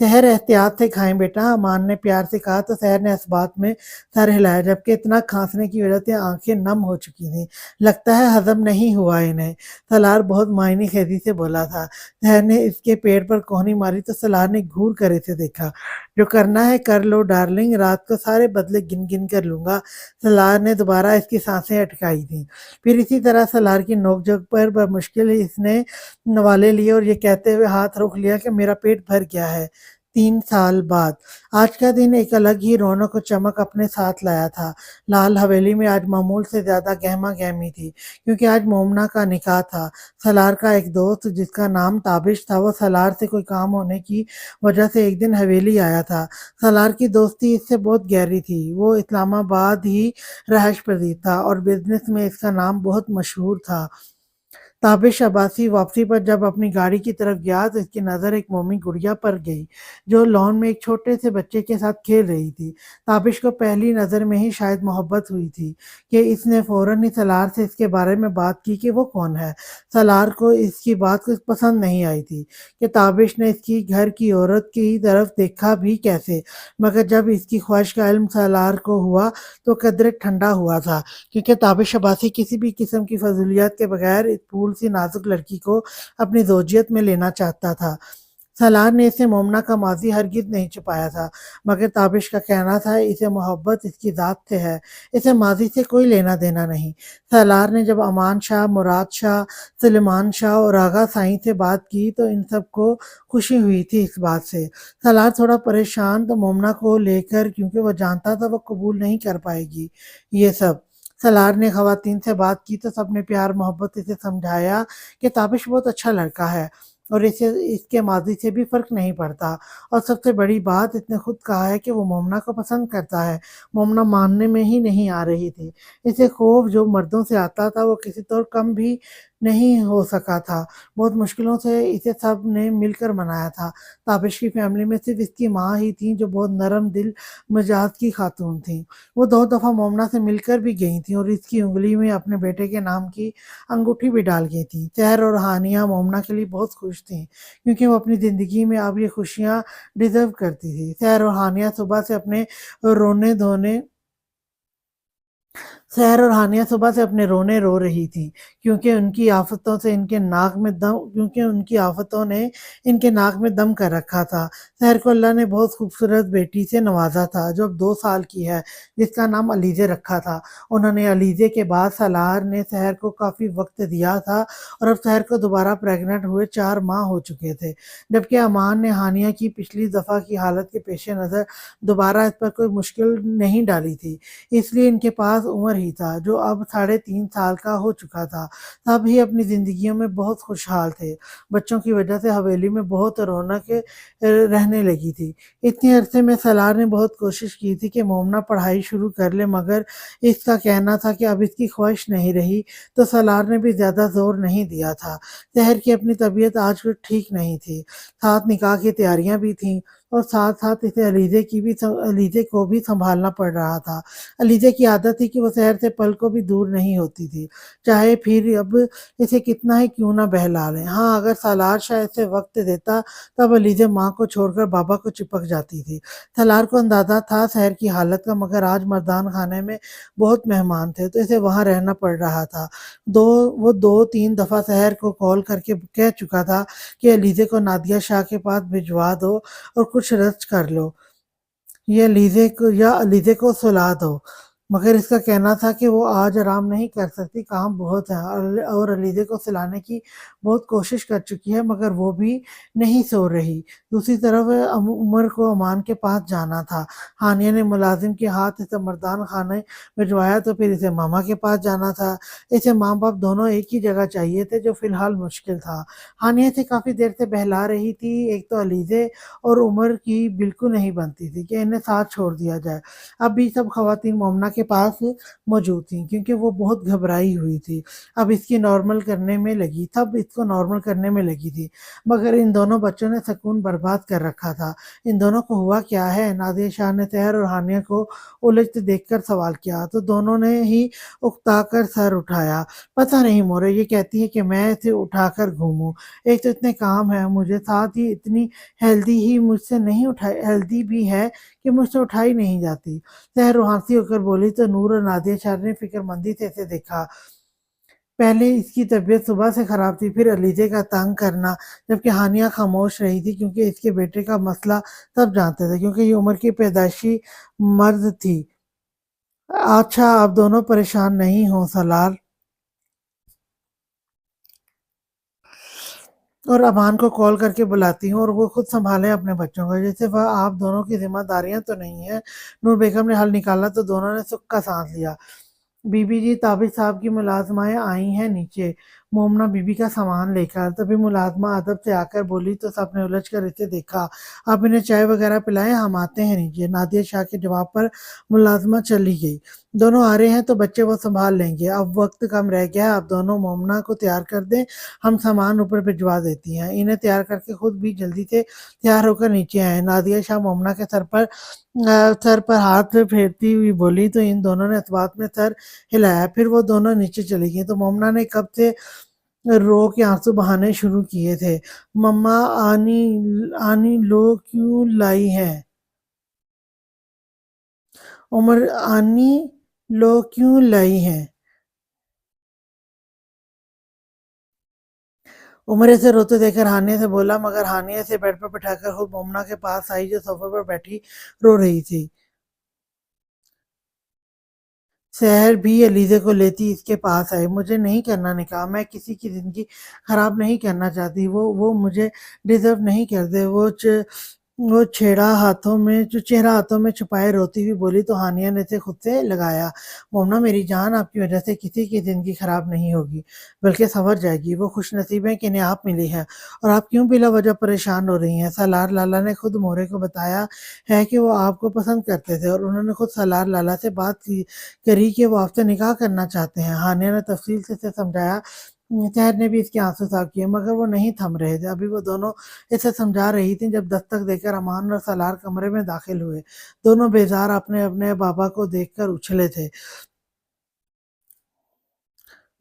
سحر، احتیاط سے کھائیں بیٹا، امان نے پیار سے کہا تو سحر نے اس بات میں سر ہلایا، جبکہ اتنا کھانسنے کی وجہ سے آنکھیں نم ہو چکی تھیں۔ لگتا ہے ہضم نہیں ہوا انہیں، سالار بہت معنی خیزی سے بولا تھا۔ سحر نے اس کے پیٹ پر کوہنی ماری تو سالار نے گھور کر اسے دیکھا۔ جو کرنا ہے کر لو ڈارلنگ، رات کو سارے بدلے گن گن کر لوں گا۔ سالار نے دوبارہ اس کی سانسیں اٹکائی تھیں۔ پھر اسی طرح سالار کی نوک جھوک پر بمشکل اس نے نوالے لیے اور یہ کہتے ہوئے ہاتھ روک لیا کہ میرا پیٹ بھر گیا ہے۔ 3 سال بعد آج کا دن ایک الگ ہی رونق و چمک اپنے ساتھ لایا تھا۔ لال حویلی میں آج معمول سے زیادہ گہما گہمی تھی، کیونکہ آج مومنا کا نکاح تھا۔ سالار کا ایک دوست جس کا نام تابش تھا، وہ سالار سے کوئی کام ہونے کی وجہ سے ایک دن حویلی آیا تھا۔ سالار کی دوستی اس سے بہت گہری تھی۔ وہ اسلام آباد ہی رہائش پذیر تھا اور بزنس میں اس کا نام بہت مشہور تھا۔ تابش عباسی واپسی پر جب اپنی گاڑی کی طرف گیا تو اس کی نظر ایک مومی گڑیا پر گئی جو لان میں ایک چھوٹے سے بچے کے ساتھ کھیل رہی تھی۔ تابش کو پہلی نظر میں ہی شاید محبت ہوئی تھی کہ اس نے فوراً ہی سالار سے اس کے بارے میں بات کی کہ وہ کون ہے۔ سالار کو اس کی بات کچھ پسند نہیں آئی تھی کہ تابش نے اس کی گھر کی عورت کی طرف دیکھا بھی کیسے، مگر جب اس کی خواہش کا علم سالار کو ہوا تو قدرے ٹھنڈا ہوا تھا، کیونکہ تابش عباسی کسی بھی قسم کی فضولیات کے بغیر اس پھول سی نازک لڑکی کو اپنی زوجیت میں لینا چاہتا تھا۔ سالار نے اسے مومنہ کا ماضی ہرگز نہیں چھپایا تھا، مگر تابش کا کہنا تھا اسے محبت اس کی ذات سے ہے، اسے ماضی سے کوئی لینا دینا نہیں۔ سالار نے جب امان شاہ، مراد شاہ، سلیمان شاہ اور آغا سائیں سے بات کی تو ان سب کو خوشی ہوئی تھی اس بات سے۔ سالار تھوڑا پریشان تو مومنہ کو لے کر، کیونکہ وہ جانتا تھا وہ قبول نہیں کر پائے گی یہ سب۔ سالار نے خواتین سے بات کی تو سب نے پیار محبت اسے سمجھایا کہ تابش بہت اچھا لڑکا ہے اور اسے اس کے ماضی سے بھی فرق نہیں پڑتا، اور سب سے بڑی بات اس نے خود کہا ہے کہ وہ مومنہ کو پسند کرتا ہے۔ مومنہ ماننے میں ہی نہیں آ رہی تھی، اسے خوف جو مردوں سے آتا تھا وہ کسی طور کم بھی نہیں ہو سکا تھا۔ بہت مشکلوں سے اسے سب نے مل کر منایا تھا۔ تابش کی فیملی میں صرف اس کی ماں ہی تھی جو بہت نرم دل مزاج کی خاتون تھیں۔ وہ 2 دفعہ مومنہ سے مل کر بھی گئی تھیں اور اس کی انگلی میں اپنے بیٹے کے نام کی انگوٹھی بھی ڈال گئی تھی۔ سحر اور ہانیہ مومنہ کے لیے بہت خوش تھیں، کیونکہ وہ اپنی زندگی میں اب یہ خوشیاں ڈیزرو کرتی تھی۔ سحر اور ہانیہ صبح سے اپنے رونے دھونے سحر اور ہانیہ صبح سے اپنے رونے رو رہی تھی، کیونکہ ان کی آفتوں سے ان کے ناک میں دم کیونکہ ان کی آفتوں نے ان کے ناک میں دم کر رکھا تھا۔ سحر کو اللہ نے بہت خوبصورت بیٹی سے نوازا تھا جو اب 2 سال کی ہے، جس کا نام علیزے رکھا تھا۔ انہوں نے علیزے کے بعد سالار نے سحر کو کافی وقت دیا تھا اور اب سحر کو دوبارہ پریگننٹ ہوئے 4 ماہ ہو چکے تھے، جبکہ امان نے ہانیہ کی پچھلی دفعہ کی حالت کے پیش نظر دوبارہ اس پر کوئی مشکل نہیں ڈالی تھی، اس لیے ان کے پاس عمر ہی تھا جو اب 3.5 سال کا ہو چکا تھا۔ سب ہی اپنی زندگیوں میں بہت خوشحال تھے۔ بچوں کی وجہ سے حویلی میں بہت رونق رہنے لگی تھی۔ اتنے عرصے میں سالار نے بہت کوشش کی تھی کہ مومنہ پڑھائی شروع کر لے، مگر اس کا کہنا تھا کہ اب اس کی خواہش نہیں رہی، تو سالار نے بھی زیادہ زور نہیں دیا تھا۔ سحر کی اپنی طبیعت آج کچھ ٹھیک نہیں تھی، ساتھ نکاح کی تیاریاں بھی تھیں اور ساتھ ساتھ اسے علیزے کو بھی سنبھالنا پڑ رہا تھا۔ علیزے کی عادت تھی کہ وہ سحر سے پل کو بھی دور نہیں ہوتی تھی، چاہے پھر اب اسے کتنا ہی کیوں نہ بہلا لیں۔ ہاں، اگر سالار شاہ اسے وقت دیتا تب علیزے ماں کو چھوڑ کر بابا کو چپک جاتی تھی۔ سالار کو اندازہ تھا سحر کی حالت کا، مگر آج مردان خانے میں بہت مہمان تھے تو اسے وہاں رہنا پڑ رہا تھا۔ وہ 2-3 دفعہ سحر کو کال کر کے کہہ چکا تھا کہ علیزے کو نادیہ شاہ کے پاس بھجوا دو اور کچھ ریسٹ کر لو، یا علیزے کو سلا دو، مگر اس کا کہنا تھا کہ وہ آج آرام نہیں کر سکتی، کام بہت ہے، اور علیزے کو سلانے کی بہت کوشش کر چکی ہے مگر وہ بھی نہیں سو رہی۔ دوسری طرف عمر کو امان کے پاس جانا تھا۔ ہانیہ نے ملازم کے ہاتھ اسے مردان خانے بھجوایا تو پھر اسے ماما کے پاس جانا تھا۔ اسے ماں باپ دونوں ایک ہی جگہ چاہیے تھے، جو فی الحال مشکل تھا۔ ہانیہ سے کافی دیر سے بہلا رہی تھی، ایک تو علیزے اور عمر کی بالکل نہیں بنتی تھی کہ انہیں ساتھ چھوڑ دیا جائے۔ اب بھی سب خواتین مومنہ کے پاس موجود تھیں، کیونکہ وہ بہت گھبرائی ہوئی تھی۔ اب اس کی نارمل کرنے میں لگی تب اس کو نارمل کرنے میں لگی تھی، مگر ان دونوں بچوں نے سکون برباد کر رکھا تھا۔ ان دونوں کو ہوا کیا ہے؟ نادیہ شاہ نے سحر اور ہانیہ کو الجھتے دیکھ کر سوال کیا تو دونوں نے ہی اکتا کر سر اٹھایا۔ پتہ نہیں مورے، یہ کہتی ہے کہ میں اسے اٹھا کر گھوموں، ایک تو اتنے کام ہے مجھے، ساتھ ہی اتنی ہیلدی بھی ہے کہ مجھ سے اٹھائی نہیں جاتی۔ سحر روحانسی ہو کر بولی تو نور اور نادیہ شاہ نے فکر مندی سے اسے دیکھا۔ پہلے اس کی طبیعت صبح سے خراب تھی، پھر علیزے کا تنگ کرنا، جبکہ ہانیہ خاموش رہی تھی کیونکہ اس کے بیٹے کا مسئلہ سب جانتے تھے، کیونکہ یہ عمر کی پیدائشی مرض تھی۔ اچھا، آپ دونوں پریشان نہیں ہوں، سالار اور امان کو کال کر کے بلاتی ہوں اور وہ خود سنبھالیں اپنے بچوں کو، جیسے وہ آپ دونوں کی ذمہ داریاں تو نہیں ہیں۔ نور بیگم نے حل نکالا تو دونوں نے سکھ کا سانس لیا۔ بی بی جی، تابش صاحب کی ملازمائیں آئی ہیں نیچے، مومنہ بی بی کا سامان لے کر۔ تبھی ملازمہ ادب سے آ کر بولی تو سب نے الجھ کر اسے دیکھا۔ آپ انہیں چائے وغیرہ پلائیں، ہم آتے ہیں نیچے۔ نادیہ شاہ کے جواب پر ملازمہ چلی گئی۔ دونوں آ رہے ہیں تو بچے وہ سنبھال لیں گے، اب وقت کم رہ گیا ہے، آپ دونوں مومنہ کو تیار کر دیں، ہم سامان اوپر بھجوا دیتی ہیں۔ انہیں تیار کر کے خود بھی جلدی سے تیار ہو کر نیچے آئے۔ نادیہ شاہ مومنہ کے سر پر ہاتھ پھیرتی ہوئی بولی تو ان دونوں نے اس بات میں سر ہلایا، پھر وہ دونوں نیچے چلی گئیں تو مومنہ نے کب سے رو کے آنسو بہانے شروع کیے تھے۔ مما، آنی لو کیوں لائی ہے؟ عمر، آنی لو کیوں لائی ہے؟ عمر اسے روتے دیکھ کر ہانیہ سے بولا، مگر ہانیہ اسے بیڈ پر بٹھا کر خود مومنہ کے پاس آئی جو صوفے پر بیٹھی رو رہی تھی۔ سحر بھی علیزے کو لیتی اس کے پاس آئی۔ مجھے نہیں کرنا نکاح، میں کسی کی زندگی خراب نہیں کرنا چاہتی، وہ مجھے ڈیزرو نہیں کرتے۔ وہ چہرہ ہاتھوں میں چھپائے روتی ہوئی بولی تو ہانیہ نے اسے خود سے لگایا۔ مومنہ میری جان، آپ کی وجہ سے کسی کی زندگی خراب نہیں ہوگی بلکہ سنور جائے گی۔ وہ خوش نصیب ہیں کہ انہیں آپ ملی ہیں، اور آپ کیوں بلا وجہ پریشان ہو رہی ہیں؟ سالار لالا نے خود مورے کو بتایا ہے کہ وہ آپ کو پسند کرتے تھے، اور انہوں نے خود سالار لالا سے بات کری کہ وہ آپ سے نکاح کرنا چاہتے ہیں۔ ہانیہ نے تفصیل سے اسے سمجھایا۔ سحر نے بھی اس کے آنسو صاف کیے، مگر وہ نہیں تھم رہے تھے۔ ابھی وہ دونوں اسے سمجھا رہی تھیں جب دستک دے کر امان اور سالار کمرے میں داخل ہوئے۔ دونوں بیزار اپنے اپنے بابا کو دیکھ کر اچھلے تھے۔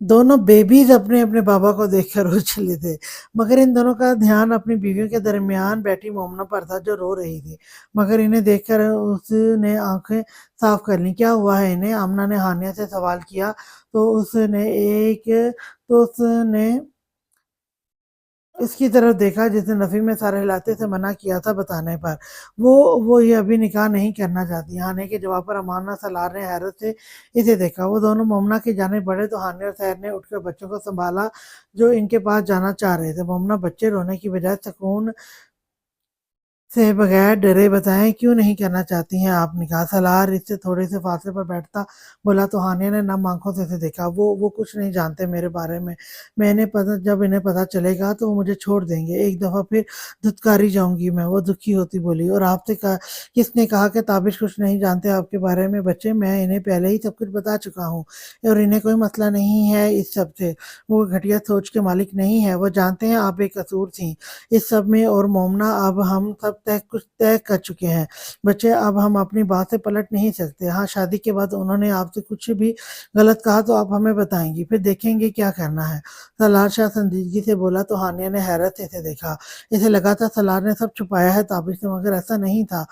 دونوں بیبیز اپنے اپنے بابا کو دیکھ کر اچھلے تھے، مگر ان دونوں کا دھیان اپنی بیویوں کے درمیان بیٹھی مومنہ پر تھا جو رو رہی تھی۔ مگر انہیں دیکھ کر اس نے آنکھیں صاف کر لیں۔ کیا ہوا ہے انہیں؟ آمنہ نے ہانیہ سے سوال کیا تو اس نے اس کی طرف دیکھا جس نے نفی میں سر ہلاتے سے منع کیا تھا بتانے پر۔ وہ یہ ابھی نکاح نہیں کرنا چاہتی۔ ہانیہ کے جواب پر امان اور سالار نے حیرت سے اسے دیکھا۔ وہ دونوں مومنہ کی جانب بڑھے تو ہانیہ اور سحر نے اٹھ کر بچوں کو سنبھالا جو ان کے پاس جانا چاہ رہے تھے۔ مومنہ بچے رونے کی بجائے سکون سے بغیر ڈرے بتائیں کیوں نہیں کرنا چاہتی ہیں آپ نکاح؟ سالار اس سے تھوڑے سے فاصلے پر بیٹھتا بولا تو ہانیہ نے نم آنکھوں سے اسے دیکھا۔ وہ کچھ نہیں جانتے میرے بارے میں جب انہیں پتہ چلے گا تو وہ مجھے چھوڑ دیں گے، ایک دفعہ پھر دھتکاری جاؤں گی میں۔ وہ دکھی ہوتی بولی، اور آپ سے کس نے کہا کہ تابش کچھ نہیں جانتے آپ کے بارے میں؟ بچے، میں انہیں پہلے ہی سب کچھ بتا چکا ہوں، اور انہیں کوئی مسئلہ نہیں ہے اس سب سے۔ وہ گھٹیا سوچ کے مالک نہیں ہے، وہ جانتے ہیں آپ بے قصور تھیں اس سب میں، اور مومنہ اب ہم سب کچھ طے کر چکے ہیں۔ بچے، اب ہم اپنی بات سے پلٹ نہیں سکتے۔ ہاں، شادی کے بعد انہوں نے آپ سے کچھ بھی غلط کہا تو آپ ہمیں بتائیں گی، پھر دیکھیں گے کیا کرنا ہے۔ سالار شاہ سنجیدگی سے بولا تو ہانیہ نے حیرت سے اسے دیکھا۔ اسے لگا تھا سالار نے سب چھپایا ہے تابش سے، مگر ایسا نہیں تھا۔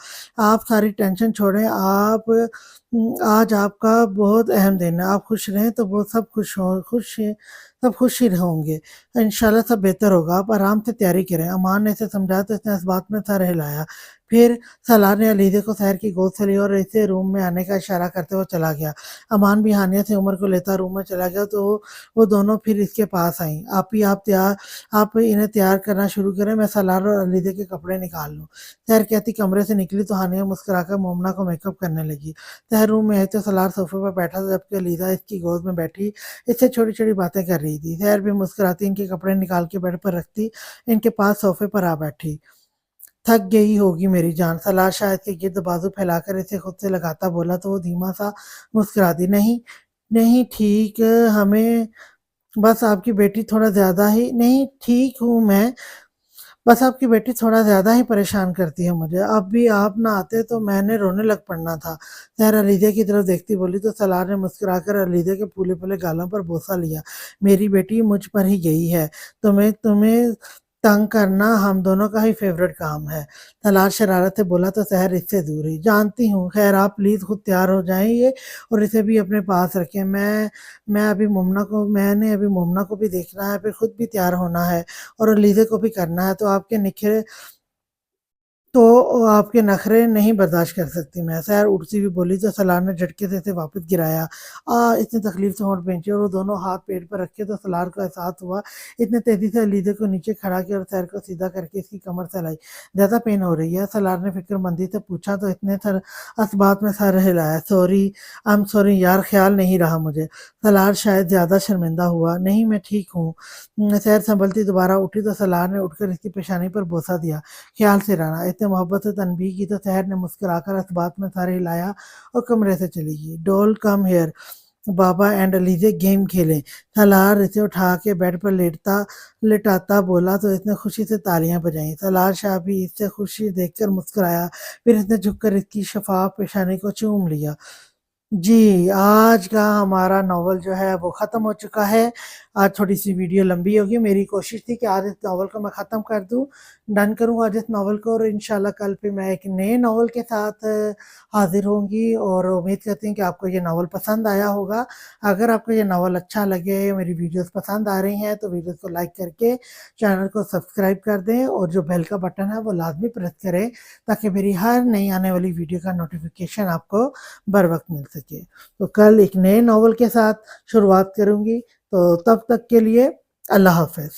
آپ ساری ٹینشن چھوڑیں، آج آپ کا بہت اہم دن ہے۔ آپ خوش رہیں تو وہ سب خوش ہی ہوں گے۔ انشاءاللہ سب بہتر ہوگا، آپ آرام سے تیاری کریں۔ امان نے اسے سمجھایا تو اس نے اس بات میں سر ہلایا۔ پھر سالار نے علیزے کو سحر کی گود سے لیا اور اسے روم میں آنے کا اشارہ کرتے ہوئے چلا گیا۔ امان بھی ہانیہ سے عمر کو لیتا روم میں چلا گیا تو وہ دونوں پھر اس کے پاس آئیں۔ آپ انہیں تیار کرنا شروع کریں، میں سالار اور علیزے کے کپڑے نکال لوں۔ سحر کہتی کمرے سے نکلی تو ہانیہ مسکرا کر مومنہ کو میک اپ کرنے لگی۔ سحر روم میں آئی تو سالار صوفے پر بیٹھا تھا جبکہ علیزہ اس کی گود میں بیٹھی اس سے چھوٹی چھوٹی باتیں کر رہی تھی۔ سحر بھی مسکراتی ان کے کپڑے نکال کے بیڈ پر رکھتی ان کے پاس صوفے پر آ بیٹھی۔ تھک گئی ہوگی میری جان، سالار شاہ اس کے گرد بازو پھیلا کر اسے خود سے لگاتا بولا تو وہ دھیما سا مسکرا دی۔ نہیں نہیں ٹھیک، ہمیں بس آپ کی بیٹی تھوڑا زیادہ ہی نہیں ٹھیک ہوں میں، بس آپ کی بیٹی تھوڑا زیادہ ہی پریشان کرتی ہے مجھے۔ اب بھی آپ نہ آتے تو میں نے رونے لگ پڑنا تھا۔ سحر علیزے کی طرف دیکھتی بولی تو سالار نے مسکرا کر علیزے کے پھولے پھولے گالوں پر بوسہ لیا۔ میری بیٹی مجھ پر ہی گئی ہے، تمہیں تنگ کرنا ہم دونوں کا ہی فیورٹ کام ہے۔ سالار شرارت سے بولا تو سحر اس سے دور ہوئی۔ جانتی ہوں، خیر آپ پلیز خود تیار ہو جائیں یہ اور اسے بھی اپنے پاس رکھیں، میں نے ابھی مومنہ کو بھی دیکھنا ہے، پھر خود بھی تیار ہونا ہے اور علیزے کو بھی کرنا ہے، تو آپ کے نخرے نہیں برداشت کر سکتی میں۔ سحر اٹھتی ہوئی بولی تو سالار نے جھٹکے سے اسے واپس گرایا۔ اس نے تکلیف سے ہونٹ بھینچے اور وہ دونوں ہاتھ پیٹ پر رکھے تو سالار کو احساس ہوا۔ اس نے تیزی سے علیزے کو نیچے کھڑا کیا اور سحر کو سیدھا کر کے اس کی کمر سے لائی۔ زیادہ پین ہو رہی ہے؟ سالار نے فکر مندی سے پوچھا تو اس نے اس بات میں سر ہلایا۔ سوری یار، خیال نہیں رہا مجھے۔ سالار شاید زیادہ شرمندہ ہوا۔ نہیں، میں ٹھیک ہوں۔ سحر سنبھلتی دوبارہ اٹھی تو سالار نے اٹھ کر اس کی پیشانی پر بوسہ دیا۔ خیال سے رہنا۔ اس نے محبت سے تنبیہ کی تو سحر نے مسکرا کر اس بات میں سر ہلایا اور کمرے سے چلی گئی۔ ڈول کم ہیئر، بابا اینڈ علیزے گیم کھیلیں۔ سالار اسے اٹھا کے بیڈ پر لٹاتا بولا تو اس نے خوشی سے تالیاں بجائیں۔ سالار شاہ بھی اس سے خوشی دیکھ کر مسکرایا، پھر اس نے جھک کر اس کی شفاف پیشانی کو چوم لیا۔ جی، آج کا ہمارا ناول جو ہے وہ ختم ہو چکا ہے۔ آج تھوڑی سی ویڈیو لمبی ہوگی، میری کوشش تھی کہ آج اس ناول کو میں ختم کر دوں، ڈن کروں آج اس ناول کو، اور انشاءاللہ کل پہ میں ایک نئے ناول کے ساتھ حاضر ہوں گی، اور امید کرتی ہوں کہ آپ کو یہ ناول پسند آیا ہوگا۔ اگر آپ کو یہ ناول اچھا لگے، میری ویڈیوز پسند آ رہی ہیں تو ویڈیوز کو لائک کر کے چینل کو سبسکرائب کر دیں، اور جو بیل کا بٹن ہے وہ لازمی پریس کریں تاکہ میری ہر نئی آنے والی ویڈیو کا نوٹیفیکیشن آپ کو بر وقت مل سکے۔ تو کل ایک نئے ناول کے ساتھ شروعات کروں گی، تو تب تک کے لیے اللہ حافظ۔